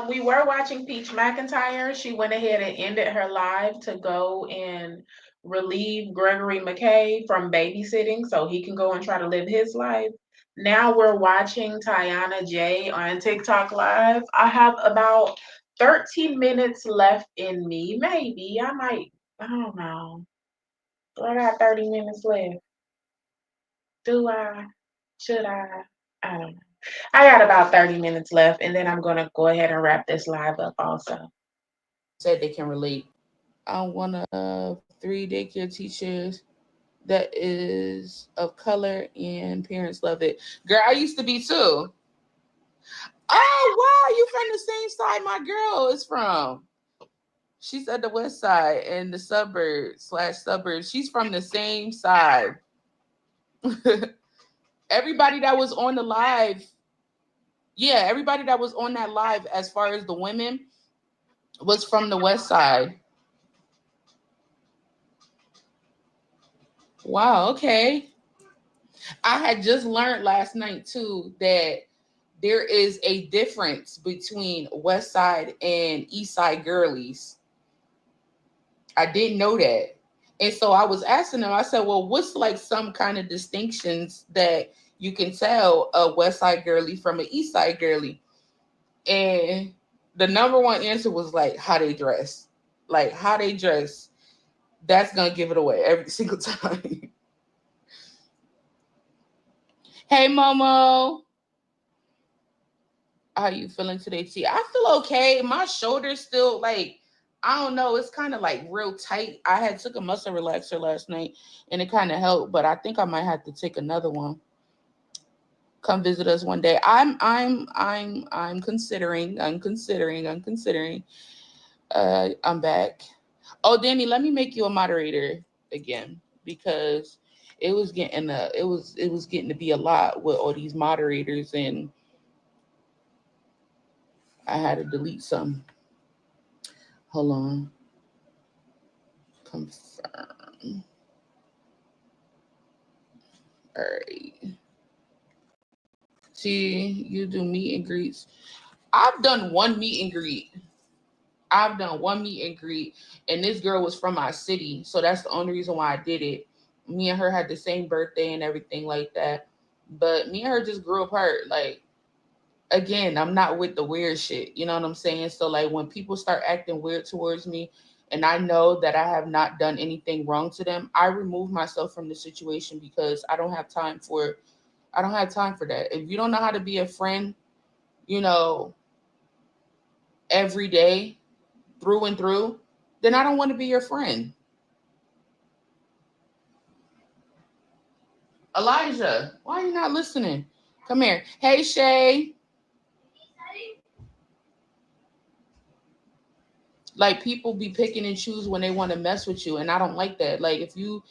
We were watching Peach McIntyre. She went ahead and ended her live to go and relieve Gregory McKay from babysitting so he can go and try to live his life. Now we're watching Tiana J on TikTok Live. I have about 13 minutes left in me. Maybe I might, I don't know. Do I got 30 minutes left? Do I? Should I? I don't know. I got about 30 minutes left, and then I'm going to go ahead and wrap this live up also. Said they can relate. I'm one of 3 daycare teachers that is of color, and parents love it. Girl, I used to be too. Oh wow, you from the same side my girl is from. She's at the west side and the suburbs/suburbs. She's from the same side. Everybody that was on the live, yeah, everybody that was on that live, as far as the women, was from the west side. Wow, okay. I had just learned last night too that there is a difference between west side and east side girlies. I didn't know that. And so I was asking them, I said, well, what's like some kind of distinctions that you can tell a west side girly from an east side girly? And the number one answer was like how they dress. Like how they dress. That's gonna give it away every single time. Hey Momo. How you feeling today, T? I feel okay. My shoulder's still like, I don't know, it's kind of like real tight. I had took a muscle relaxer last night and it kind of helped, but I think I might have to take another one. Come visit us one day. I'm considering. I'm considering. I'm back. Oh, Danny, let me make you a moderator again because it was getting to be a lot with all these moderators and I had to delete some. Hold on. Confirm. All right. See, you do meet and greets. I've done one meet and greet. I've done one meet and greet, and this girl was from my city, so that's the only reason why I did it. Me and her had the same birthday and everything like that, but me and her just grew apart. Like again, I'm not with the weird shit. You know what I'm saying? So like when people start acting weird towards me and I know that I have not done anything wrong to them, I remove myself from the situation because I don't have time for that. If you don't know how to be a friend, you know, every day through and through, then I don't want to be your friend. Elijah, why are you not listening? Come here. Hey Shay. Like people be picking and choose when they want to mess with you, and I don't like that. Like if you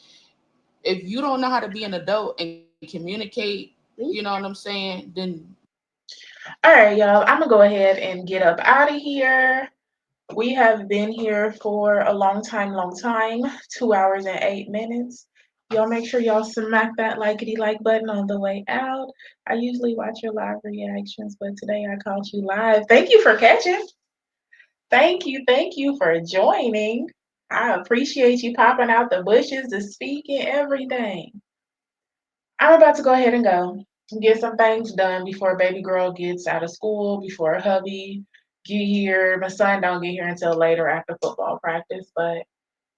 don't know how to be an adult and communicate, you know what I'm saying, then All right, y'all, I'm going to go ahead and get up out of here. We have been here for a long time, 2 hours and 8 minutes. Y'all make sure y'all smack that likety like button on the way out. I usually watch your live reactions, but today I caught you live. Thank you for catching. Thank you for joining. I appreciate you popping out the bushes to speak and everything. I'm about to go ahead and go get some things done before baby girl gets out of school, before hubby get here. My son don't get here until later after football practice, but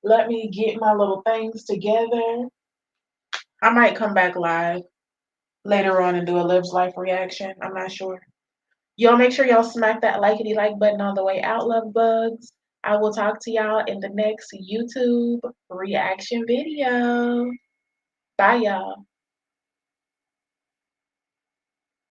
let me get my little things together. I might come back live later on and do a Lives Life reaction. I'm not sure. Y'all make sure y'all smack that likety like button on the way out, love bugs. I will talk to y'all in the next YouTube reaction video. Bye, y'all.